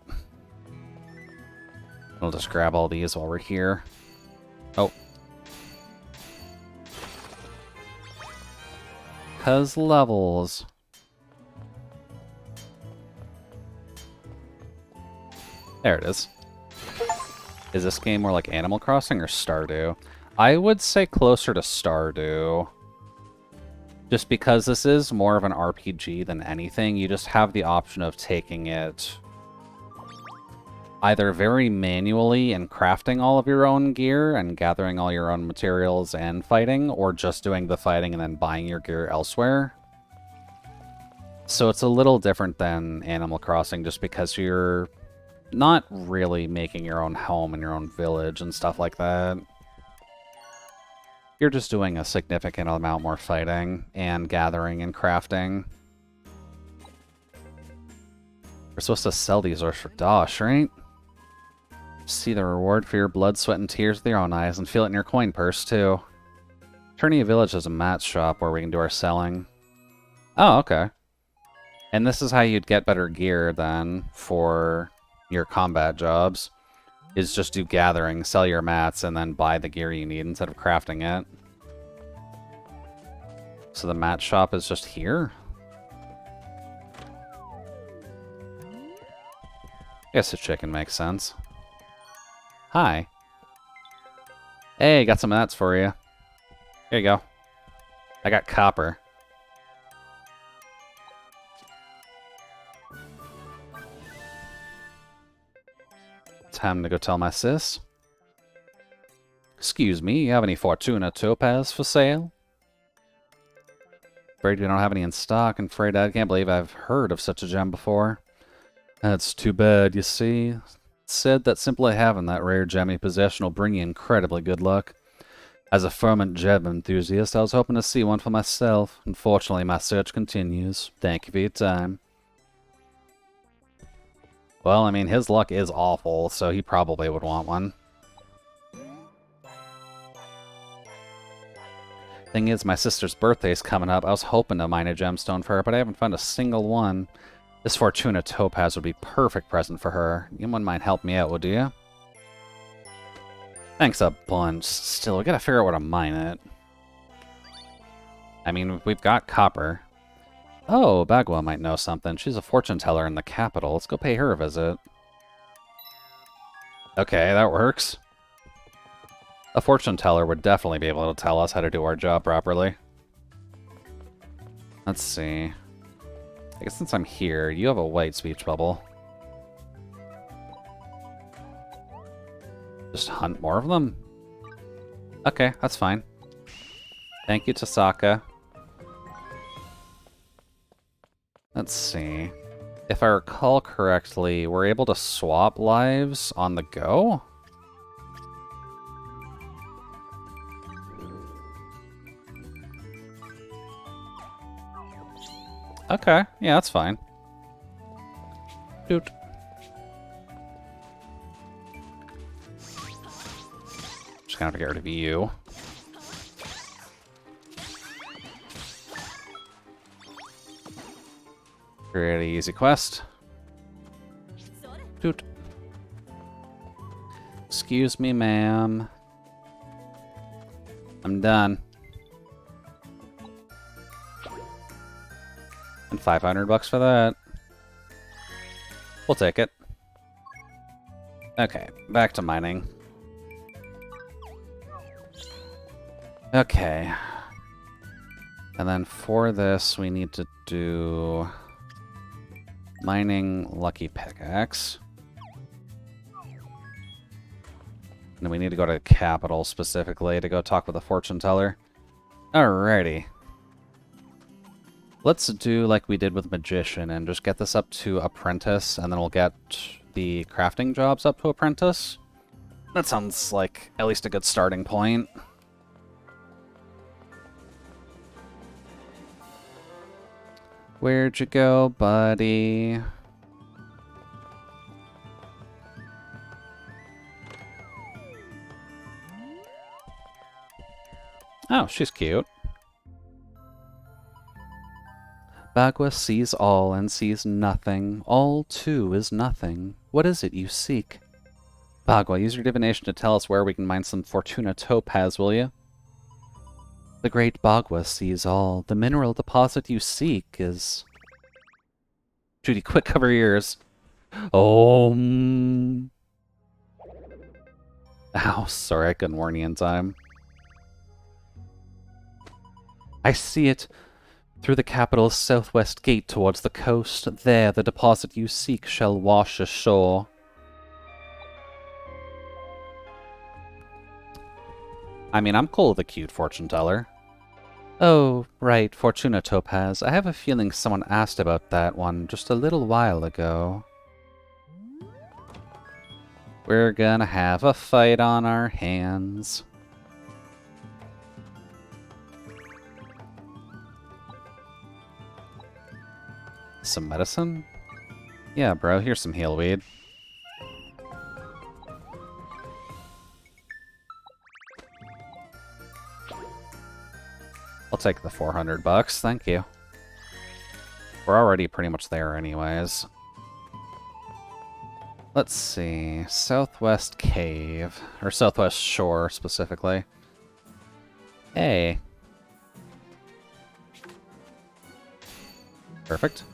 We'll just grab all these while we're here. Oh. 'Cause levels. There it is. Is this game more like Animal Crossing or Stardew? I would say closer to Stardew. Just because this is more of an RPG than anything, you just have the option of taking it either very manually and crafting all of your own gear and gathering all your own materials and fighting, or just doing the fighting and then buying your gear elsewhere. So it's a little different than Animal Crossing just because you're not really making your own home and your own village and stuff like that. You're just doing a significant amount more fighting and gathering and crafting. We're supposed to sell these ores for Dosh, right? See the reward for your blood, sweat, and tears with your own eyes, and feel it in your coin purse, too. Eternia Village has a mat shop where we can do our selling. Oh, okay. And this is how you'd get better gear, then, for your combat jobs. Is just do gathering, sell your mats, and then buy the gear you need instead of crafting it. So the mat shop is just here? I guess the chicken makes sense. Hi. Hey, got some mats for you. Here you go. I got copper. Time to go tell my sis. Excuse me, you have any Fortuna Topaz for sale? Afraid we don't have any in stock, and afraid I can't believe I've heard of such a gem before. That's too bad, you see. It's said that simply having that rare gem in possession will bring you incredibly good luck. As a fervent gem enthusiast, I was hoping to see one for myself. Unfortunately, my search continues. Thank you for your time. Well, I mean, his luck is awful, so he probably would want one. Thing is, my sister's birthday's coming up. I was hoping to mine a gemstone for her, but I haven't found a single one. This Fortuna Topaz would be a perfect present for her. You wouldn't mind helping me out, would you? Thanks a bunch. Still, we gotta figure out where to mine it. I mean, we've got copper. Oh, Bagua might know something. She's a fortune teller in the capital. Let's go pay her a visit. Okay, that works. A fortune teller would definitely be able to tell us how to do our job properly. Let's see. I guess since I'm here, you have a white speech bubble. Just hunt more of them? Okay, that's fine. Thank you, Tasaka. Let's see. If I recall correctly, we're able to swap lives on the go? Okay, yeah, that's fine. Doot. Just gonna have to get rid of you. Pretty easy quest. Doot. Excuse me, ma'am. I'm done. And $500 for that. We'll take it. Okay, back to mining. Okay. And then for this, we need to do mining lucky pickaxe. And then we need to go to the capital specifically to go talk with the fortune teller. Alrighty. Let's do like we did with Magician and just get this up to Apprentice, and then we'll get the crafting jobs up to Apprentice. That sounds like at least a good starting point. Where'd you go, buddy? Oh, she's cute. Bagua sees all and sees nothing. All, too, is nothing. What is it you seek? Bagua, use your divination to tell us where we can mine some Fortuna Topaz, will you? The great Bagua sees all. The mineral deposit you seek is... Judy, quick, cover your ears. Oh. Ow, sorry, I couldn't warn you in time. I see it. Through the capital's southwest gate towards the coast, there the deposit you seek shall wash ashore. I mean, I'm cool with a cute fortune teller. Oh, right, Fortuna Topaz. I have a feeling someone asked about that one just a little while ago. We're gonna have a fight on our hands. Some medicine? Yeah, bro, here's some heal weed. I'll take the 400 bucks, thank you. We're already pretty much there anyways. Let's see, Southwest Cave, or Southwest Shore specifically. Hey. Perfect.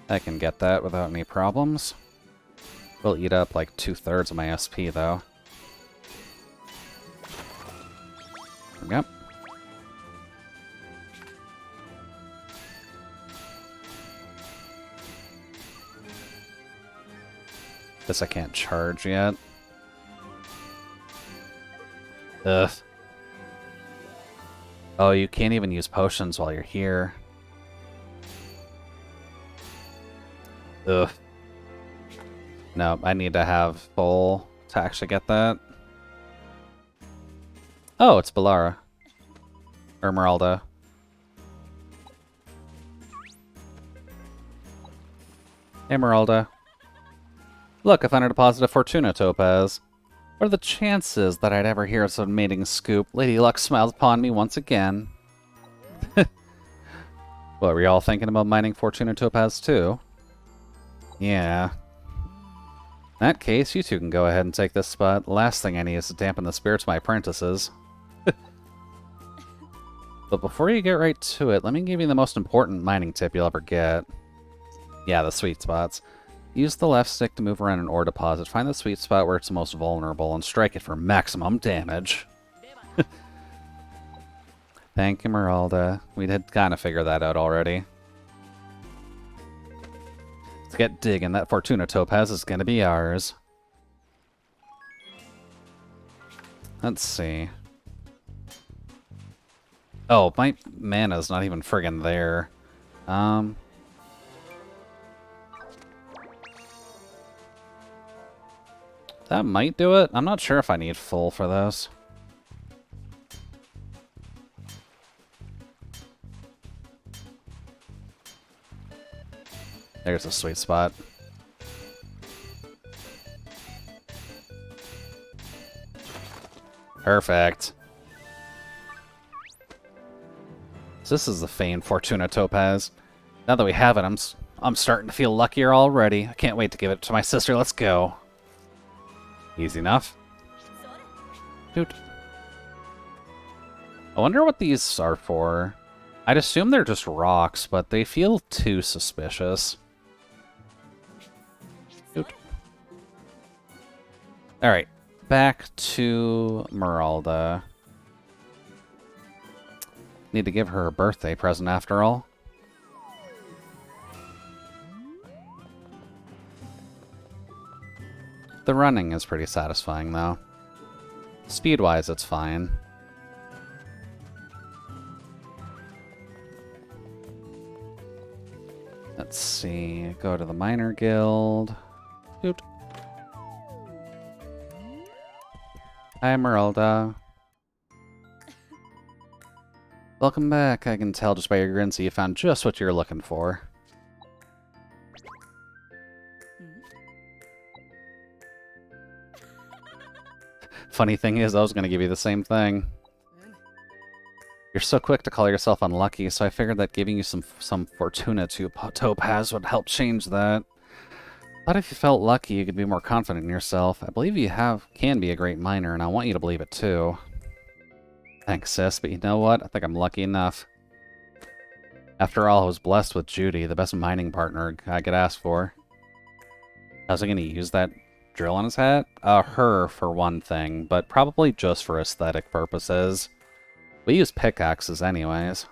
I can get that without any problems. We'll eat up like 2/3 of my SP though. Yep. Guess I can't charge yet. Ugh. Oh, you can't even use potions while you're here. Ugh. No, I need to have full to actually get that. Oh, it's Balara. Emeralda. Emeralda. Look, I found a deposit of Fortuna Topaz. What are the chances that I'd ever hear such a mating scoop? Lady Luck smiles upon me once again. What, were you all thinking about mining Fortuna Topaz too? Yeah. In that case, you two can go ahead and take this spot. The last thing I need is to dampen the spirits of my apprentices. But before you get right to it, let me give you the most important mining tip you'll ever get. Yeah, the sweet spots. Use the left stick to move around an ore deposit. Find the sweet spot where it's most vulnerable and strike it for maximum damage. Thank you, Emeralda. We did kind of figure that out already. Let's get digging. That Fortuna Topaz is going to be ours. Let's see. Oh, my mana's not even friggin' there. That might do it. I'm not sure if I need full for this. There's a sweet spot. Perfect. So this is the famed Fortuna Topaz. Now that we have it, I'm starting to feel luckier already. I can't wait to give it to my sister. Let's go. Easy enough. Dude. I wonder what these are for. I'd assume they're just rocks, but they feel too suspicious. Dude. Alright. Back to Meralda. Need to give her a birthday present after all. The running is pretty satisfying, though. Speed-wise, it's fine. Let's see. Go to the Miner Guild. Doot. Hi, Emeralda. Welcome back. I can tell just by your grin, so you found just what you're looking for. Funny thing is, I was going to give you the same thing. You're so quick to call yourself unlucky, so I figured that giving you some Fortuna Topaz would help change that. Thought if you felt lucky, you could be more confident in yourself. I believe you can be a great miner, and I want you to believe it too. Thanks, sis, but you know what? I think I'm lucky enough. After all, I was blessed with Judy, the best mining partner I could ask for. How's he going to use that drill on his hat? Her, for one thing, but probably just for aesthetic purposes. We use pickaxes anyways.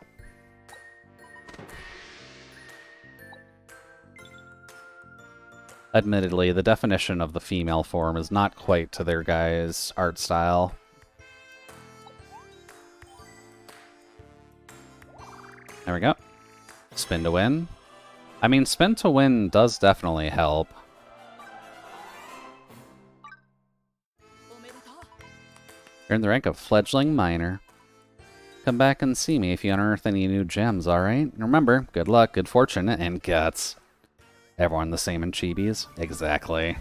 Admittedly, the definition of the female form is not quite to their guy's art style. There we go. Spin to win. I mean, spin to win does definitely help. Earn the rank of fledgling miner. Come back and see me if you unearth any new gems, alright? Remember, good luck, good fortune, and guts. Everyone the same in Chibis? Exactly.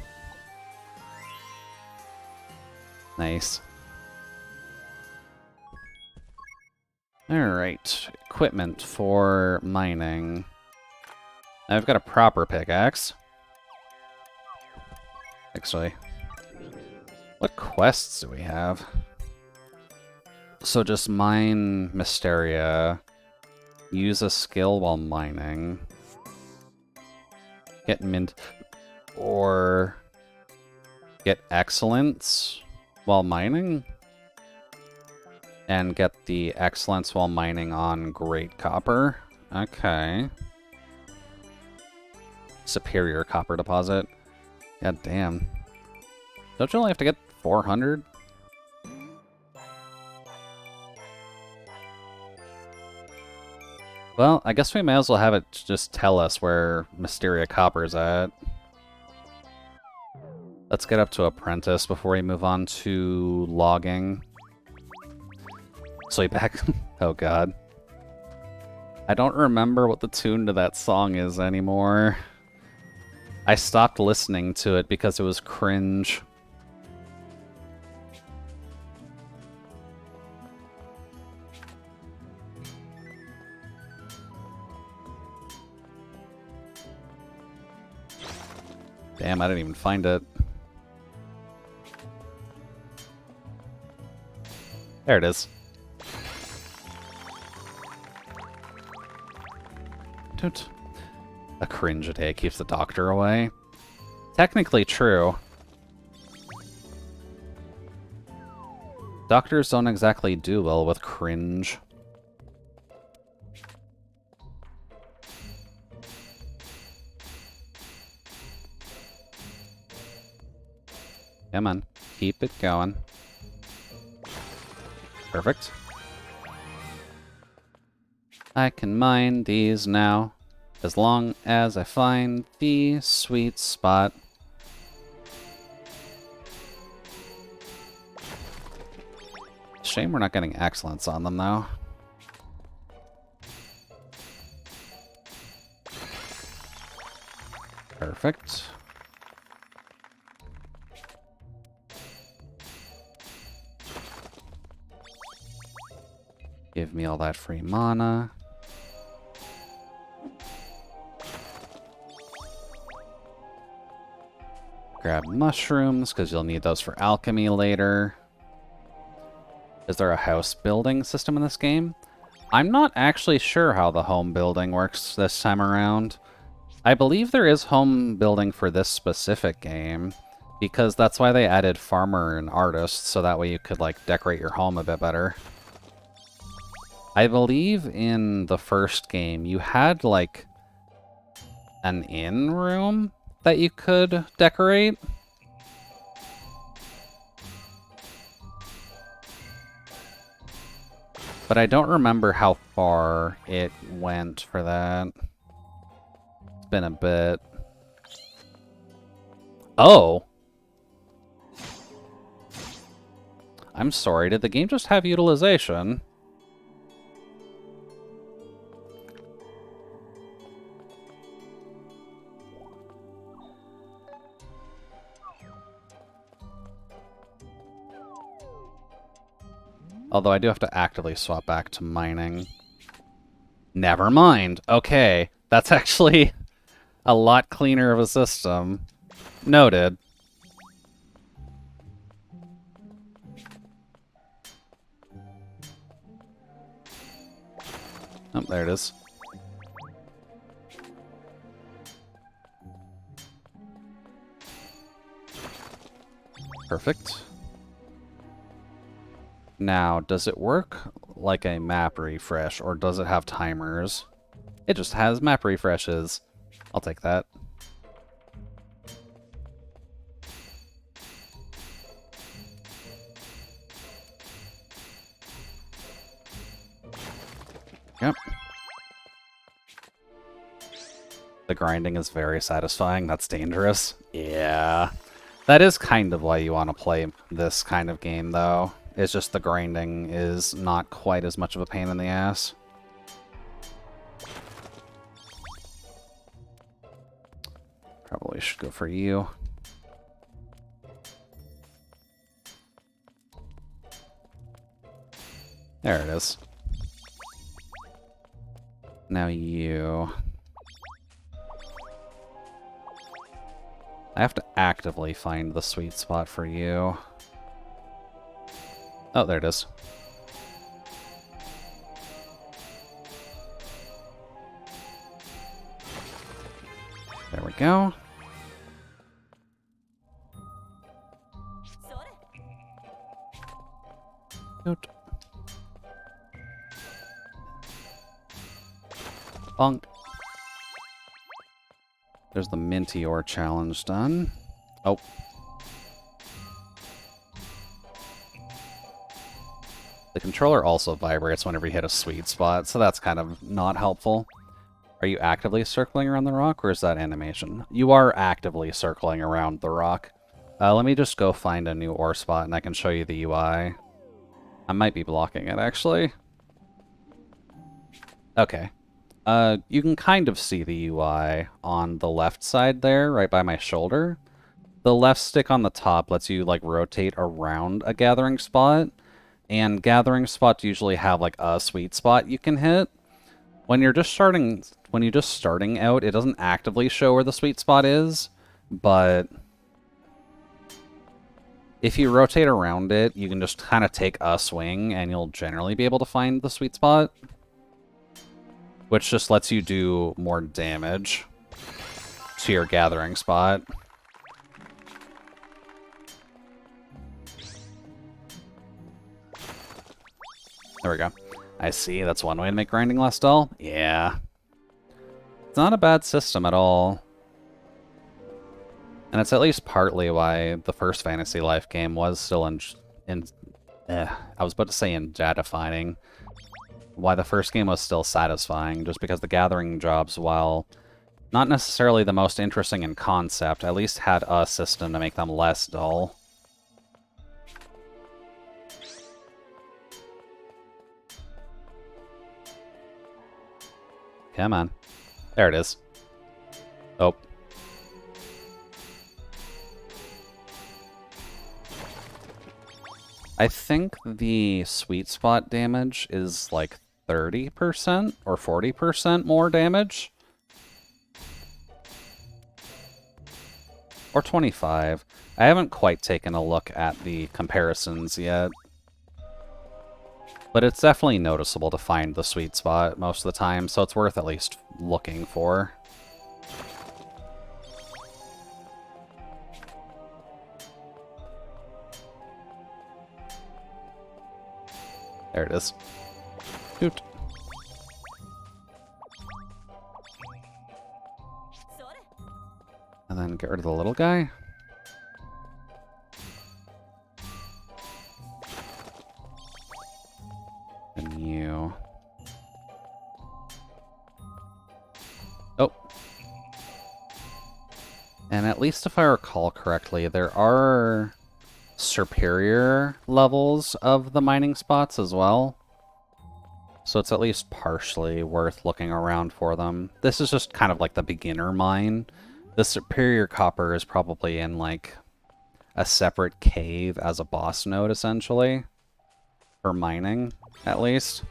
Nice. Alright, equipment for mining. I've got a proper pickaxe. Actually, what quests do we have? So just mine Mysteria, use a skill while mining, get mint, or get excellence while mining, and get the excellence while mining on Great Copper. Okay. Superior Copper Deposit. God damn. Don't you only have to get 400? Well, I guess we may as well have it just tell us where Mysteria Copper's at. Let's get up to Apprentice before we move on to logging. So we back... Oh god. I don't remember what the tune to that song is anymore. I stopped listening to it because it was cringe. Damn, I didn't even find it. There it is. Toot. A cringe day keeps the doctor away. Technically true. Doctors don't exactly do well with cringe. Come on, keep it going. Perfect. I can mine these now, as long as I find the sweet spot. Shame we're not getting excellence on them, though. Perfect. Give me all that free mana. Grab mushrooms, because you'll need those for alchemy later. Is there a house building system in this game? I'm not actually sure how the home building works this time around. I believe there is home building for this specific game, because that's why they added farmer and artist, so that way you could, like, decorate your home a bit better. I believe in the first game you had, like, an inn room that you could decorate. But I don't remember how far it went for that. It's been a bit. Oh! I'm sorry, did the game just have utilization? Although I do have to actively swap back to mining. Never mind. Okay. That's actually a lot cleaner of a system. Noted. Oh, there it is. Perfect. Now, does it work like a map refresh, or does it have timers? It just has map refreshes. I'll take that. Yep. The grinding is very satisfying. That's dangerous. Yeah. That is kind of why you want to play this kind of game, though. It's just the grinding is not quite as much of a pain in the ass. Probably should go for you. There it is. Now you... I have to actively find the sweet spot for you. Oh, there it is. There we go. Nope. Bonk. There's the Minty Ore challenge done. Oh. The controller also vibrates whenever you hit a sweet spot, so that's kind of not helpful. Are you actively circling around the rock, or is that animation? You are actively circling around the rock. Let me just go find a new ore spot, and I can show you the UI. I might be blocking it, actually. Okay. You can kind of see the UI on the left side there, right by my shoulder. The left stick on the top lets you, like, rotate around a gathering spot, and gathering spots usually have, like, a sweet spot you can hit. When you're just starting out, it doesn't actively show where the sweet spot is, but if you rotate around it, you can just kind of take a swing, and you'll generally be able to find the sweet spot, which just lets you do more damage to your gathering spot. There we go. I see, that's one way to make grinding less dull. Yeah. It's not a bad system at all. And it's at least partly why the first Fantasy Life game was still I was about to say defining. Why the first game was still satisfying, just because the gathering jobs, while not necessarily the most interesting in concept, at least had a system to make them less dull. Come on. There it is. Oh. I think the sweet spot damage is like 30% or 40% more damage. Or 25. I haven't quite taken a look at the comparisons yet. But it's definitely noticeable to find the sweet spot most of the time, so it's worth at least looking for. There it is. Shoot. And then get rid of the little guy. And you. Oh. And at least if I recall correctly, there are superior levels of the mining spots as well. So it's at least partially worth looking around for them. This is just kind of like the beginner mine. The superior copper is probably in like a separate cave as a boss node, essentially. For mining, at least.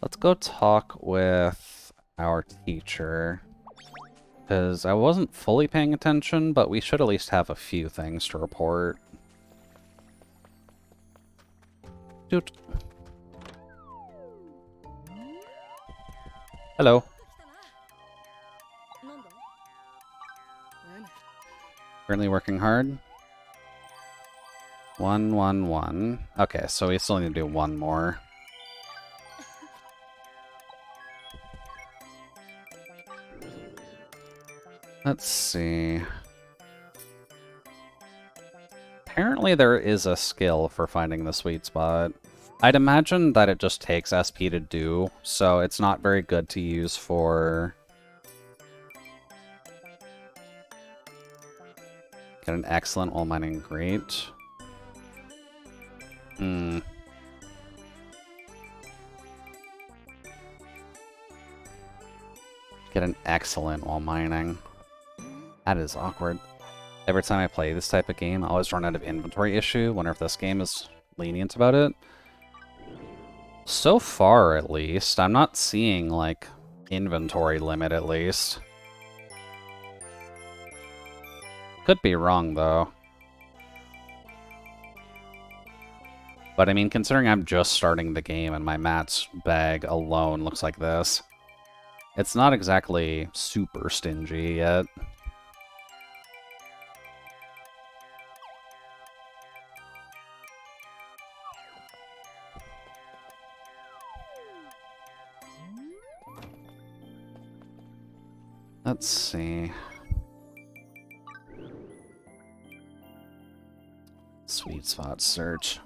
Let's go talk with our teacher. Because I wasn't fully paying attention, but we should at least have a few things to report. Shoot. Hello. Currently working hard. 1, 1, 1. Okay, so we still need to do one more. Let's see. Apparently there is a skill for finding the sweet spot. I'd imagine that it just takes SP to do, so it's not very good to use for... Get an excellent while mining great. Get an excellent while mining. That is awkward. Every time I play this type of game, I always run out of inventory issue. Wonder if this game is lenient about it. So far, at least, I'm not seeing, like, inventory limit, at least. Could be wrong, though. But, I mean, considering I'm just starting the game and my mats bag alone looks like this, it's not exactly super stingy yet. Let's see. Sweet spot search.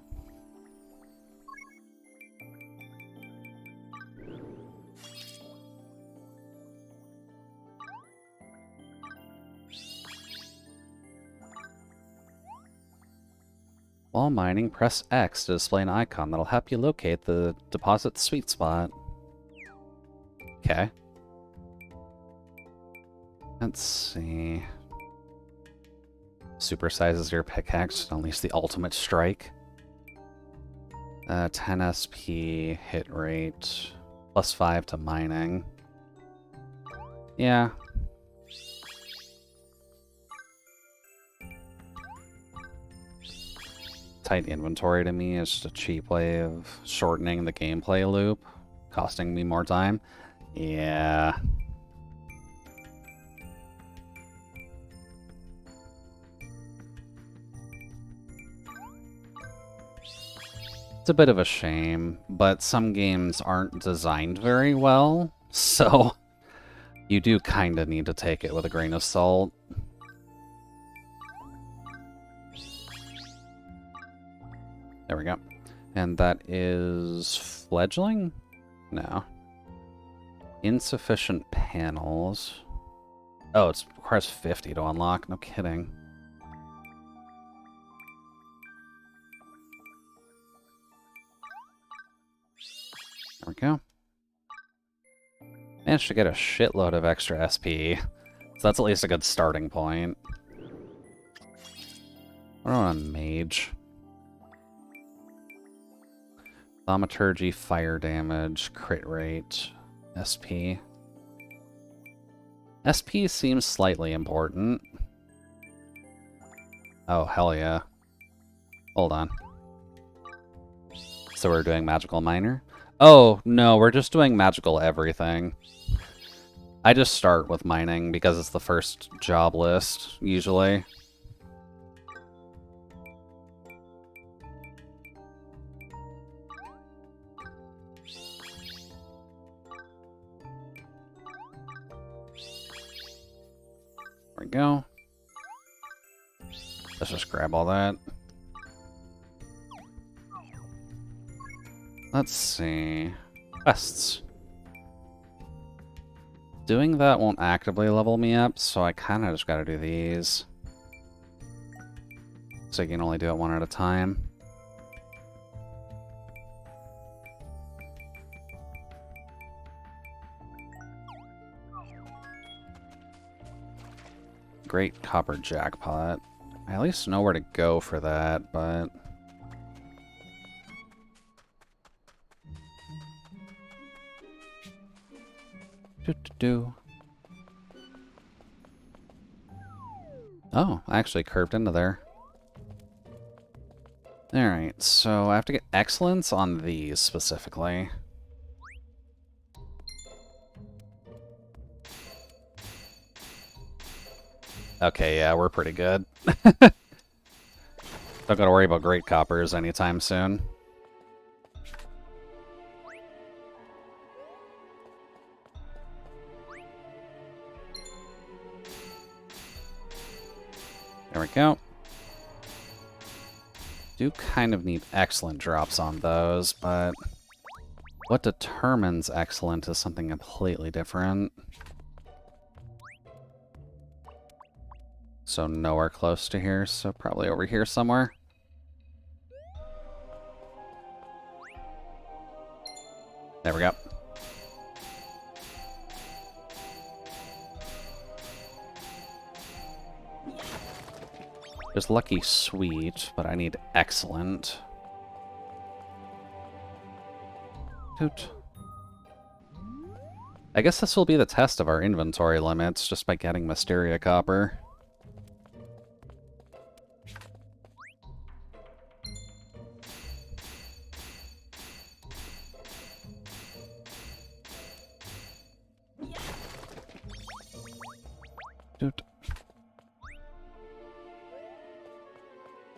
While mining, press X to display an icon that'll help you locate the deposit sweet spot. Okay. Let's see. Supersizes your pickaxe to unleash the ultimate strike. 10 SP hit rate. +5 to mining. Yeah. Tight inventory to me is just a cheap way of shortening the gameplay loop, costing me more time. Yeah. It's a bit of a shame, but some games aren't designed very well, so you do kind of need to take it with a grain of salt. There we go. And that is fledgling? No. Insufficient panels. Oh, it requires 50 to unlock. No kidding. There we go. Managed to get a shitload of extra SP. So that's at least a good starting point. What on mage? Thaumaturgy, fire damage, crit rate, SP. SP seems slightly important. Oh, hell yeah. Hold on. So we're doing magical miner? Oh, no, we're just doing magical everything. I just start with mining because it's the first job list, usually. There we go. Let's just grab all that. Let's see. Quests. Doing that won't actively level me up, so I kind of just gotta do these. So you can only do it one at a time. Great copper jackpot. I at least know where to go for that, but... Oh, I actually curved into there. Alright, so I have to get excellence on these specifically. Okay, yeah, we're pretty good. Don't gotta worry about great coppers anytime soon. There we go. Do kind of need excellent drops on those, but what determines excellent is something completely different. So nowhere close to here, so probably over here somewhere. There we go. There's lucky sweet, but I need excellent. Toot. I guess this will be the test of our inventory limits, just by getting Mysteria Copper. Toot.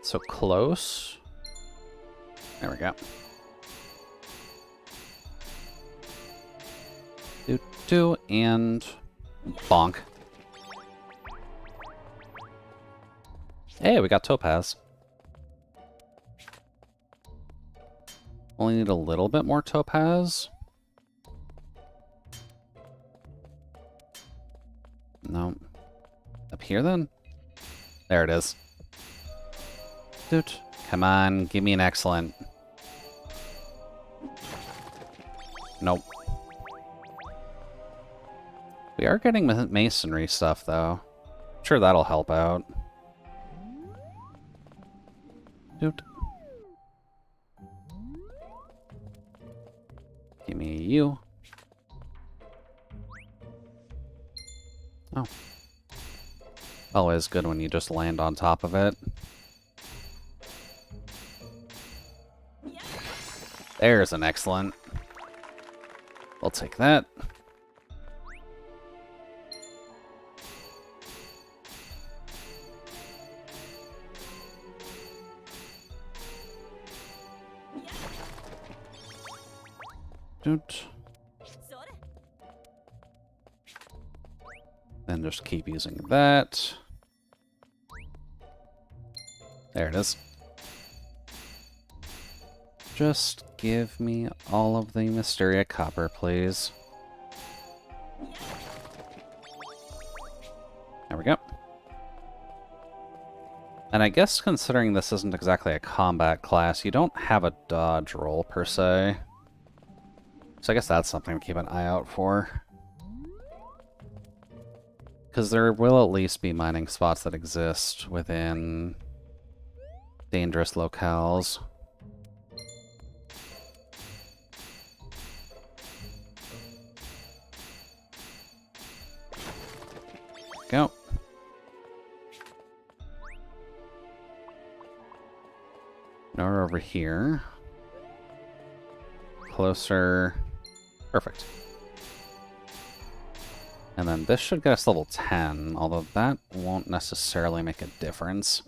So close. There we go. Do and bonk. Hey, we got topaz. Only need a little bit more topaz. No. Up here then? There it is. Dude, come on, give me an excellent. Nope. We are getting masonry stuff, though. I'm sure that'll help out. Dude. Give me you. Oh. Always good when you just land on top of it. There's an excellent. I'll take that. Then just keep using that. There it is. Just give me all of the Mysteria Copper, please. There we go. And I guess considering this isn't exactly a combat class, you don't have a dodge roll per se. So I guess that's something to keep an eye out for. Because there will at least be mining spots that exist within dangerous locales. Go. Now we're over here. Closer. Perfect. And then this should get us level 10, although that won't necessarily make a difference.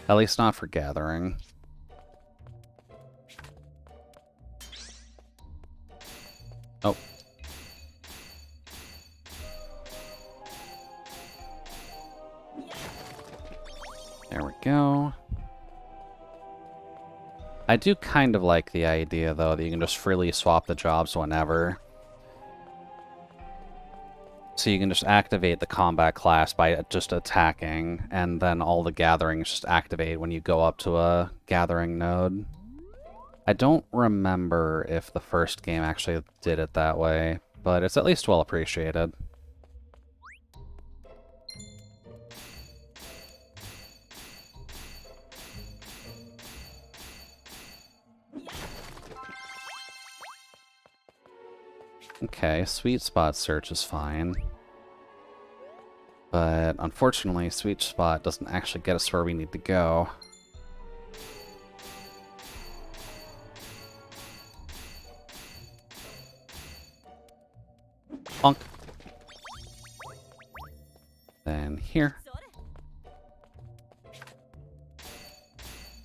At least not for gathering. Oh. There we go. I do kind of like the idea, though, that you can just freely swap the jobs whenever. So you can just activate the combat class by just attacking, and then all the gatherings just activate when you go up to a gathering node. I don't remember if the first game actually did it that way, but it's at least well appreciated. Okay, sweet spot search is fine. But unfortunately, sweet spot doesn't actually get us where we need to go. Bonk. Then here.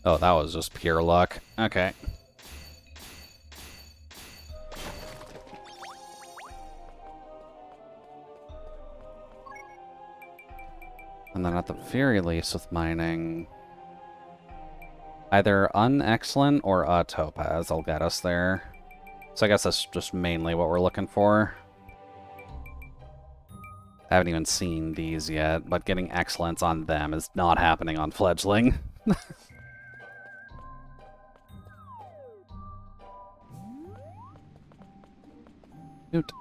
Oh, that was just pure luck. Okay. And then at the very least with mining, either unexcellent or a topaz will get us there. So I guess that's just mainly what we're looking for. I haven't even seen these yet, but getting excellence on them is not happening on fledgling. Shoot.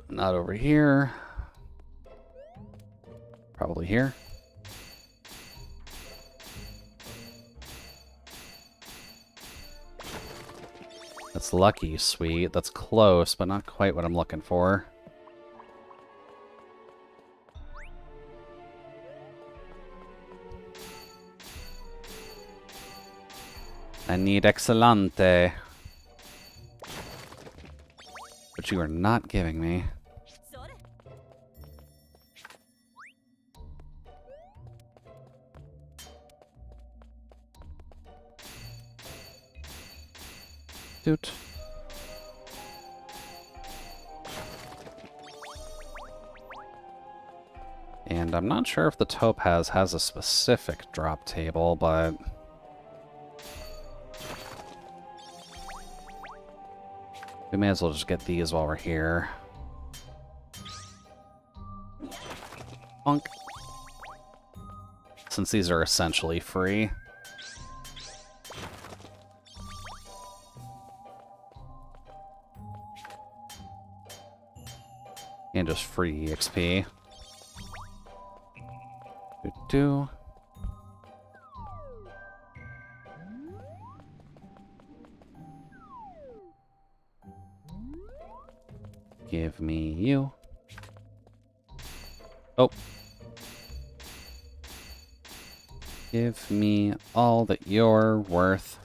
Not over here. Probably here. That's lucky, sweet. That's close, but not quite what I'm looking for. I need Excelente. But you are not giving me. Dude. And I'm not sure if the topaz has a specific drop table, but we may as well just get these while we're here. Bonk. Since these are essentially free. And just free XP. Do. Give me you. Oh. Give me all that you're worth.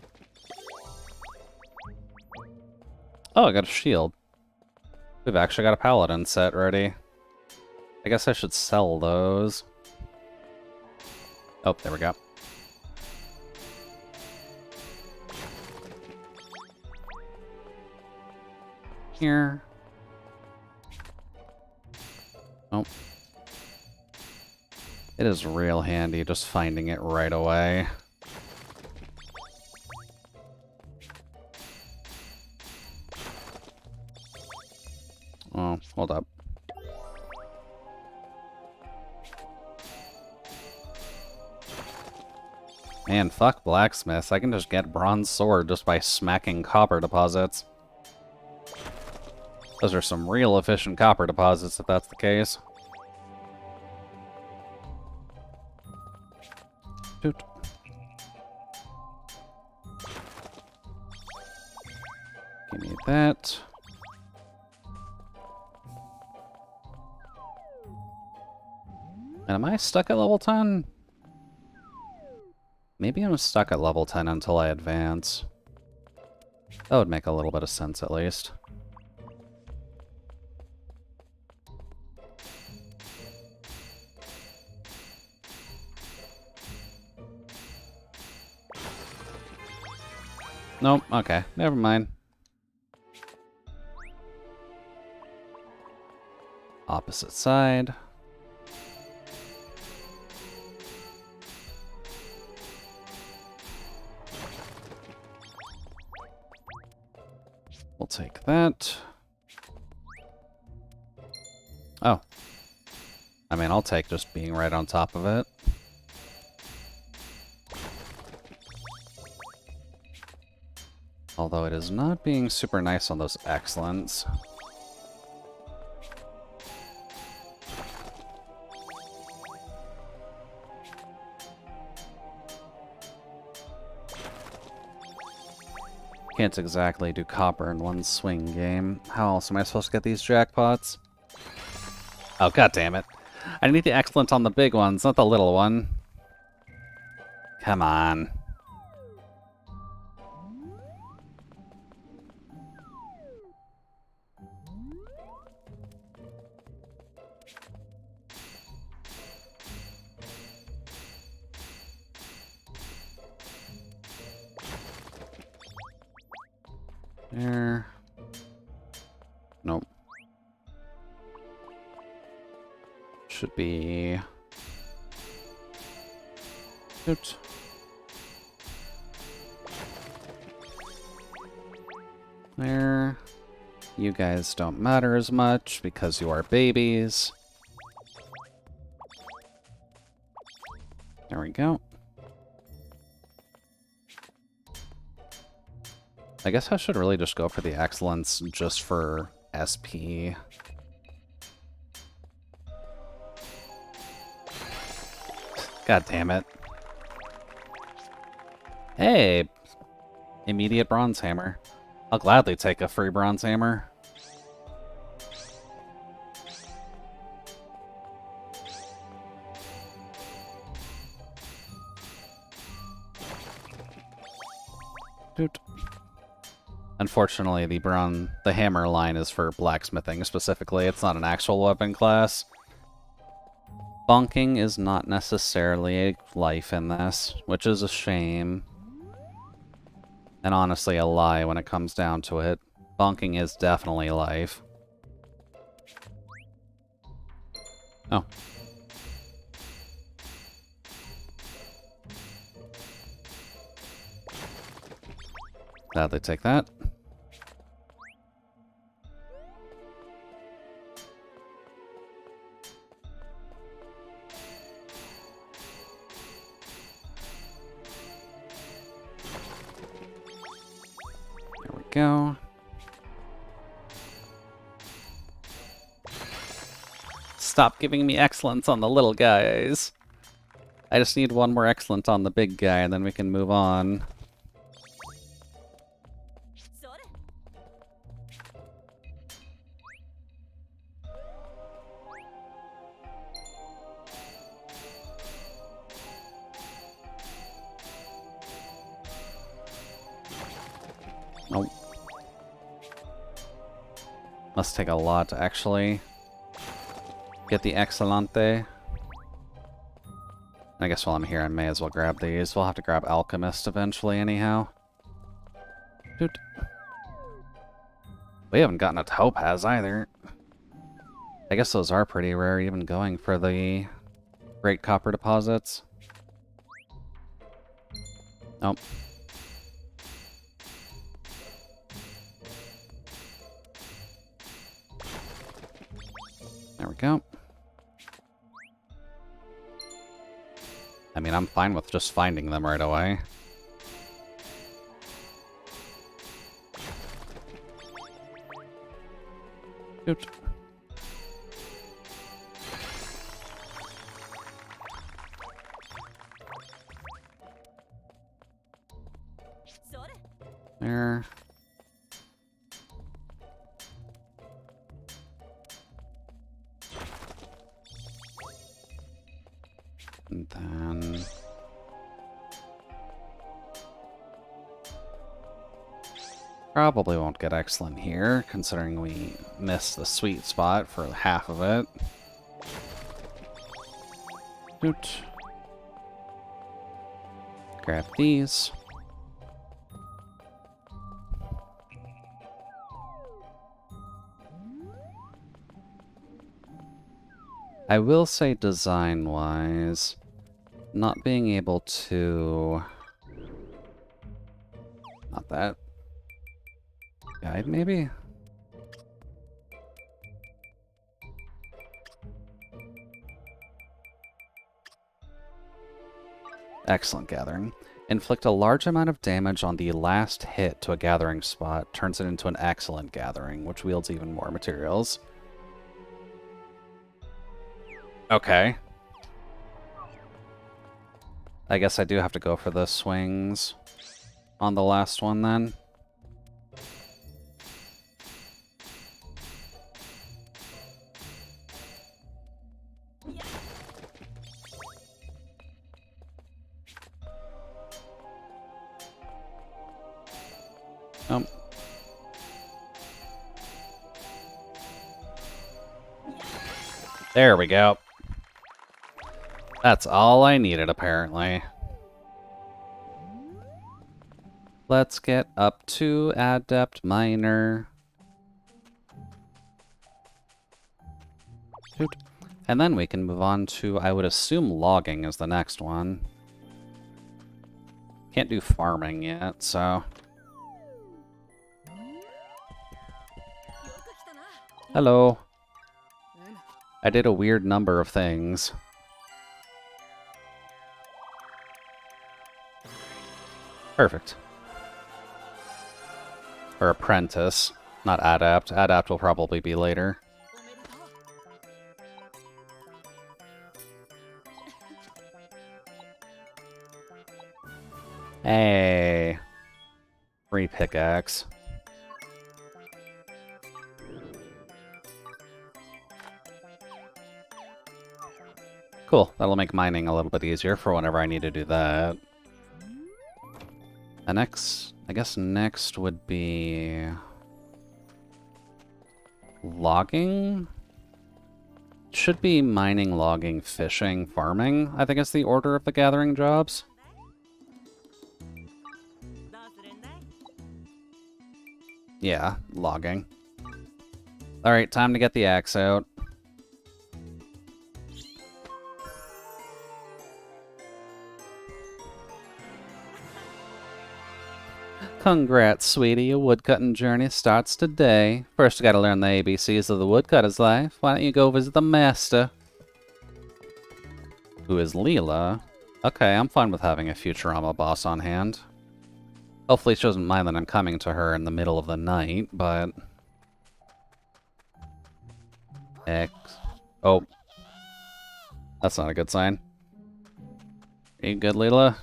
Oh, I got a shield. We've actually got a paladin set ready. I guess I should sell those. Oh, there we go. Here. Oh. It is real handy just finding it right away. Oh, hold up. Man, fuck blacksmiths. I can just get bronze sword just by smacking copper deposits. Those are some real efficient copper deposits, if that's the case. Shoot. Give me that. And am I stuck at level 10? Maybe I'm stuck at level 10 until I advance. That would make a little bit of sense, at least. Nope, okay, never mind. Opposite side. We'll take that. Oh. I mean, I'll take just being right on top of it. Although it is not being super nice on those excellents. Can't exactly do copper in one swing game. How else am I supposed to get these jackpots? Oh, god damn it. I need the excellence on the big ones, not the little one. Come on. There. Nope. Should be... Oops. There. You guys don't matter as much because you are babies. There we go. I guess I should really just go for the excellence just for SP. God damn it. Hey! Immediate bronze hammer. I'll gladly take a free bronze hammer. Doot. Unfortunately, the hammer line is for blacksmithing specifically. It's not an actual weapon class. Bonking is not necessarily a life in this, which is a shame. And honestly, a lie when it comes down to it. Bonking is definitely life. Oh. Gladly take that. There we go. Stop giving me excellence on the little guys. I just need one more excellent on the big guy, and then we can move on. Nope. Must take a lot to actually get the Excellente. I guess while I'm here, I may as well grab these. We'll have to grab Alchemist eventually anyhow. Doot. We haven't gotten a Topaz either. I guess those are pretty rare, even going for the Great Copper Deposits. Nope. There we go. I mean, I'm fine with just finding them right away. Oops. There. And then... probably won't get excellent here, considering we missed the sweet spot for half of it. Doot. Grab these. I will say design-wise, not being able to... not that. Guide, maybe? Excellent gathering. Inflict a large amount of damage on the last hit to a gathering spot, turns it into an excellent gathering, which wields even more materials. Okay. I guess I do have to go for the swings on the last one then. There we go. That's all I needed, apparently. Let's get up to Adept Miner. Shoot. And then we can move on to, I would assume, logging is the next one. Can't do farming yet, so... Hello. I did a weird number of things. Perfect. Or apprentice, not adept. Adept will probably be later. Hey. Free pickaxe. Cool, that'll make mining a little bit easier for whenever I need to do that. The next, I guess next would be... logging? Should be mining, logging, fishing, farming, I think is the order of the gathering jobs. Yeah, logging. Alright, time to get the axe out. Congrats, sweetie. Your woodcutting journey starts today. First, you gotta learn the ABCs of the woodcutter's life. Why don't you go visit the master? Who is Leela? Okay, I'm fine with having a Futurama boss on hand. Hopefully she doesn't mind that I'm coming to her in the middle of the night, but... Oh. That's not a good sign. Are you good, Leela?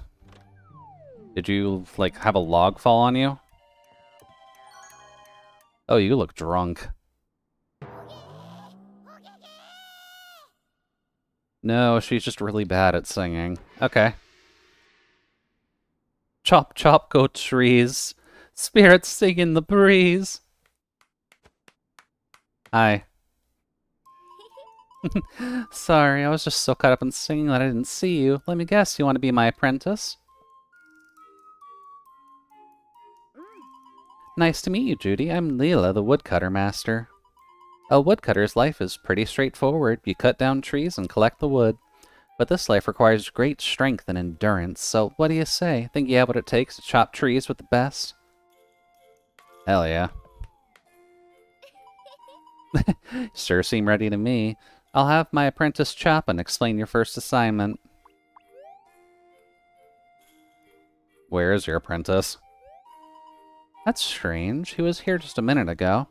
Did you, like, have a log fall on you? Oh, you look drunk. No, she's just really bad at singing. Okay. Chop, chop, go trees. Spirits sing in the breeze. Hi. Sorry, I was just so caught up in singing that I didn't see you. Let me guess, you want to be my apprentice? Nice to meet you, Judy. I'm Leela, the woodcutter master. A woodcutter's life is pretty straightforward. You cut down trees and collect the wood. But this life requires great strength and endurance, so what do you say? Think you have what it takes to chop trees with the best? Hell yeah. Sure seem ready to me. I'll have my apprentice chop and explain your first assignment. Where is your apprentice? That's strange. He was here just a minute ago.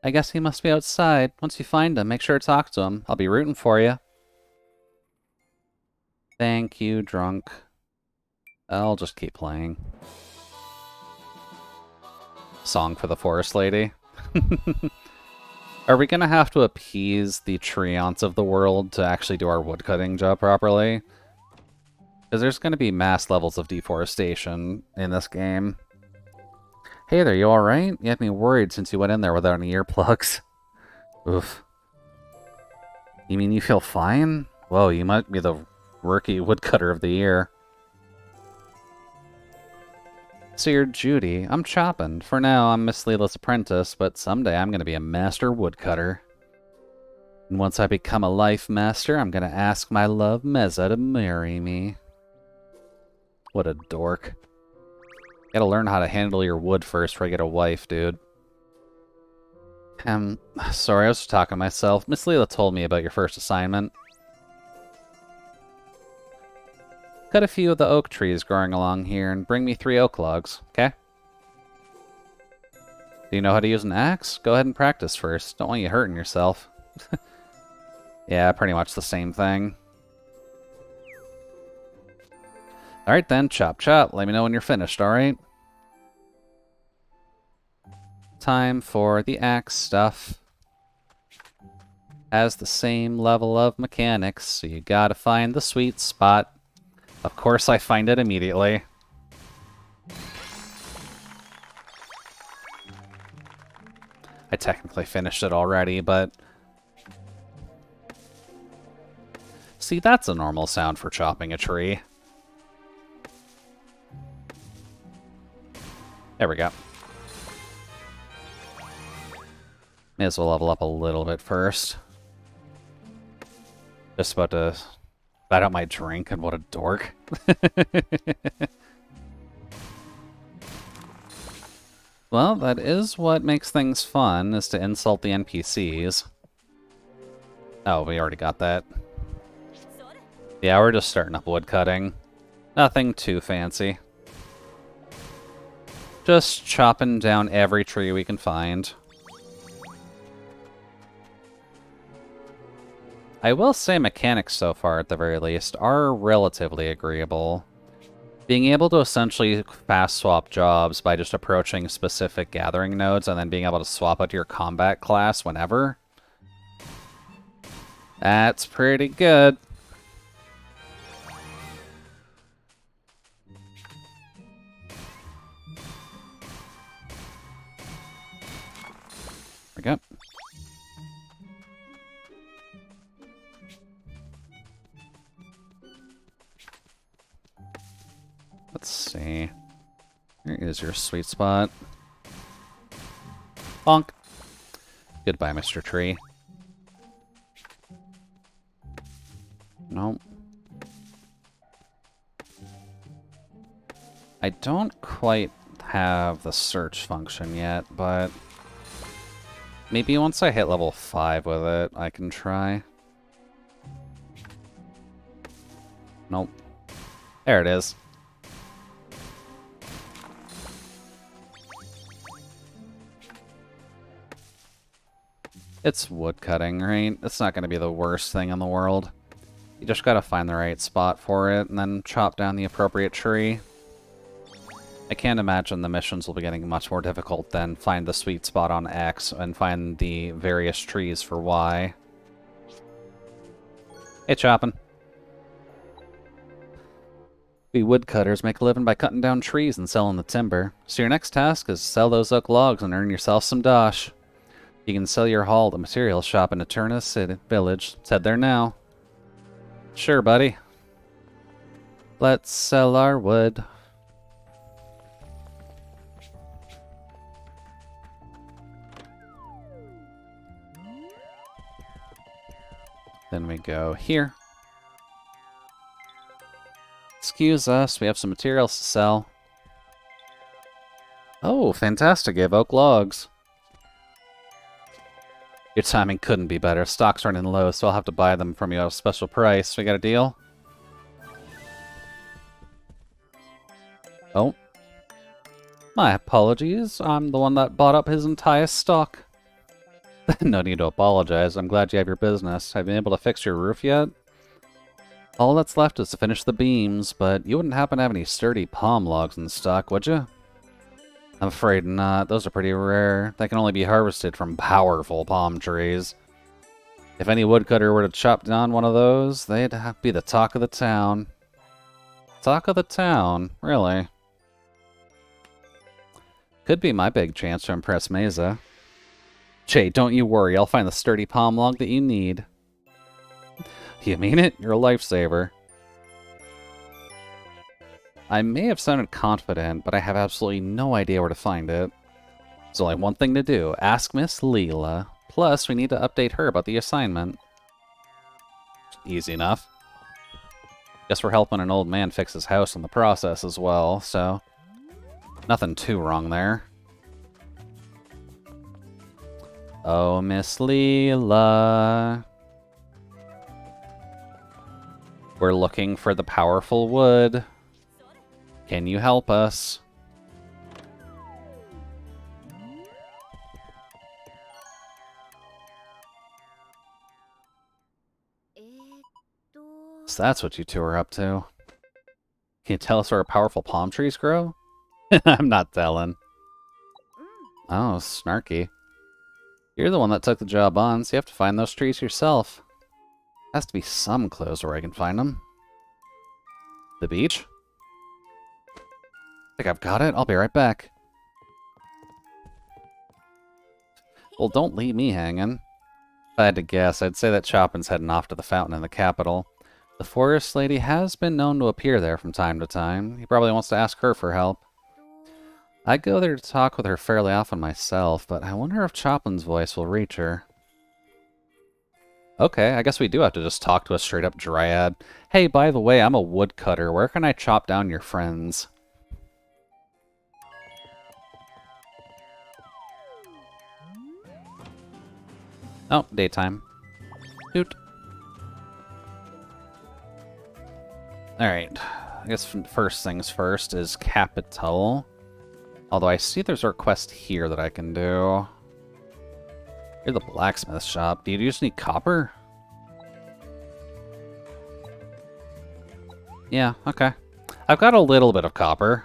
I guess he must be outside. Once you find him, make sure to talk to him. I'll be rooting for you. Thank you, drunk. I'll just keep playing. Song for the Forest Lady. Are we gonna have to appease the treants of the world to actually do our woodcutting job properly? Because there's gonna be mass levels of deforestation in this game. Hey there, you alright? You had me worried since you went in there without any earplugs. Oof. You mean you feel fine? Whoa, you might be the rookie woodcutter of the year. So you're Judy. I'm chopping. For now, I'm Miss Leela's apprentice, but someday I'm going to be a master woodcutter. And once I become a life master, I'm going to ask my love Meza to marry me. What a dork. Gotta learn how to handle your wood first before you get a wife, dude. Sorry, I was talking to myself. Miss Leela told me about your first assignment. Cut a few of the oak trees growing along here and bring me 3 oak logs, okay? Do you know how to use an axe? Go ahead and practice first. Don't want you hurting yourself. Yeah, pretty much the same thing. Alright then, chop chop. Let me know when you're finished, alright? Time for the axe stuff. Has the same level of mechanics, so you gotta find the sweet spot. Of course I find it immediately. I technically finished it already, but... See, that's a normal sound for chopping a tree. There we go. May as well level up a little bit first. Just about to bat out my drink, and what a dork. Well, that is what makes things fun, is to insult the NPCs. Oh, we already got that. Yeah, we're just starting up woodcutting. Nothing too fancy. Just chopping down every tree we can find. I will say mechanics so far, at the very least, are relatively agreeable. Being able to essentially fast swap jobs by just approaching specific gathering nodes and then being able to swap out your combat class whenever. That's pretty good. There we go. Let's see. Here is your sweet spot. Bonk. Goodbye, Mr. Tree. Nope. I don't quite have the search function yet, but maybe once I hit level 5 with it, I can try. Nope. There it is. It's woodcutting, right? It's not going to be the worst thing in the world. You just gotta find the right spot for it, and then chop down the appropriate tree. I can't imagine the missions will be getting much more difficult than find the sweet spot on X and find the various trees for Y. Hey, chopping. We woodcutters make a living by cutting down trees and selling the timber. So your next task is sell those oak logs and earn yourself some dosh. You can sell your haul at the materials shop in Eterna City Village. Let's head there now. Sure, buddy. Let's sell our wood. Then we go here. Excuse us, we have some materials to sell. Oh, fantastic, you have oak logs. Your timing couldn't be better. Stock's running low, so I'll have to buy them from you at a special price. We got a deal? Oh. My apologies. I'm the one that bought up his entire stock. No need to apologize. I'm glad you have your business. Have you been able to fix your roof yet? All that's left is to finish the beams, but you wouldn't happen to have any sturdy palm logs in stock, would you? I'm afraid not. Those are pretty rare. They can only be harvested from powerful palm trees. If any woodcutter were to chop down one of those, they'd have to be the talk of the town. Talk of the town? Really? Could be my big chance to impress Mesa. Jay, don't you worry. I'll find the sturdy palm log that you need. You mean it? You're a lifesaver. I may have sounded confident, but I have absolutely no idea where to find it. There's only one thing to do. Ask Miss Leela. Plus, we need to update her about the assignment. Easy enough. Guess we're helping an old man fix his house in the process as well, so nothing too wrong there. Oh, Miss Leela. We're looking for the powerful wood. Can you help us? So that's what you two are up to. Can you tell us where powerful palm trees grow? I'm not telling. Oh, snarky. You're the one that took the job on, so you have to find those trees yourself. Has to be some close where I can find them. The beach? Think I've got it? I'll be right back. Well, don't leave me hanging. If I had to guess, I'd say that Chopin's heading off to the fountain in the capital. The forest lady has been known to appear there from time to time. He probably wants to ask her for help. I go there to talk with her fairly often myself, but I wonder if Choplin's voice will reach her. Okay, I guess we do have to just talk to a straight-up dryad. Hey, by the way, I'm a woodcutter. Where can I chop down your friends? Oh, daytime. Doot. Alright, I guess first things first is Capital. Although I see there's a request here that I can do. You're the blacksmith shop. Do you just need copper? Yeah, okay. I've got a little bit of copper.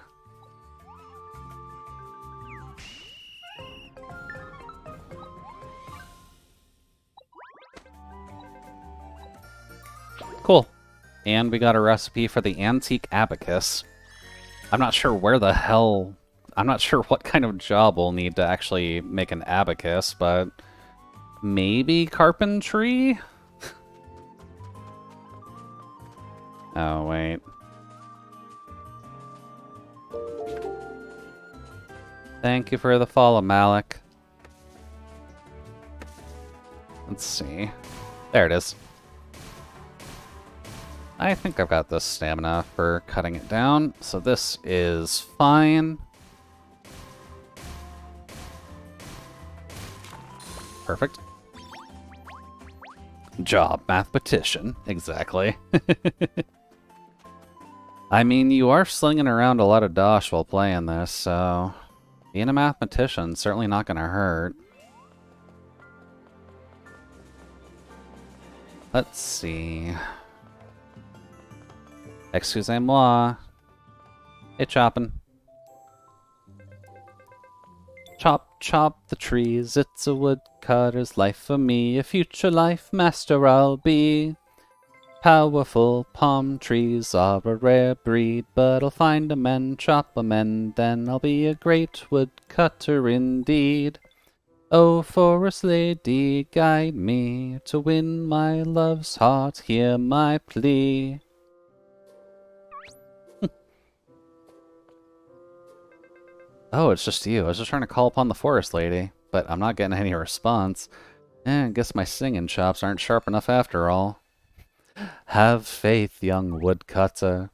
Cool. And we got a recipe for the antique abacus. I'm not sure where the hell... I'm not sure what kind of job we'll need to actually make an abacus, but... maybe carpentry? Oh, wait. Thank you for the follow, Malik. Let's see. There it is. I think I've got the stamina for cutting it down, so this is fine. Perfect. Job mathematician, exactly. I mean, you are slinging around a lot of dosh while playing this, so being a mathematician certainly not going to hurt. Let's see. Excusez-moi. Hey, chopping. Chop, chop the trees, it's a woodcutter's life for me. A future life master I'll be. Powerful palm trees are a rare breed, but I'll find 'em and chop 'em, and then I'll be a great woodcutter indeed. Oh, forest lady, guide me to win my love's heart, hear my plea. Oh, it's just you. I was just trying to call upon the forest lady, but I'm not getting any response. I guess my singing chops aren't sharp enough after all. Have faith, young woodcutter.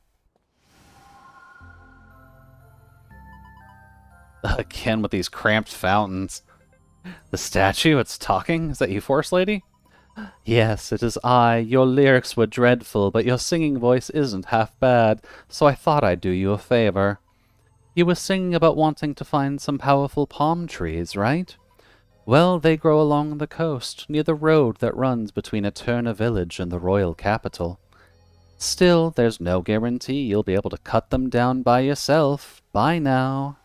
Again with these cramped fountains. The statue, it's talking? Is that you, forest lady? Yes, it is I. Your lyrics were dreadful, but your singing voice isn't half bad, so I thought I'd do you a favor. You were singing about wanting to find some powerful palm trees, right? Well, they grow along the coast, near the road that runs between Eterna Village and the royal capital. Still, there's no guarantee you'll be able to cut them down by yourself. Bye now.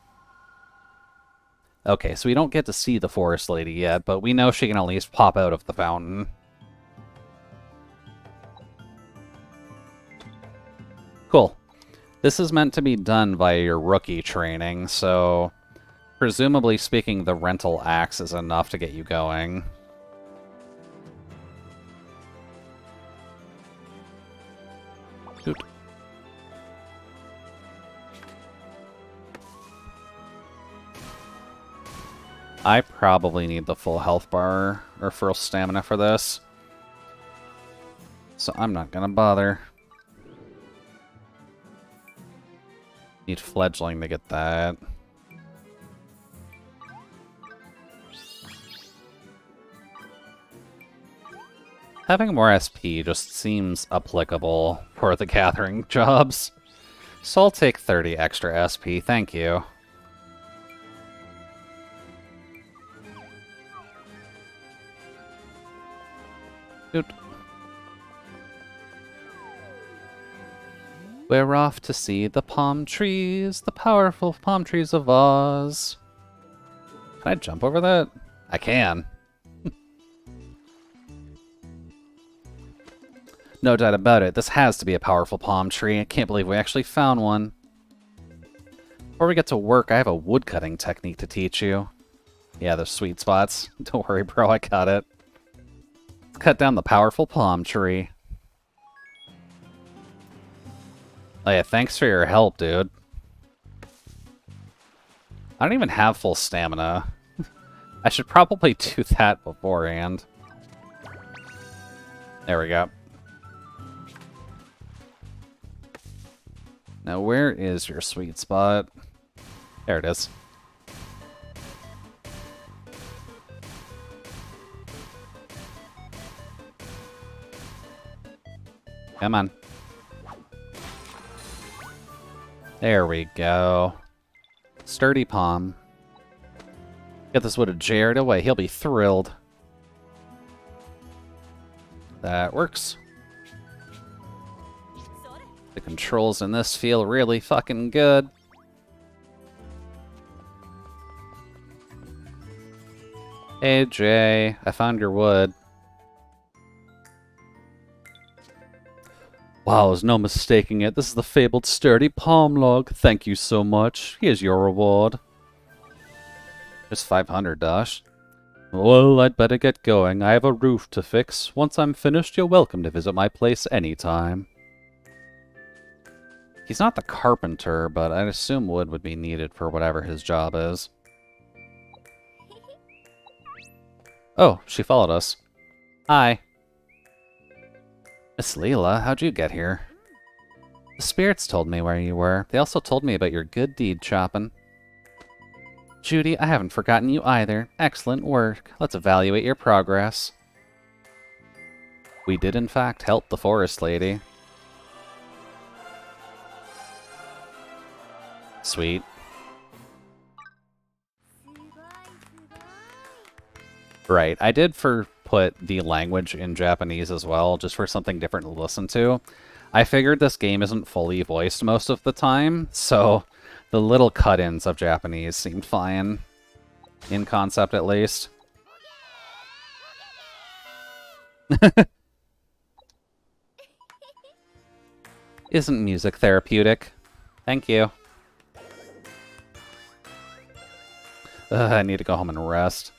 Okay, so we don't get to see the forest lady yet, but we know she can at least pop out of the fountain. Cool. This is meant to be done via your rookie training, so presumably speaking, the rental axe is enough to get you going. Doot. I probably need the full health bar, or full stamina for this, so I'm not gonna bother. Need fledgling to get that. Having more SP just seems applicable for the gathering jobs. So I'll take 30 extra SP, thank you. Doot. We're off to see the palm trees, the powerful palm trees of Oz. Can I jump over that? I can. No doubt about it, this has to be a powerful palm tree. I can't believe we actually found one. Before we get to work, I have a woodcutting technique to teach you. Yeah, there's sweet spots. Don't worry, bro, I got it. Let's cut down the powerful palm tree. Oh yeah, thanks for your help, dude. I don't even have full stamina. I should probably do that beforehand. There we go. Now, where is your sweet spot? There it is. Come on. There we go. Sturdy Palm. Get this wooded Jared away. He'll be thrilled. That works. The controls in this feel really fucking good. Hey, Jay. I found your wood. Wow, there's no mistaking it. This is the fabled sturdy palm log. Thank you so much. Here's your reward. Just 500, Dash. Well, I'd better get going. I have a roof to fix. Once I'm finished, you're welcome to visit my place anytime. He's not the carpenter, but I'd assume wood would be needed for whatever his job is. Oh, she followed us. Hi. Miss Leela, how'd you get here? The spirits told me where you were. They also told me about your good deed chopping. Judy, I haven't forgotten you either. Excellent work. Let's evaluate your progress. We did in fact help the forest lady. Sweet. Right, I did put the language in Japanese as well, just for something different to listen to. I figured this game isn't fully voiced most of the time, so the little cut-ins of Japanese seemed fine. In concept, at least. Isn't music therapeutic? Thank you. I need to go home and rest.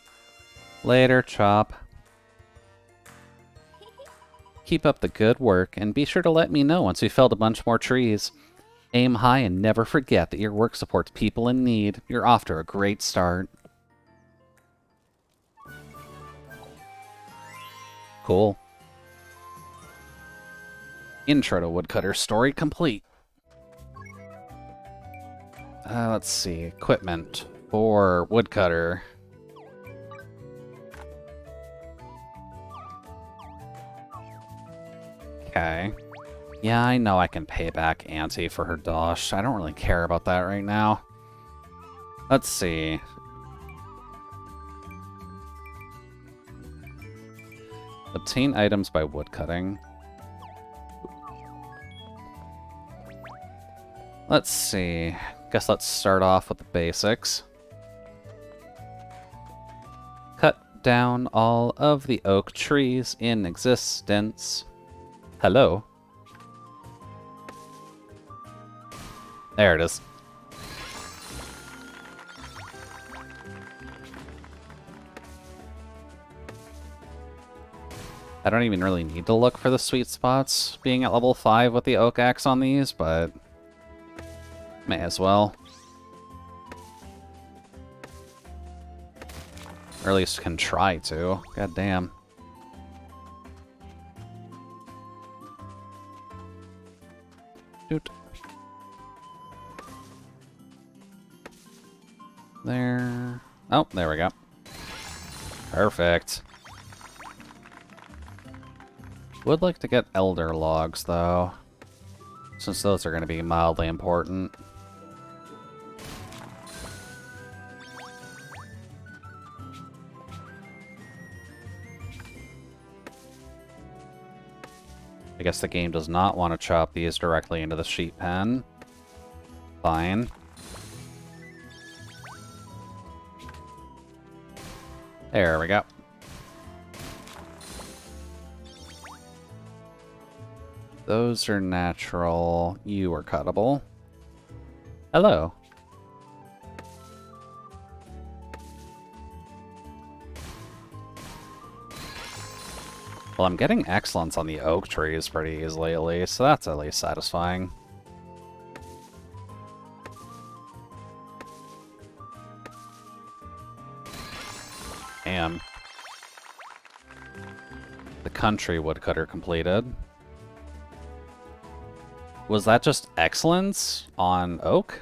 Later, Chop. Keep up the good work, and be sure to let me know once we've felled a bunch more trees. Aim high and never forget that your work supports people in need. You're off to a great start. Cool. Intro to Woodcutter story complete. Let's see. Equipment for Woodcutter. Okay. Yeah, I know I can pay back Auntie for her dosh. I don't really care about that right now. Let's see. Obtain items by woodcutting. Let's see. Guess let's start off with the basics. Cut down all of the oak trees in existence. Hello. There it is. I don't even really need to look for the sweet spots being at level 5 with the oak axe on these, but may as well. Or at least can try to. God damn. Shoot. There. Oh, there we go. Perfect. Would like to get elder logs, though, since those are going to be mildly important. I guess the game does not want to chop these directly into the sheep pen. Fine. There we go. Those are natural. You are cuttable. Hello. Well, I'm getting excellence on the oak trees pretty easily at least, so that's at least satisfying. Damn. The country woodcutter completed. Was that just excellence on oak?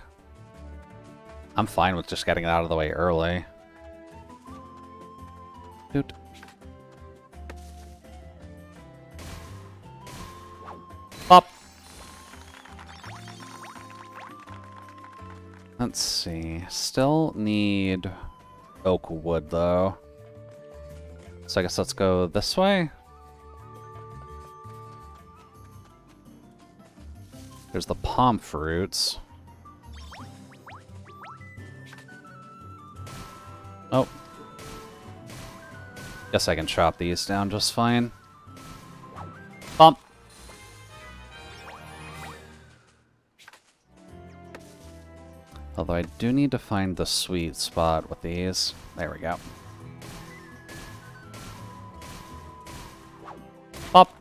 I'm fine with just getting it out of the way early. Doot. Pop! Let's see. Still need oak wood, though. So I guess let's go this way. There's the palm fruits. Oh. Guess I can chop these down just fine. Bump. Although I do need to find the sweet spot with these. There we go. Pop.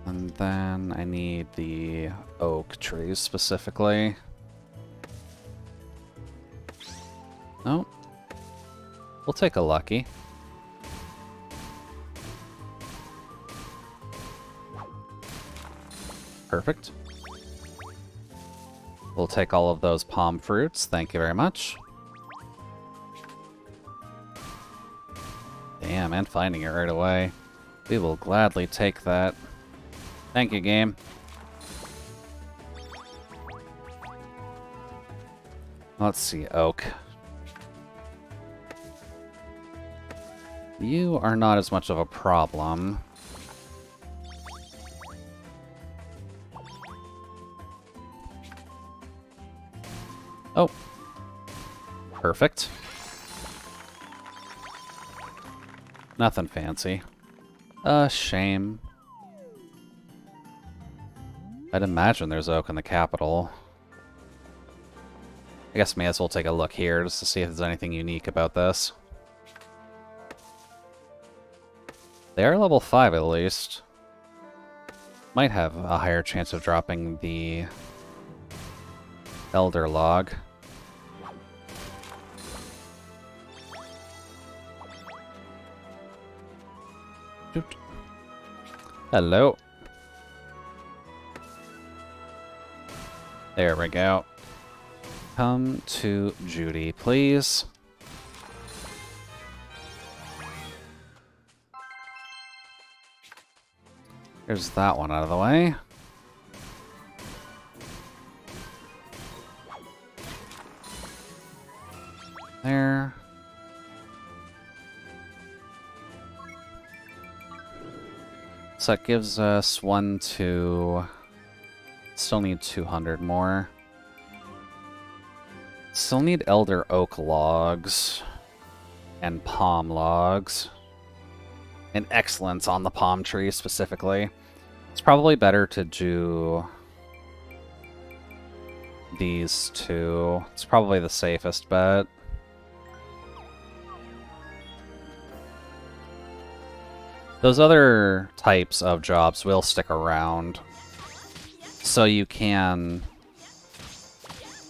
And then I need the oak trees specifically. Oh. We'll take a lucky. Perfect. We'll take all of those palm fruits. Thank you very much. Damn, and finding it right away. We will gladly take that. Thank you, game. Let's see, oak. You are not as much of a problem. Oh. Perfect. Nothing fancy. Shame. I'd imagine there's oak in the capital. I guess may as well take a look here just to see if there's anything unique about this. They are level 5 at least. Might have a higher chance of dropping the Elder Log. Hello. There we go. Come to Judy, please. There's that one out of the way. There. So that gives us 1, 2... Still need 200 more. Still need elder oak logs. And palm logs. And excellence on the palm tree specifically. It's probably better to do these two. It's probably the safest bet. Those other types of jobs will stick around, so you can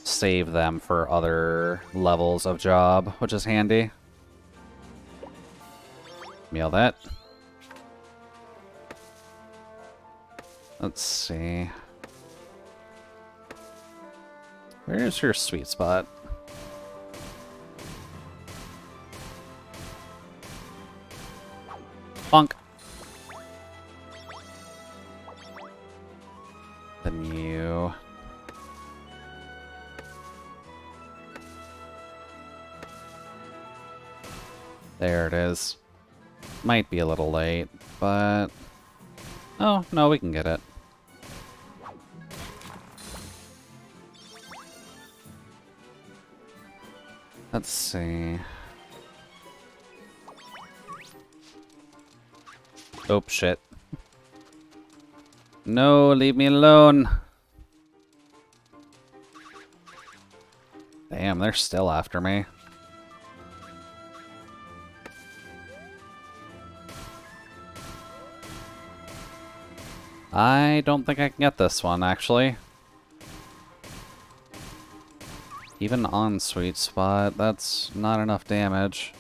save them for other levels of job, which is handy. Meal that. Let's see. Where's your sweet spot? Bonk. Then you... There it is. Might be a little late, but... Oh, no, we can get it. Let's see... Oh, shit. No, leave me alone. Damn, they're still after me. I don't think I can get this one, actually. Even on Sweet Spot, that's not enough damage.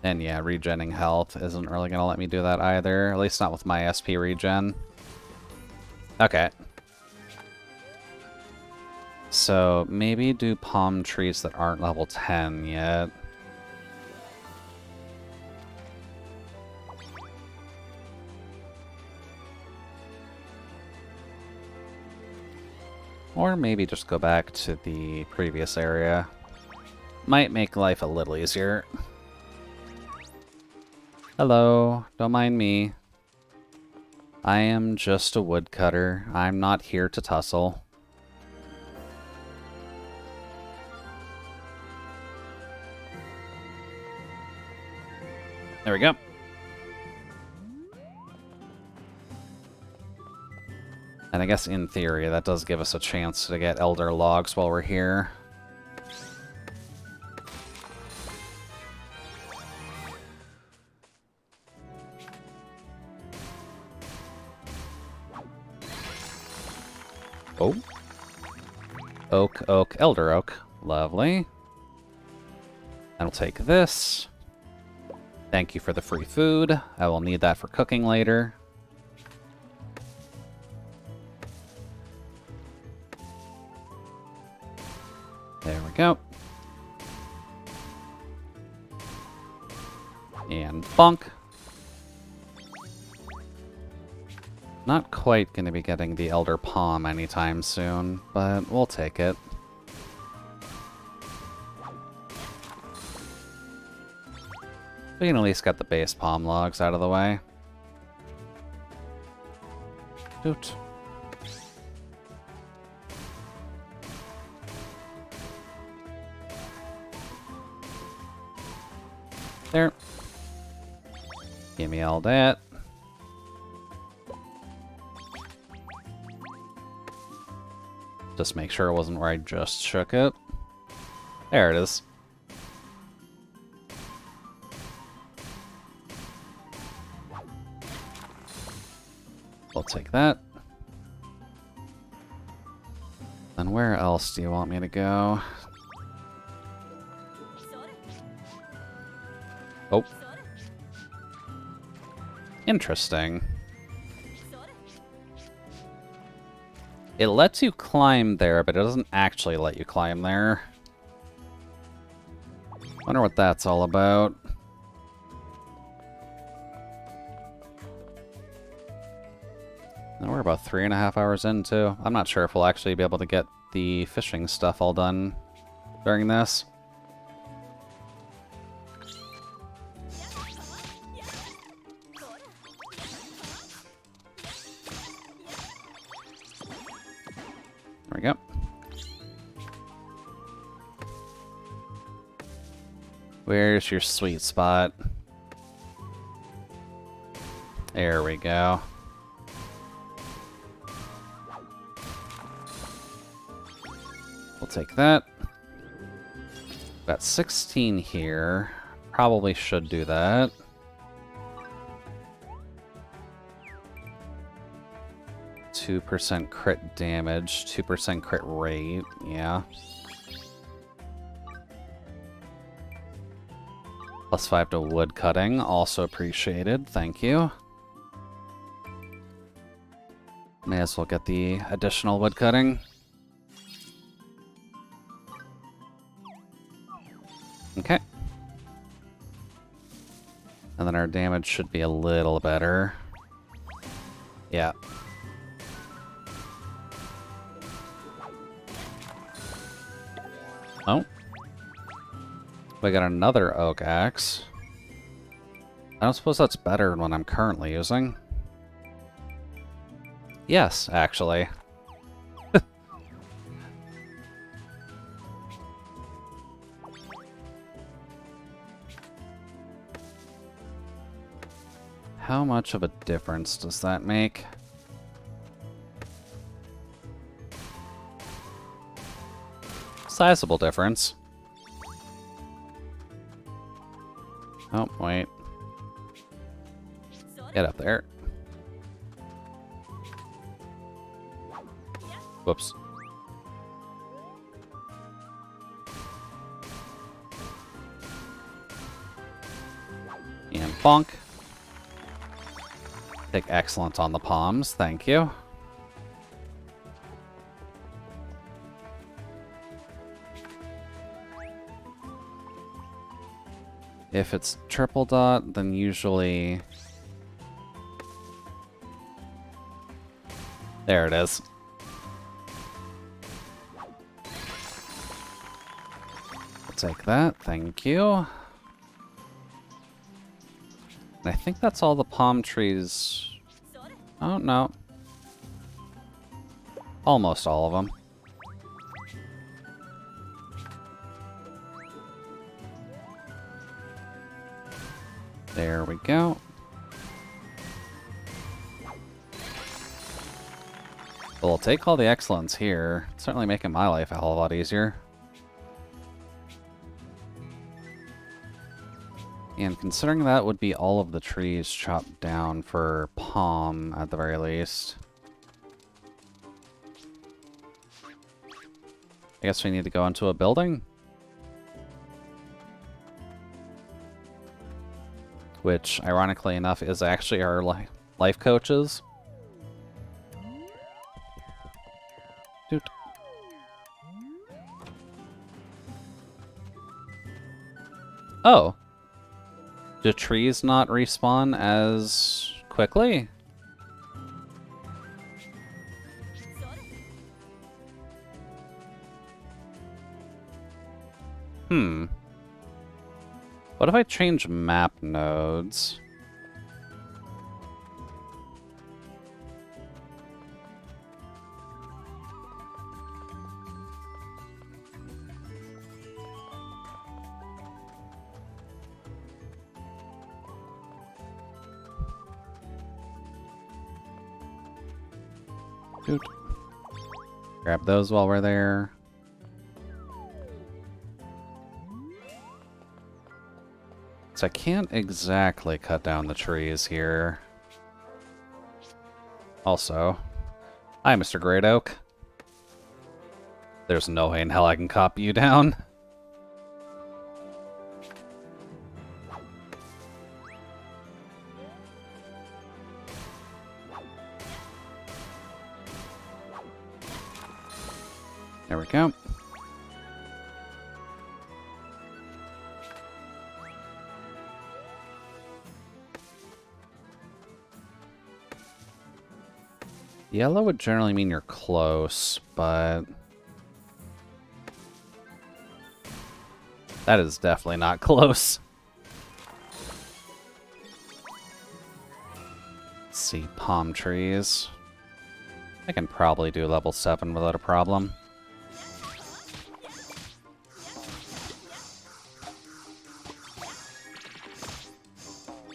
And yeah, regenning health isn't really going to let me do that either. At least not with my SP regen. Okay. So maybe do palm trees that aren't level 10 yet. Or maybe just go back to the previous area. Might make life a little easier. Hello, don't mind me. I am just a woodcutter. I'm not here to tussle. There we go. And I guess in theory, that does give us a chance to get Elder Logs while we're here. Oh. Oak, oak, elder oak. Lovely. And we'll take this. Thank you for the free food. I will need that for cooking later. There we go. And bonk. Not quite going to be getting the Elder Palm anytime soon, but we'll take it. We can at least get the base palm logs out of the way. Doot. There. Give me all that. Just make sure it wasn't where I just shook it. There it is. We'll take that. Then where else do you want me to go? Oh. Interesting. It lets you climb there, but it doesn't actually let you climb there. Wonder what that's all about. And we're about 3.5 hours in, too. I'm not sure if we'll actually be able to get the fishing stuff all done during this. There we go. Where's your sweet spot? There we go. We'll take that. Got 16 here. Probably should do that. %, crit damage, 2% crit rate, yeah. +5 to wood cutting, also appreciated, thank you. May as well get the additional wood cutting. Okay. And then our damage should be a little better. Yeah. Oh. We got another oak axe. I don't suppose that's better than what I'm currently using. Yes, actually. How much of a difference does that make? Sizable difference. Oh, wait. Get up there. Whoops. And bonk. Take excellent on the palms, thank you. If it's triple dot, then usually... There it is. I'll take that, thank you. And I think that's all the palm trees... Oh, no. Almost all of them. There we go. We'll take all the excellence here. It's certainly making my life a hell of a lot easier. And considering that would be all of the trees chopped down for palm at the very least. I guess we need to go into a building. Which, ironically enough, is actually our life coaches. Dude. Oh. Do trees not respawn as quickly? What if I change map nodes? Dude. Grab those while we're there. So I can't exactly cut down the trees here. Also, hi, Mr. Great Oak. There's no way in hell I can copy you down. There we go. Yellow would generally mean you're close, but... that is definitely not close. Let's see, palm trees. I can probably do level 7 without a problem.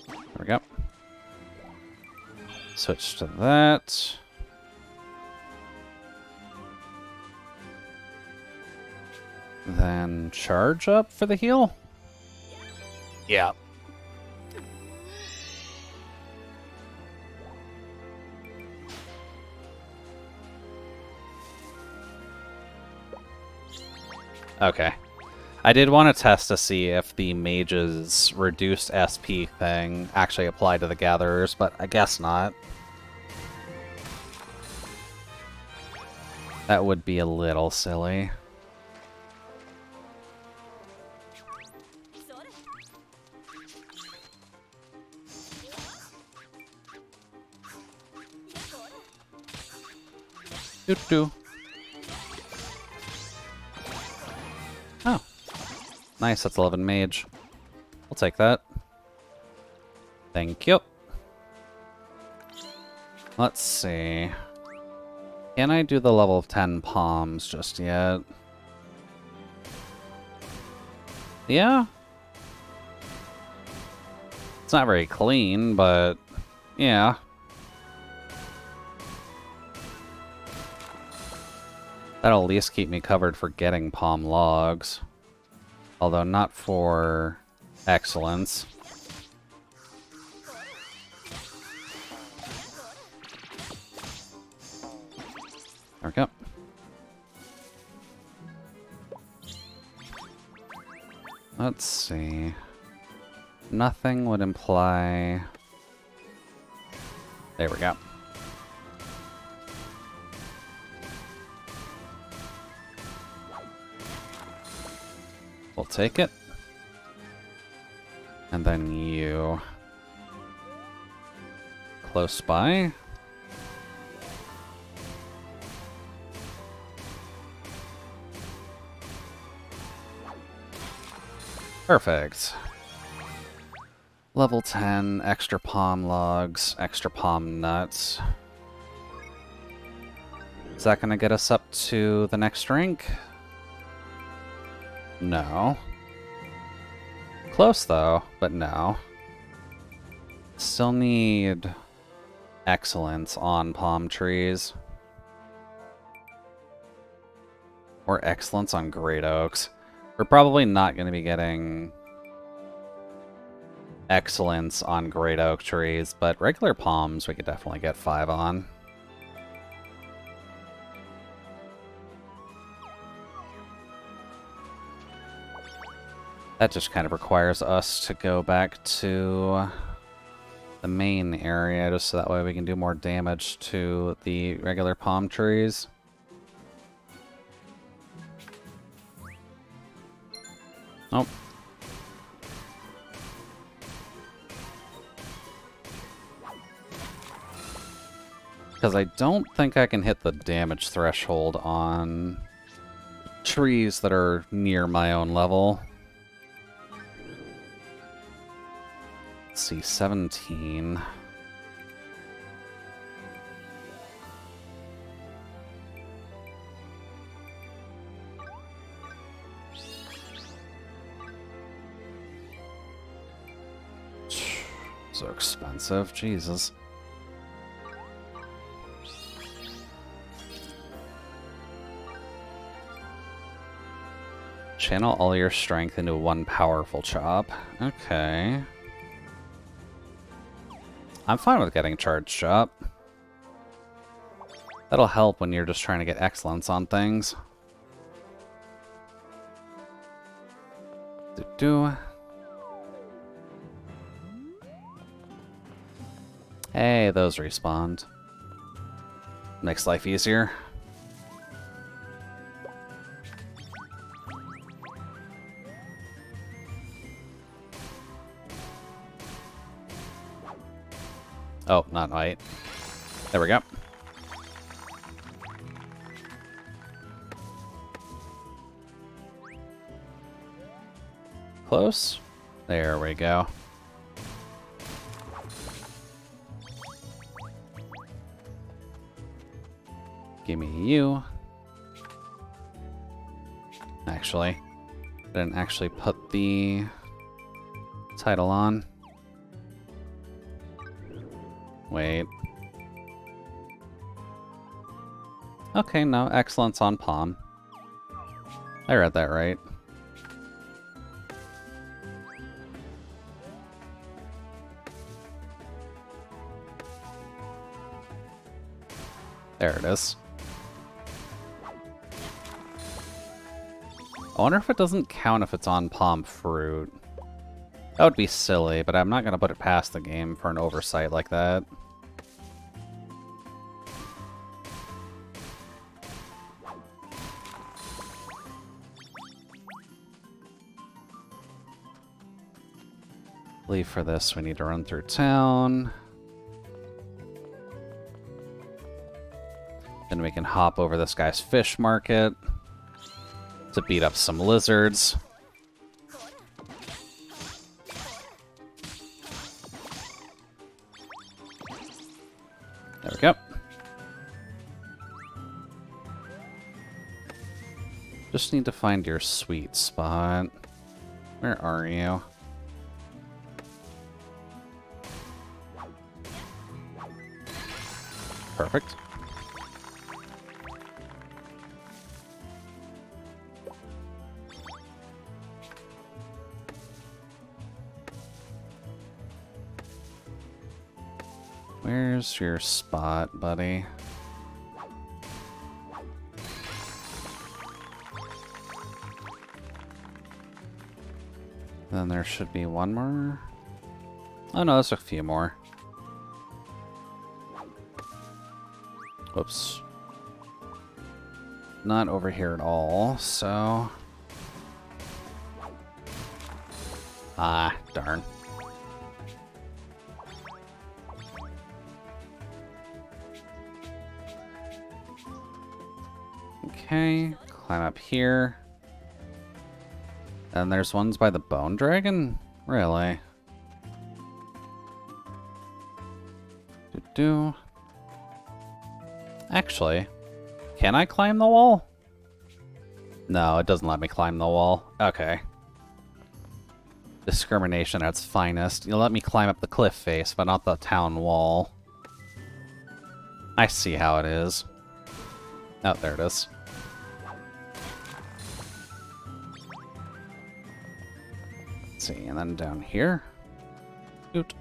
There we go. Switch to that. Then charge up for the heal? Yeah. Okay. I did want to test to see if the mage's reduced SP thing actually applied to the gatherers, but I guess not. That would be a little silly. Doo-doo. Oh. Nice, that's 11 mage. We'll take that. Thank you. Let's see. Can I do the level 10 palms just yet? Yeah? It's not very clean, but yeah. That'll at least keep me covered for getting palm logs. Although not for excellence. There we go. Let's see. Nothing would imply... There we go. We'll take it. And then you... Close by. Perfect. Level 10, extra palm logs, extra palm nuts. Is that gonna get us up to the next rank? No. Close though, but no. Still need excellence on palm trees. Or excellence on great oaks. We're probably not going to be getting excellence on great oak trees, but regular palms we could definitely get 5 on. That just kind of requires us to go back to the main area, just so that way we can do more damage to the regular palm trees. Nope. Because I don't think I can hit the damage threshold on trees that are near my own level. Let's see, 17. So expensive, Jesus. Channel all your strength into one powerful chop. Okay. I'm fine with getting charged chop. That'll help when you're just trying to get excellence on things. Do-do. Hey, those respawned. Makes life easier. Oh, not white. There we go. Close. There we go. Give me you. Actually, I didn't actually put the title on. Wait. Okay, no, excellence on palm. I read that right. There it is. I wonder if it doesn't count if it's on palm fruit. That would be silly, but I'm not going to put it past the game for an oversight like that. I believe for this we need to run through town. Then we can hop over this guy's fish market to beat up some lizards. There we go. Just need to find your sweet spot. Where are you? Perfect. Where's your spot, buddy? Then there should be one more. Oh no, there's a few more. Whoops. Not over here at all, so... Ah, darn. Okay, climb up here. And there's ones by the Bone Dragon? Really? Do-do. Actually, can I climb the wall? No, it doesn't let me climb the wall. Okay. Discrimination at its finest. You'll let me climb up the cliff face, but not the town wall. I see how it is. Oh, there it is. Let's see, and then down here. Oot.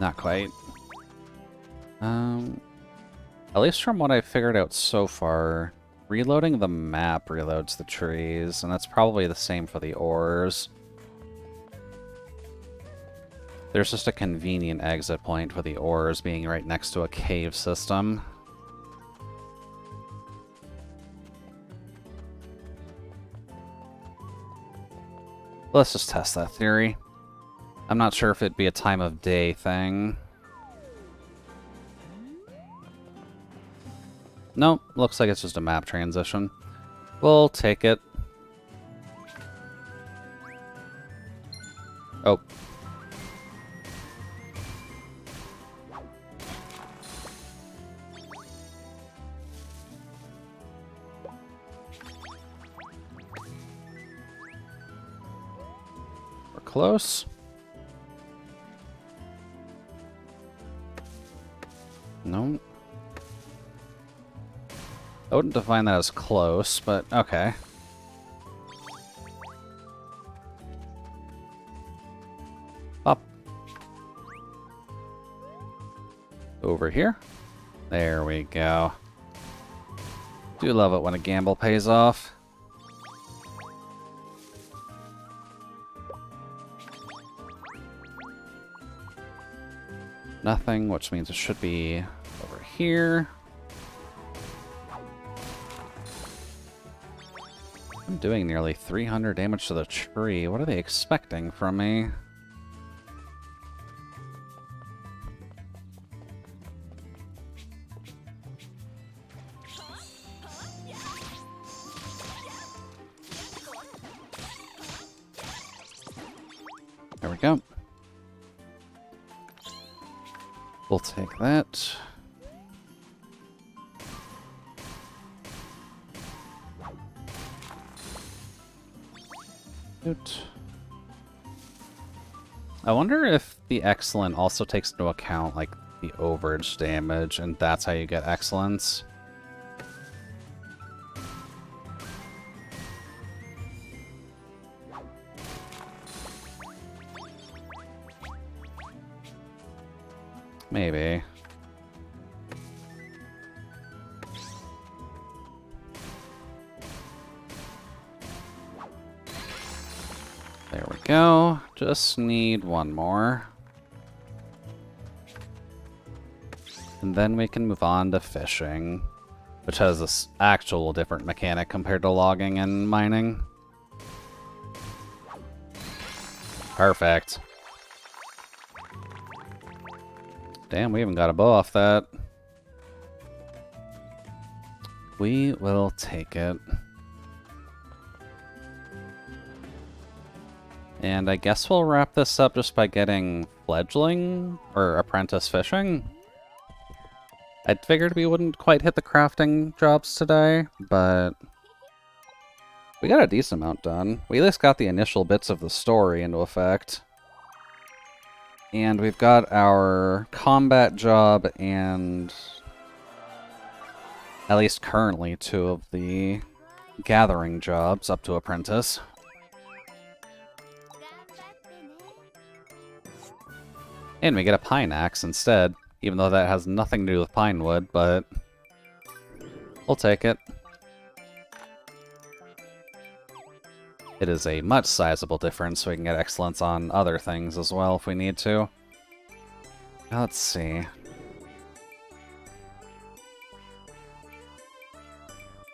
Not quite. At least from what I've figured out so far, reloading the map reloads the trees, and that's probably the same for the ores. There's just a convenient exit point for the ores being right next to a cave system. Let's just test that theory. I'm not sure if it'd be a time of day thing. Nope, looks like it's just a map transition. We'll take it. Oh. We're close. Nope. I wouldn't define that as close, but okay. Up. Over here. There we go. Do love it when a gamble pays off. Nothing, which means it should be over here. I'm doing nearly 300 damage to the tree. What are they expecting from me? There we go. We'll take that. Good. I wonder if the excellent also takes into account like the overage damage, and that's how you get excellence. Maybe. There we go. Just need one more. And then we can move on to fishing, which has this actual different mechanic compared to logging and mining. Perfect. Damn, we even got a bow off that. We will take it. And I guess we'll wrap this up just by getting fledgling or apprentice fishing. I'd figured we wouldn't quite hit the crafting jobs today, but we got a decent amount done. We at least got the initial bits of the story into effect. And we've got our combat job and, at least currently, 2 of the gathering jobs up to apprentice. And we get a pine axe instead, even though that has nothing to do with pine wood, but We'll take it. It is a much sizable difference, so we can get excellence on other things as well if we need to. Let's see.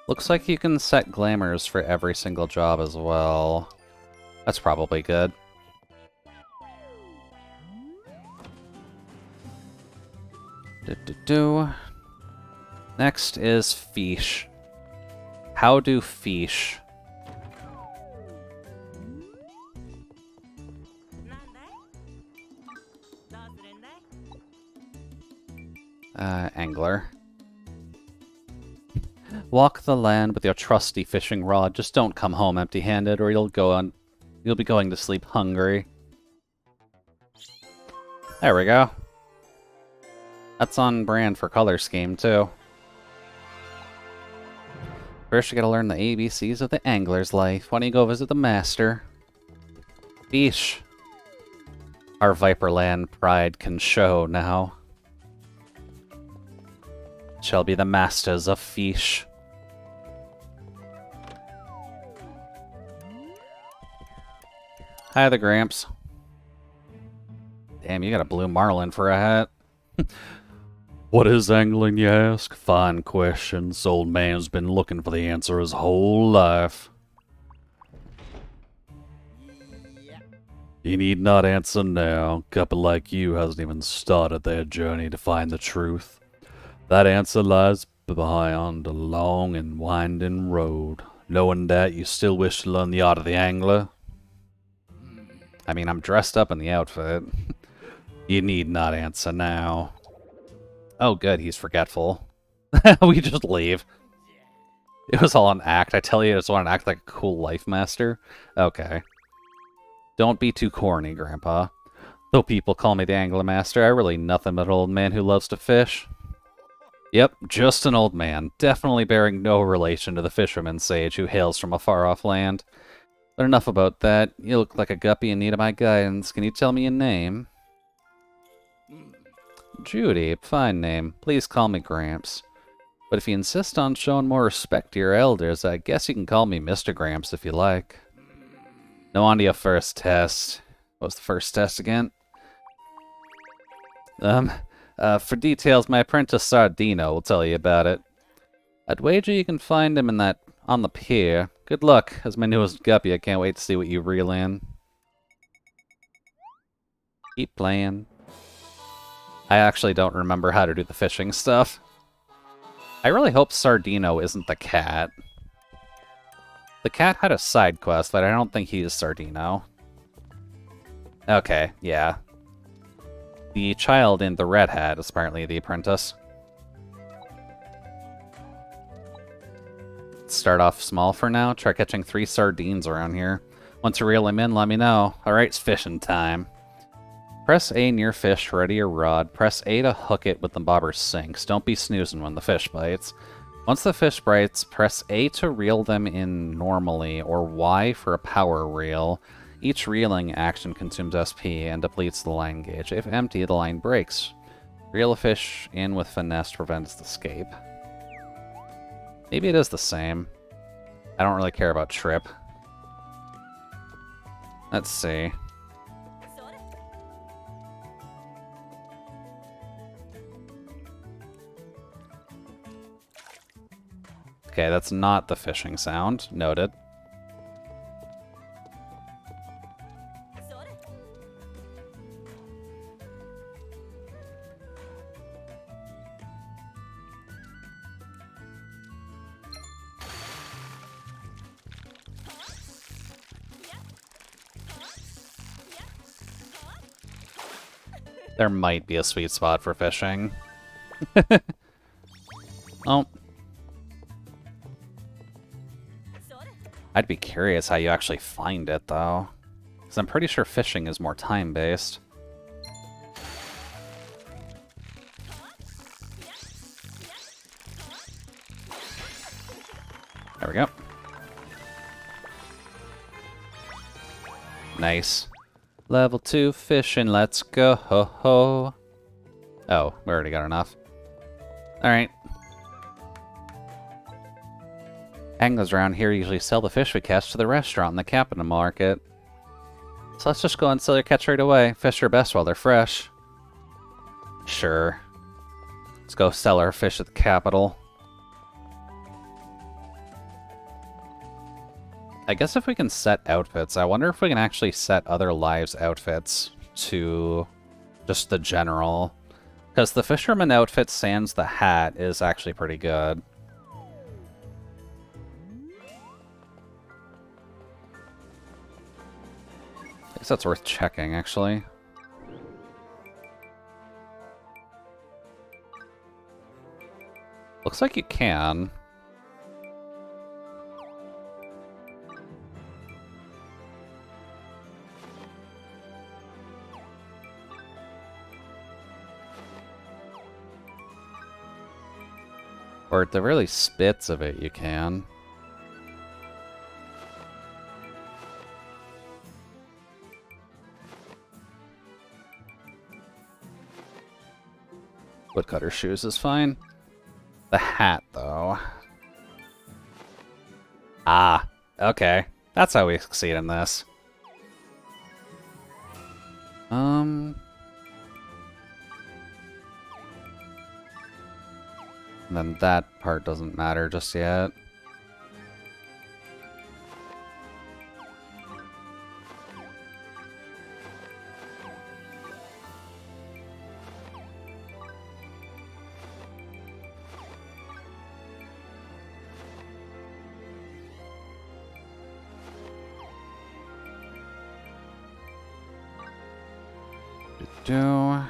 Looks like you can set glamours for every single job as well. That's probably good. Next is fish. How do fish? Angler. Walk the land with your trusty fishing rod. Just don't come home empty-handed, or you'll be going to sleep hungry. There we go. That's on brand for color scheme too. First, you gotta learn the ABCs of the angler's life. Why don't you go visit the master? Fish. Our Viperland pride can show now. Shall be the masters of fish. Hi, the Gramps. Damn, you got a blue marlin for a hat. What is angling, you ask? Fine question. This old man's been looking for the answer his whole life. You need not answer now. A couple like you hasn't even started their journey to find the truth. That answer lies beyond a long and winding road. Knowing that, you still wish to learn the art of the angler? I mean, I'm dressed up in the outfit. You need not answer now. Oh, good, he's forgetful. We just leave. It was all an act. I tell you, I just want to act like a cool life master. Okay. Don't be too corny, Grandpa. Though people call me the Angler Master, I'm really nothing but an old man who loves to fish. Yep, just an old man, definitely bearing no relation to the fisherman sage who hails from a far-off land. But enough about that. You look like a guppy in need of my guidance. Can you tell me your name? Judy, fine name. Please call me Gramps. But if you insist on showing more respect to your elders, I guess you can call me Mr. Gramps if you like. Now on to your first test. What was the first test again? For details, my apprentice Sardino will tell you about it. I'd wager you can find him on the pier. Good luck. As my newest guppy, I can't wait to see what you reel in. Keep playing. I actually don't remember how to do the fishing stuff. I really hope Sardino isn't the cat. The cat had a side quest, but I don't think he is Sardino. Okay, yeah. The child in the red hat is apparently the apprentice. Start off small for now. Try catching 3 sardines around here. Once you reel him in, let me know. Alright, it's fishing time. Press A near fish to ready your rod. Press A to hook it when the bobber sinks. Don't be snoozing when the fish bites. Once the fish bites, press A to reel them in normally, or Y for a power reel. Each reeling action consumes SP and depletes the line gauge. If empty, the line breaks. Reel a fish in with finesse to prevent its escape. Maybe it is the same. I don't really care about trip. Let's see. Okay, that's not the fishing sound. Noted. There might be a sweet spot for fishing. Oh. I'd be curious how you actually find it, though. Because I'm pretty sure fishing is more time-based. There we go. Nice. Level 2 fishing, let's go. Ho ho. Oh, we already got enough. Alright. Anglers around here usually sell the fish we catch to the restaurant in the capital market. So let's just go and sell your catch right away. Fish are best while they're fresh. Sure. Let's go sell our fish at the capital. I guess if we can set outfits, I wonder if we can actually set other lives' outfits to just the general. Because the fisherman outfit sans the hat is actually pretty good. I guess that's worth checking, actually. Looks like you can. Or at the very least, spits of it you can. Woodcutter shoes is fine. The hat, though. Ah, okay. That's how we succeed in this. And then that part doesn't matter just yet. Do.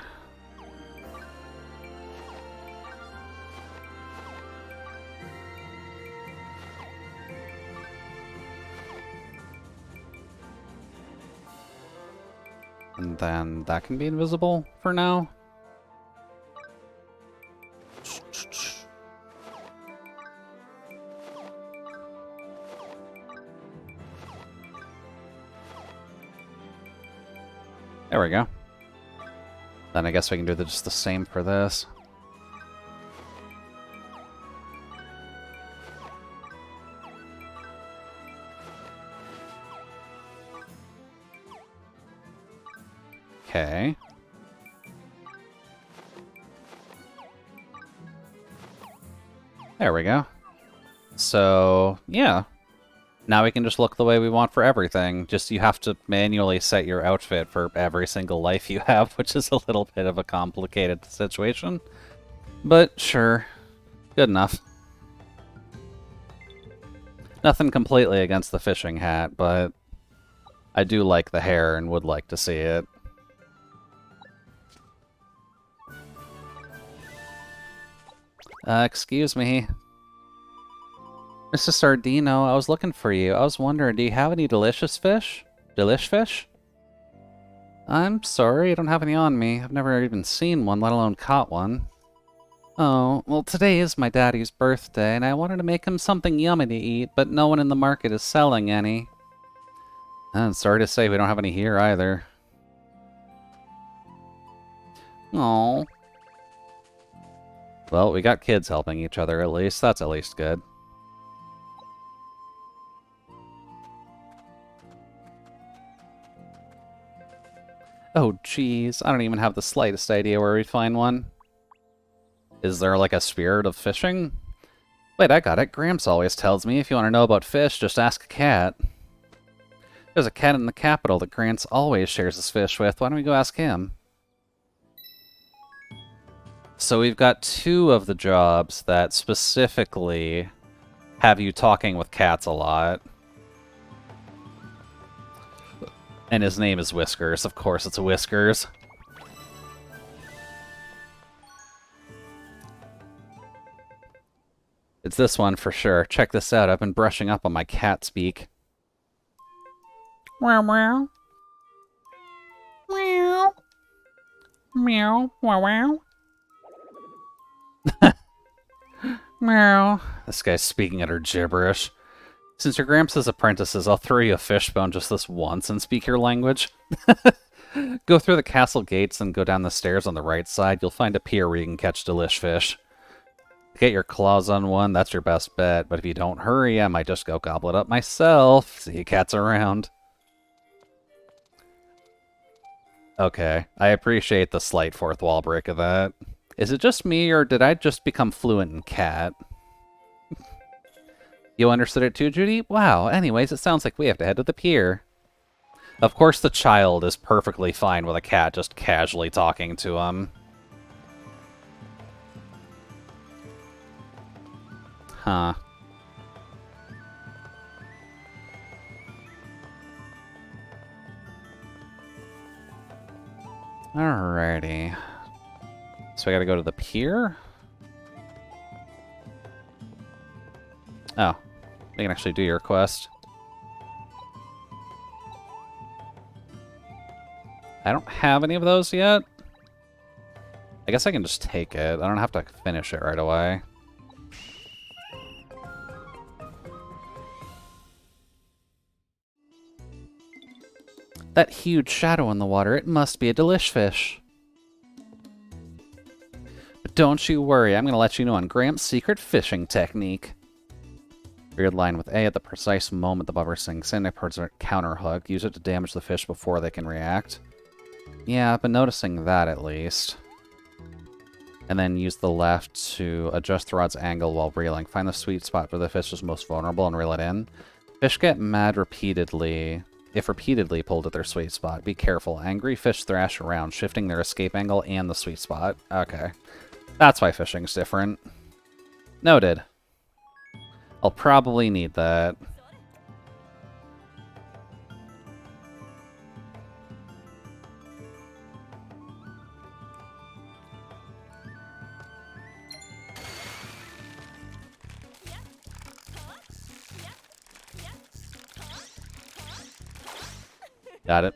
And then that can be invisible for now. There we go. Then I guess we can do just the same for this. Okay. There we go. So, yeah. Now we can just look the way we want for everything. Just you have to manually set your outfit for every single life you have, which is a little bit of a complicated situation. But sure. Good enough. Nothing completely against the fishing hat, but I do like the hair and would like to see it. Excuse me. Mr. Sardino, I was looking for you. I was wondering, do you have any delicious fish? Delish fish? I'm sorry, I don't have any on me. I've never even seen one, let alone caught one. Oh, well today is my daddy's birthday, and I wanted to make him something yummy to eat, but no one in the market is selling any. I'm sorry to say we don't have any here either. Oh. Well, we got kids helping each other at least. That's at least good. Oh, jeez. I don't even have the slightest idea where we'd find one. Is there, like, a spirit of fishing? Wait, I got it. Gramps always tells me if you want to know about fish, just ask a cat. There's a cat in the capital that Gramps always shares his fish with. Why don't we go ask him? So we've got two of the jobs that specifically have you talking with cats a lot. And his name is Whiskers. Of course it's Whiskers. It's this one for sure. Check this out. I've been brushing up on my cat speak. Meow meow. Meow. Meow. Wow wow. Meow. This guy's speaking utter gibberish. Since your Gramps' apprentices, I'll throw you a fishbone just this once and speak your language. Go through the castle gates and go down the stairs on the right side. You'll find a pier where you can catch delish fish. Get your claws on one, that's your best bet. But if you don't hurry, I might just go gobble it up myself. See cats around. Okay, I appreciate the slight fourth wall break of that. Is it just me, or did I just become fluent in cat? You understood it too, Judy? Wow, anyways, it sounds like we have to head to the pier. Of course the child is perfectly fine with a cat just casually talking to him. Huh. Alrighty. So I gotta go to the pier? Oh, we can actually do your quest. I don't have any of those yet. I guess I can just take it. I don't have to finish it right away. That huge shadow in the water, it must be a delish fish. But don't you worry, I'm going to let you know on Gramps' secret fishing technique. Weird line with A at the precise moment the bobber sinks in, a counter hook. Use it to damage the fish before they can react. Yeah, I've been noticing that at least. And then use the left to adjust the rod's angle while reeling. Find the sweet spot where the fish is most vulnerable and reel it in. Fish get mad repeatedly if repeatedly pulled at their sweet spot. Be careful. Angry fish thrash around, shifting their escape angle and the sweet spot. Okay. That's why fishing's different. Noted. I'll probably need that. Got it.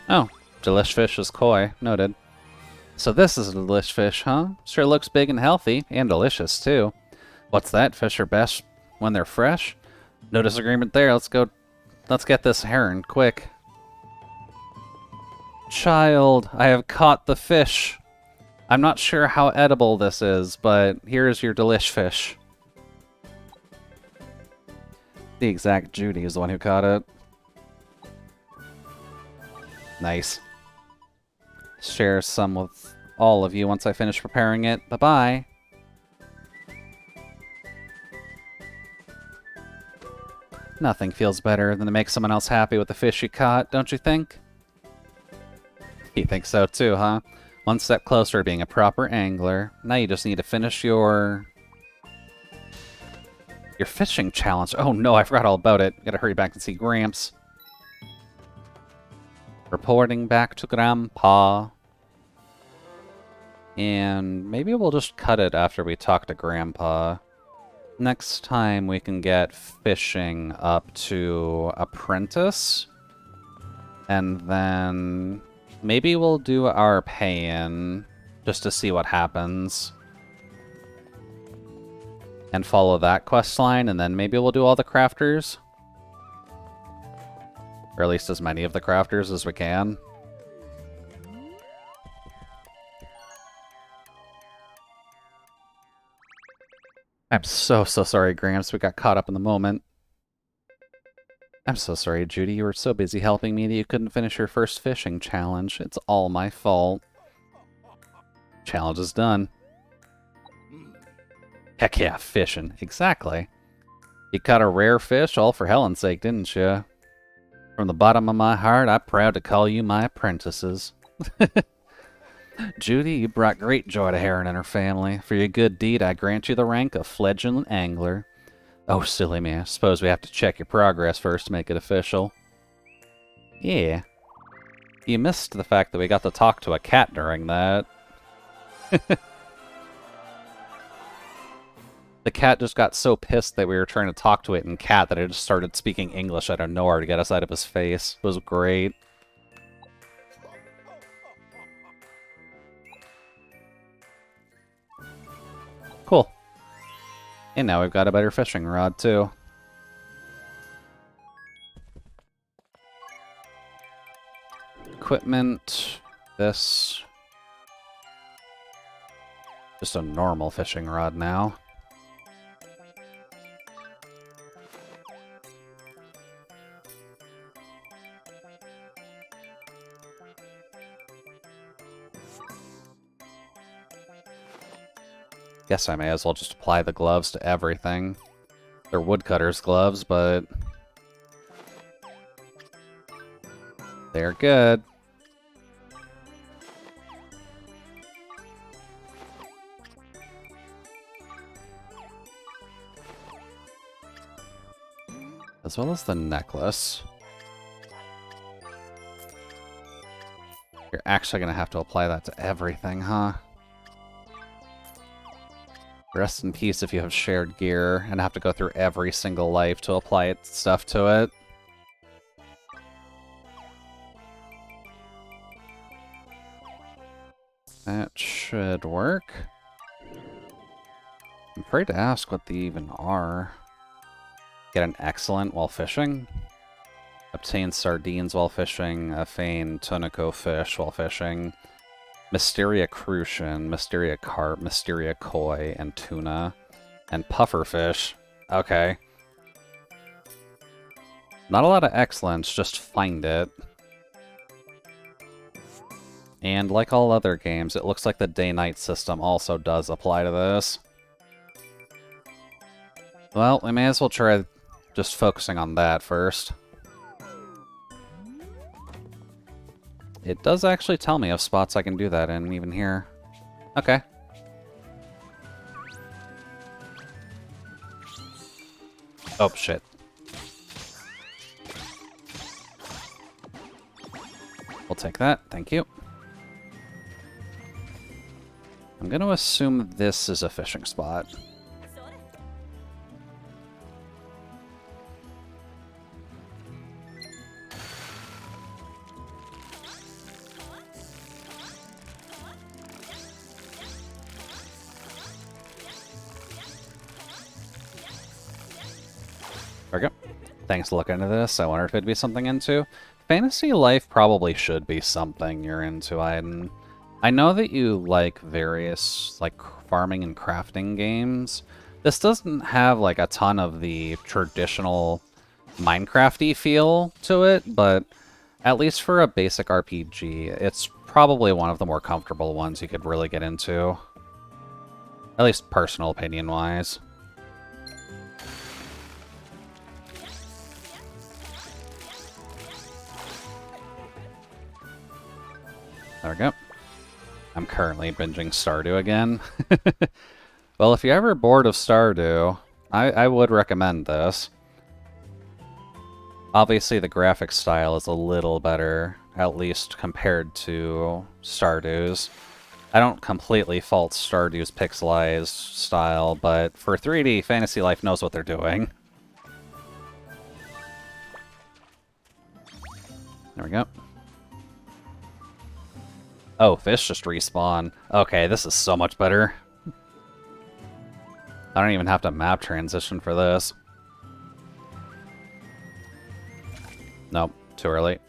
Oh, delish fish is koi. Noted. So this is a delish fish, huh? Sure looks big and healthy, and delicious, too. What's that? Fish are best when they're fresh? No disagreement there. Let's go. Let's get this heron, quick. Child, I have caught the fish. I'm not sure how edible this is, but here's your delish fish. The exact Judy is the one who caught it. Nice. Share some with all of you once I finish preparing it. Bye-bye. Nothing feels better than to make someone else happy with the fish you caught, don't you think? You think so too, huh? One step closer to being a proper angler. Now you just need to finish your fishing challenge. Oh no, I forgot all about it. Gotta hurry back and see Gramps. Reporting back to Grandpa. And maybe we'll just cut it after we talk to Grandpa. Next time we can get fishing up to apprentice. And then maybe we'll do our pay-in just to see what happens. And follow that quest line, and then maybe we'll do all the crafters. Or at least as many of the crafters as we can. I'm so sorry, Gramps. We got caught up in the moment. I'm so sorry, Judy. You were so busy helping me that you couldn't finish your first fishing challenge. It's all my fault. Challenge is done. Heck yeah, fishing. Exactly. You caught a rare fish all for Helen's sake, didn't you? From the bottom of my heart, I'm proud to call you my apprentices. Judy, you brought great joy to Heron and her family. For your good deed, I grant you the rank of fledgling angler. Oh, silly me. I suppose we have to check your progress first to make it official. Yeah. You missed the fact that we got to talk to a cat during that. The cat just got so pissed that we were trying to talk to it in cat that it just started speaking English out of nowhere to get us out of his face. It was great. Cool. And now we've got a better fishing rod, too. Equipment. This. Just a normal fishing rod now. Guess I may as well just apply the gloves to everything. They're woodcutter's gloves, but they're good. As well as the necklace. You're actually going to have to apply that to everything, huh? Rest in peace if you have shared gear and have to go through every single life to apply stuff to it. That should work. I'm afraid to ask what they even are. Get an excellent while fishing. Obtain sardines while fishing. Affane tunico fish while fishing. Mysteria crucian, Mysteria carp, Mysteria koi, and tuna. And pufferfish. Okay. Not a lot of excellence, just find it. And like all other games, it looks like the day-night system also does apply to this. Well, we may as well try just focusing on that first. It does actually tell me of spots I can do that in, even here. Okay. Oh, shit. We'll take that, thank you. I'm going to assume this is a fishing spot. There we go. Thanks for looking into this. I wonder if it'd be something into. Fantasy Life probably should be something you're into, Aiden. I know that you like various like farming and crafting games. This doesn't have like a ton of the traditional Minecraft-y feel to it, but at least for a basic RPG, it's probably one of the more comfortable ones you could really get into. At least personal opinion-wise. There we go. I'm currently binging Stardew again. Well, if you're ever bored of Stardew, I would recommend this. Obviously, the graphic style is a little better, at least compared to Stardew's. I don't completely fault Stardew's pixelized style, but for 3D, Fantasy Life knows what they're doing. There we go. Oh, fish just respawn. Okay, this is so much better. I don't even have to map transition for this. Nope, too early.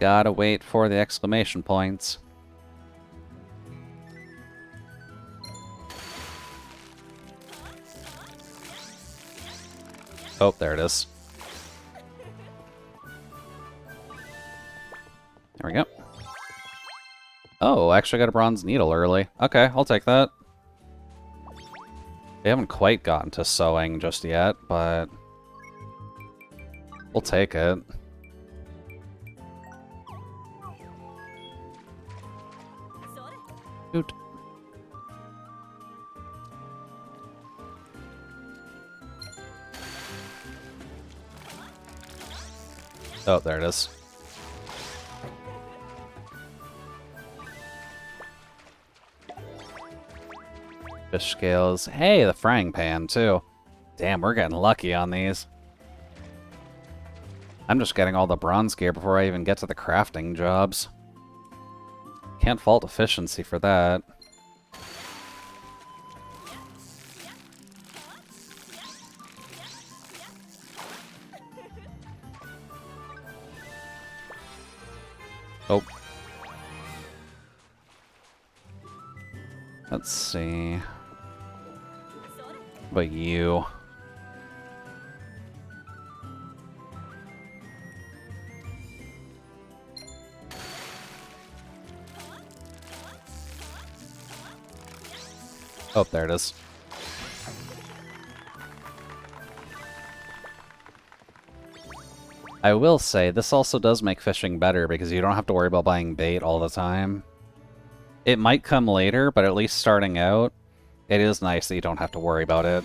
Gotta wait for the exclamation points. Oh, there it is. There we go. Oh, I actually got a bronze needle early. Okay, I'll take that. We haven't quite gotten to sewing just yet, but we'll take it. Oot. Oh, there it is. Fish scales. Hey, the frying pan, too. Damn, we're getting lucky on these. I'm just getting all the bronze gear before I even get to the crafting jobs. Can't fault efficiency for that. Oh. Let's see. But you. Oh, there it is. I will say, this also does make fishing better because you don't have to worry about buying bait all the time. It might come later, but at least starting out, it is nice that you don't have to worry about it.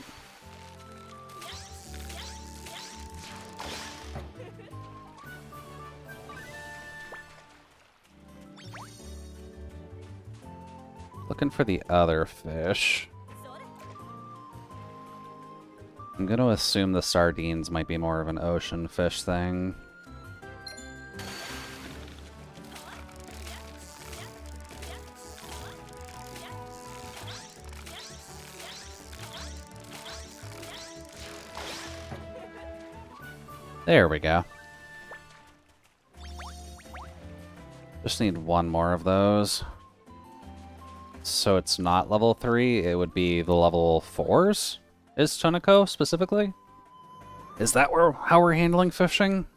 Looking for the other fish. I'm going to assume the sardines might be more of an ocean fish thing. There we go. Just need one more of those. So it's not level 3, it would be the level 4s? Is Toniko specifically? Is that how we're handling fishing?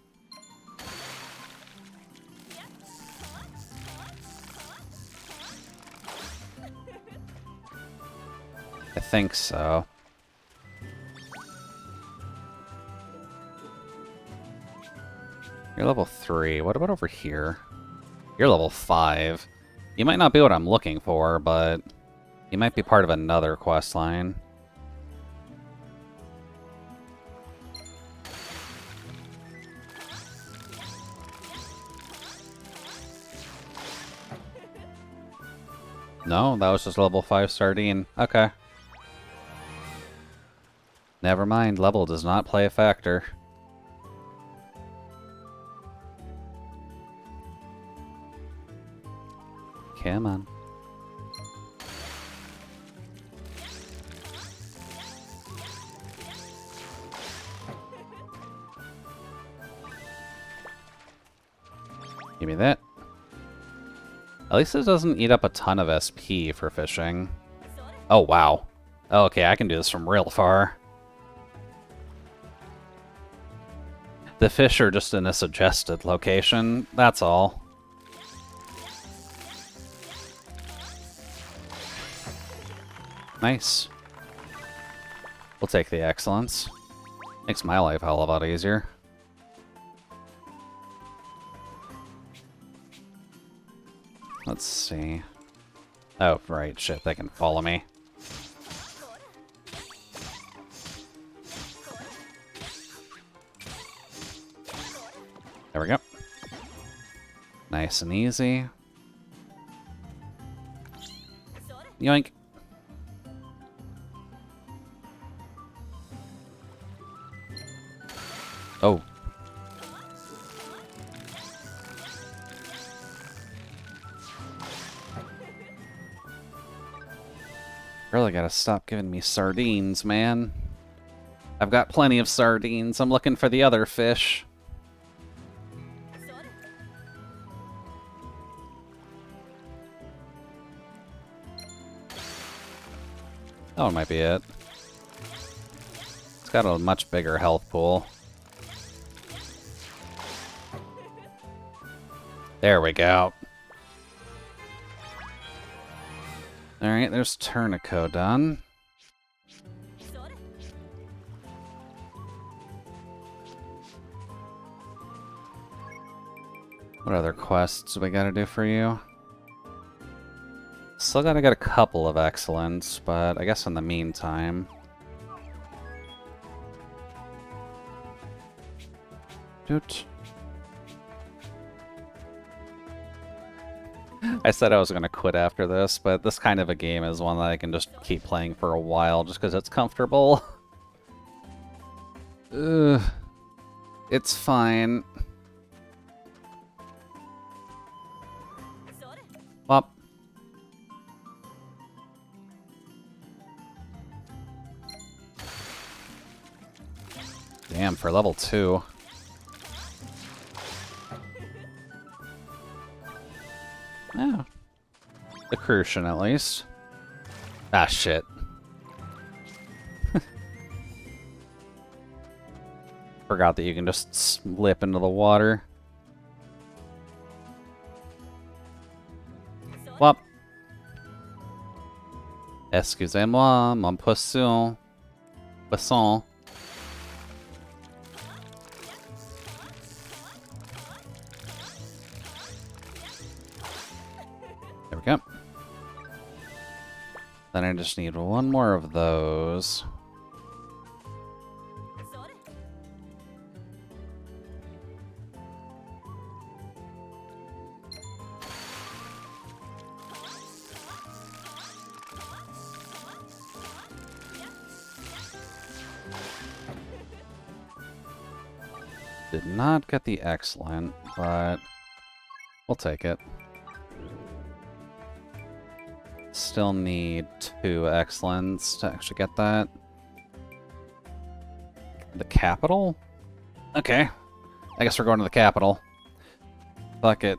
I think so. You're level 3. What about over here? You're level 5. You might not be what I'm looking for, but you might be part of another quest line. No, that was just level 5 sardine. Okay. Never mind, level does not play a factor. Come on. Give me that. At least it doesn't eat up a ton of SP for fishing. Oh, wow. Oh, okay, I can do this from real far. The fish are just in a suggested location, that's all. Nice. We'll take the excellence. Makes my life a hell of a lot easier. Let's see. Oh, right, shit, they can follow me. There we go. Nice and easy. Yoink. Oh. Really gotta stop giving me sardines, man. I've got plenty of sardines. I'm looking for the other fish. That one might be it. It's got a much bigger health pool. There we go. Alright, there's Tournico done. What other quests do we gotta do for you? Still gotta get a couple of excellence, but I guess in the meantime... Doot. I said I was going to quit after this, but this kind of a game is one that I can just keep playing for a while just because it's comfortable. Ugh. It's fine. Wop. Damn, for level 2. Oh. The Crucian, at least. Ah, shit. Forgot that you can just slip into the water. Well, excusez-moi, mon poisson. Poisson. There we go. Then I just need one more of those. Did not get the excellent, but we'll take it. Still need 2 excellents to actually get that. The capital? Okay. I guess we're going to the capital. Fuck it.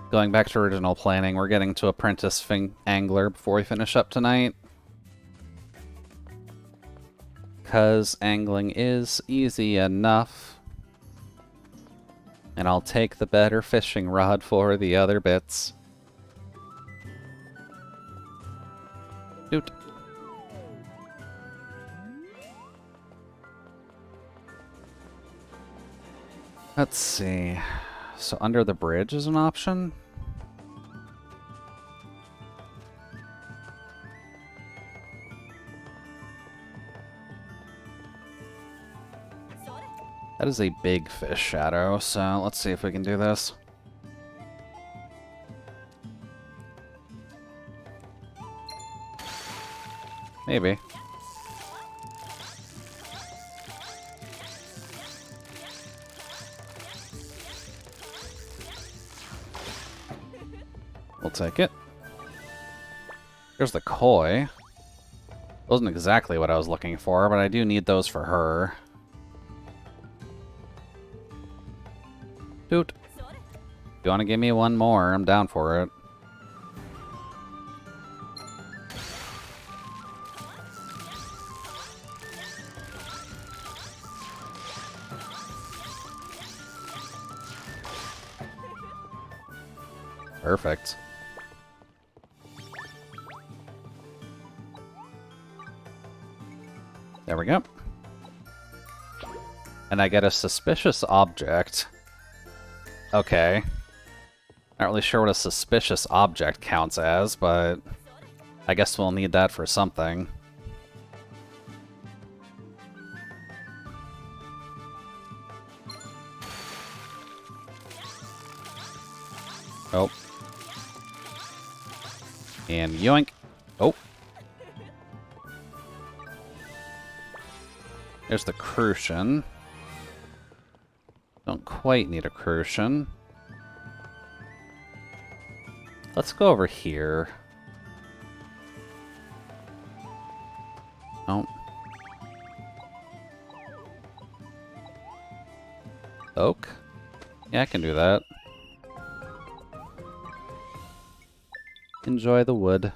Going back to original planning, we're getting to apprentice angler before we finish up tonight. Because angling is easy enough. And I'll take the better fishing rod for the other bits. Doot. Let's see. So under the bridge is an option? That is a big fish shadow, so let's see if we can do this. Maybe. We'll take it. Here's the koi. Wasn't exactly what I was looking for, but I do need those for her. Dude. If you want to give me one more, I'm down for it. Perfect. There we go. And I get a suspicious object. Okay. Not really sure what a suspicious object counts as, but I guess we'll need that for something. Oh. And yoink. Oh. There's the crucian. Don't quite need a crucian. Let's go over here. Oh. Oak? Yeah, I can do that. Enjoy the wood.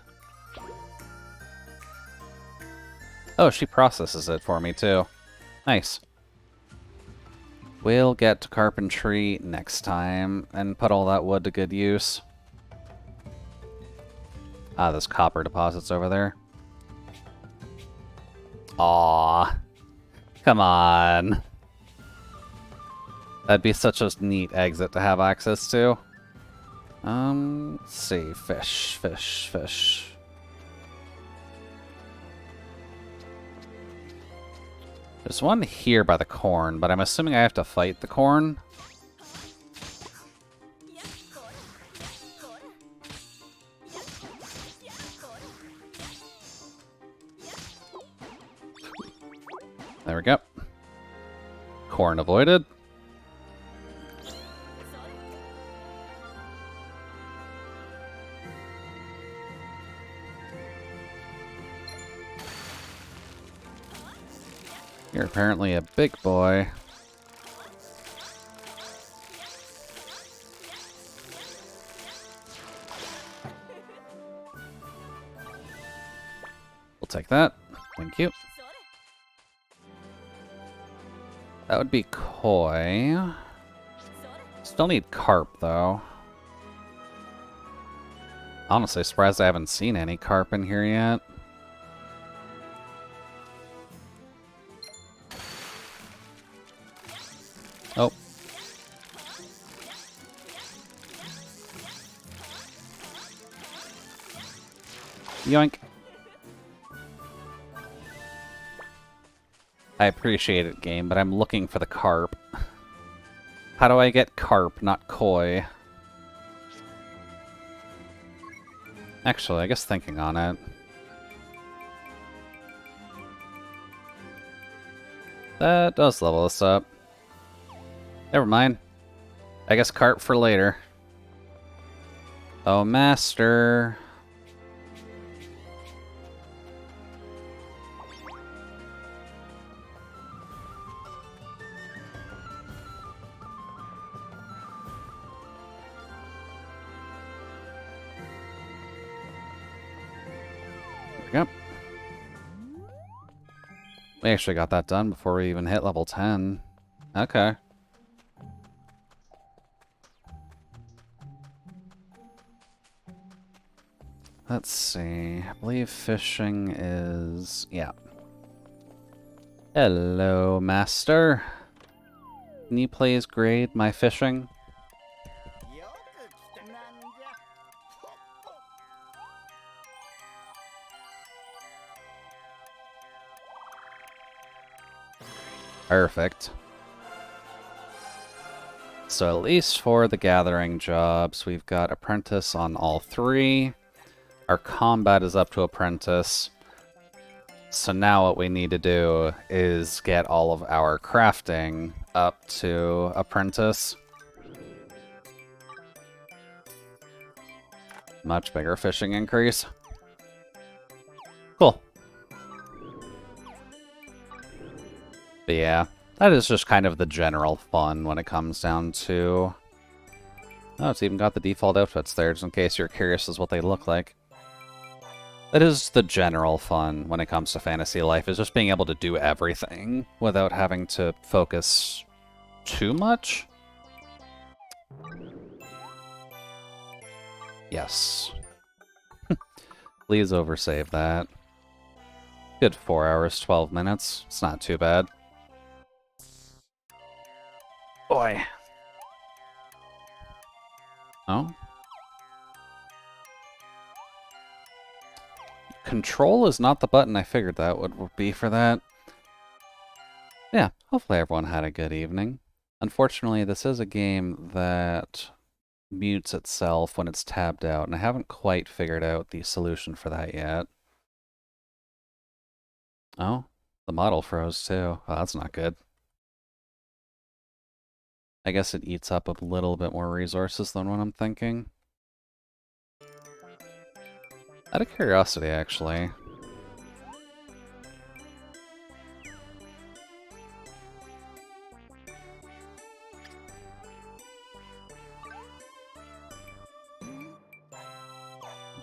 Oh, she processes it for me, too. Nice. We'll get to carpentry next time and put all that wood to good use. Ah, there's copper deposits over there. Aww. Come on. That'd be such a neat exit to have access to. Let's see. Fish, fish, fish. There's one here by the corn, but I'm assuming I have to fight the corn. There we go. Corn avoided. You're apparently a big boy. take that. Thank you. That would be koi. Still need carp, though. Honestly, surprised I haven't seen any carp in here yet. Oh. Yoink. I appreciate it, game, but I'm looking for the carp. How do I get carp, not koi? Actually, I guess thinking on it. That does level us up. Never mind. I guess carp for later. Oh, master. Yep. We actually got that done before we even hit level 10. Okay. Let's see. I believe fishing is... yeah. Hello, master. Can you please grade my fishing? Perfect. So at least for the gathering jobs, we've got apprentice on all three. Our combat is up to apprentice. So now what we need to do is get all of our crafting up to apprentice. Much bigger fishing increase. Cool. But yeah, that is just kind of the general fun when it comes down to... oh, it's even got the default outfits there, just in case you're curious as what they look like. That is the general fun when it comes to fantasy life, is just being able to do everything without having to focus too much. Yes. Please oversave that. Good 4 hours, 12 minutes. It's not too bad. Boy. Oh? Control is not the button I figured that would be for that. Yeah, hopefully everyone had a good evening. Unfortunately, this is a game that mutes itself when it's tabbed out, and I haven't quite figured out the solution for that yet. Oh, the model froze too. Oh, that's not good. I guess it eats up a little bit more resources than what I'm thinking. Out of curiosity, actually.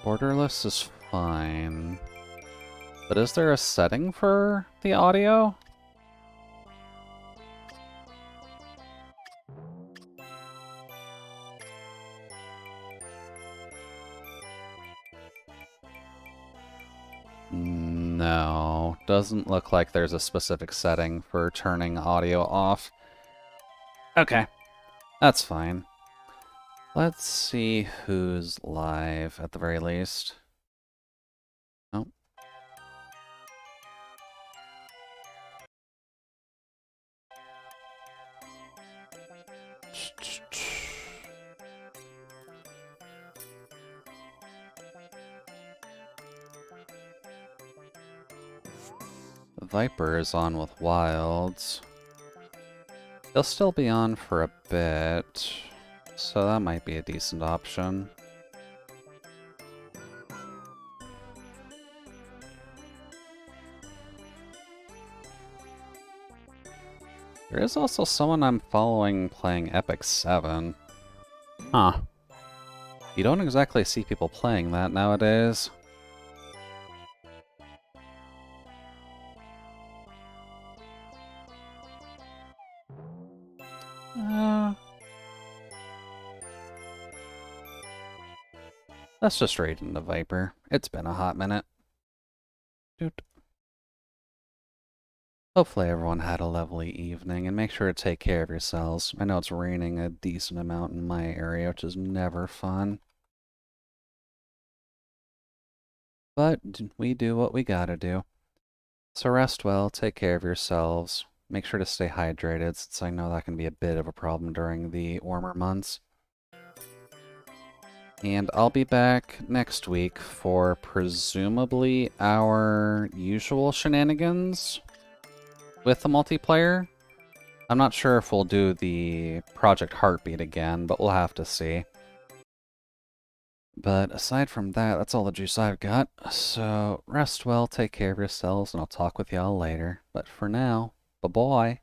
Borderless is fine. But is there a setting for the audio? No, doesn't look like there's a specific setting for turning audio off. Okay, that's fine. Let's see who's live at the very least. Oh. Viper is on with Wilds. He'll still be on for a bit, so that might be a decent option. There is also someone I'm following playing Epic 7. Huh. You don't exactly see people playing that nowadays. Let's just raid in the Viper. It's been a hot minute. Doot. Hopefully everyone had a lovely evening, and make sure to take care of yourselves. I know it's raining a decent amount in my area, which is never fun. But we do what we gotta do. So rest well, take care of yourselves. Make sure to stay hydrated, since I know that can be a bit of a problem during the warmer months. And I'll be back next week for presumably our usual shenanigans with the multiplayer. I'm not sure if we'll do the Project Heartbeat again, but we'll have to see. But aside from that, that's all the juice I've got. So rest well, take care of yourselves, and I'll talk with y'all later. But for now, bye-bye.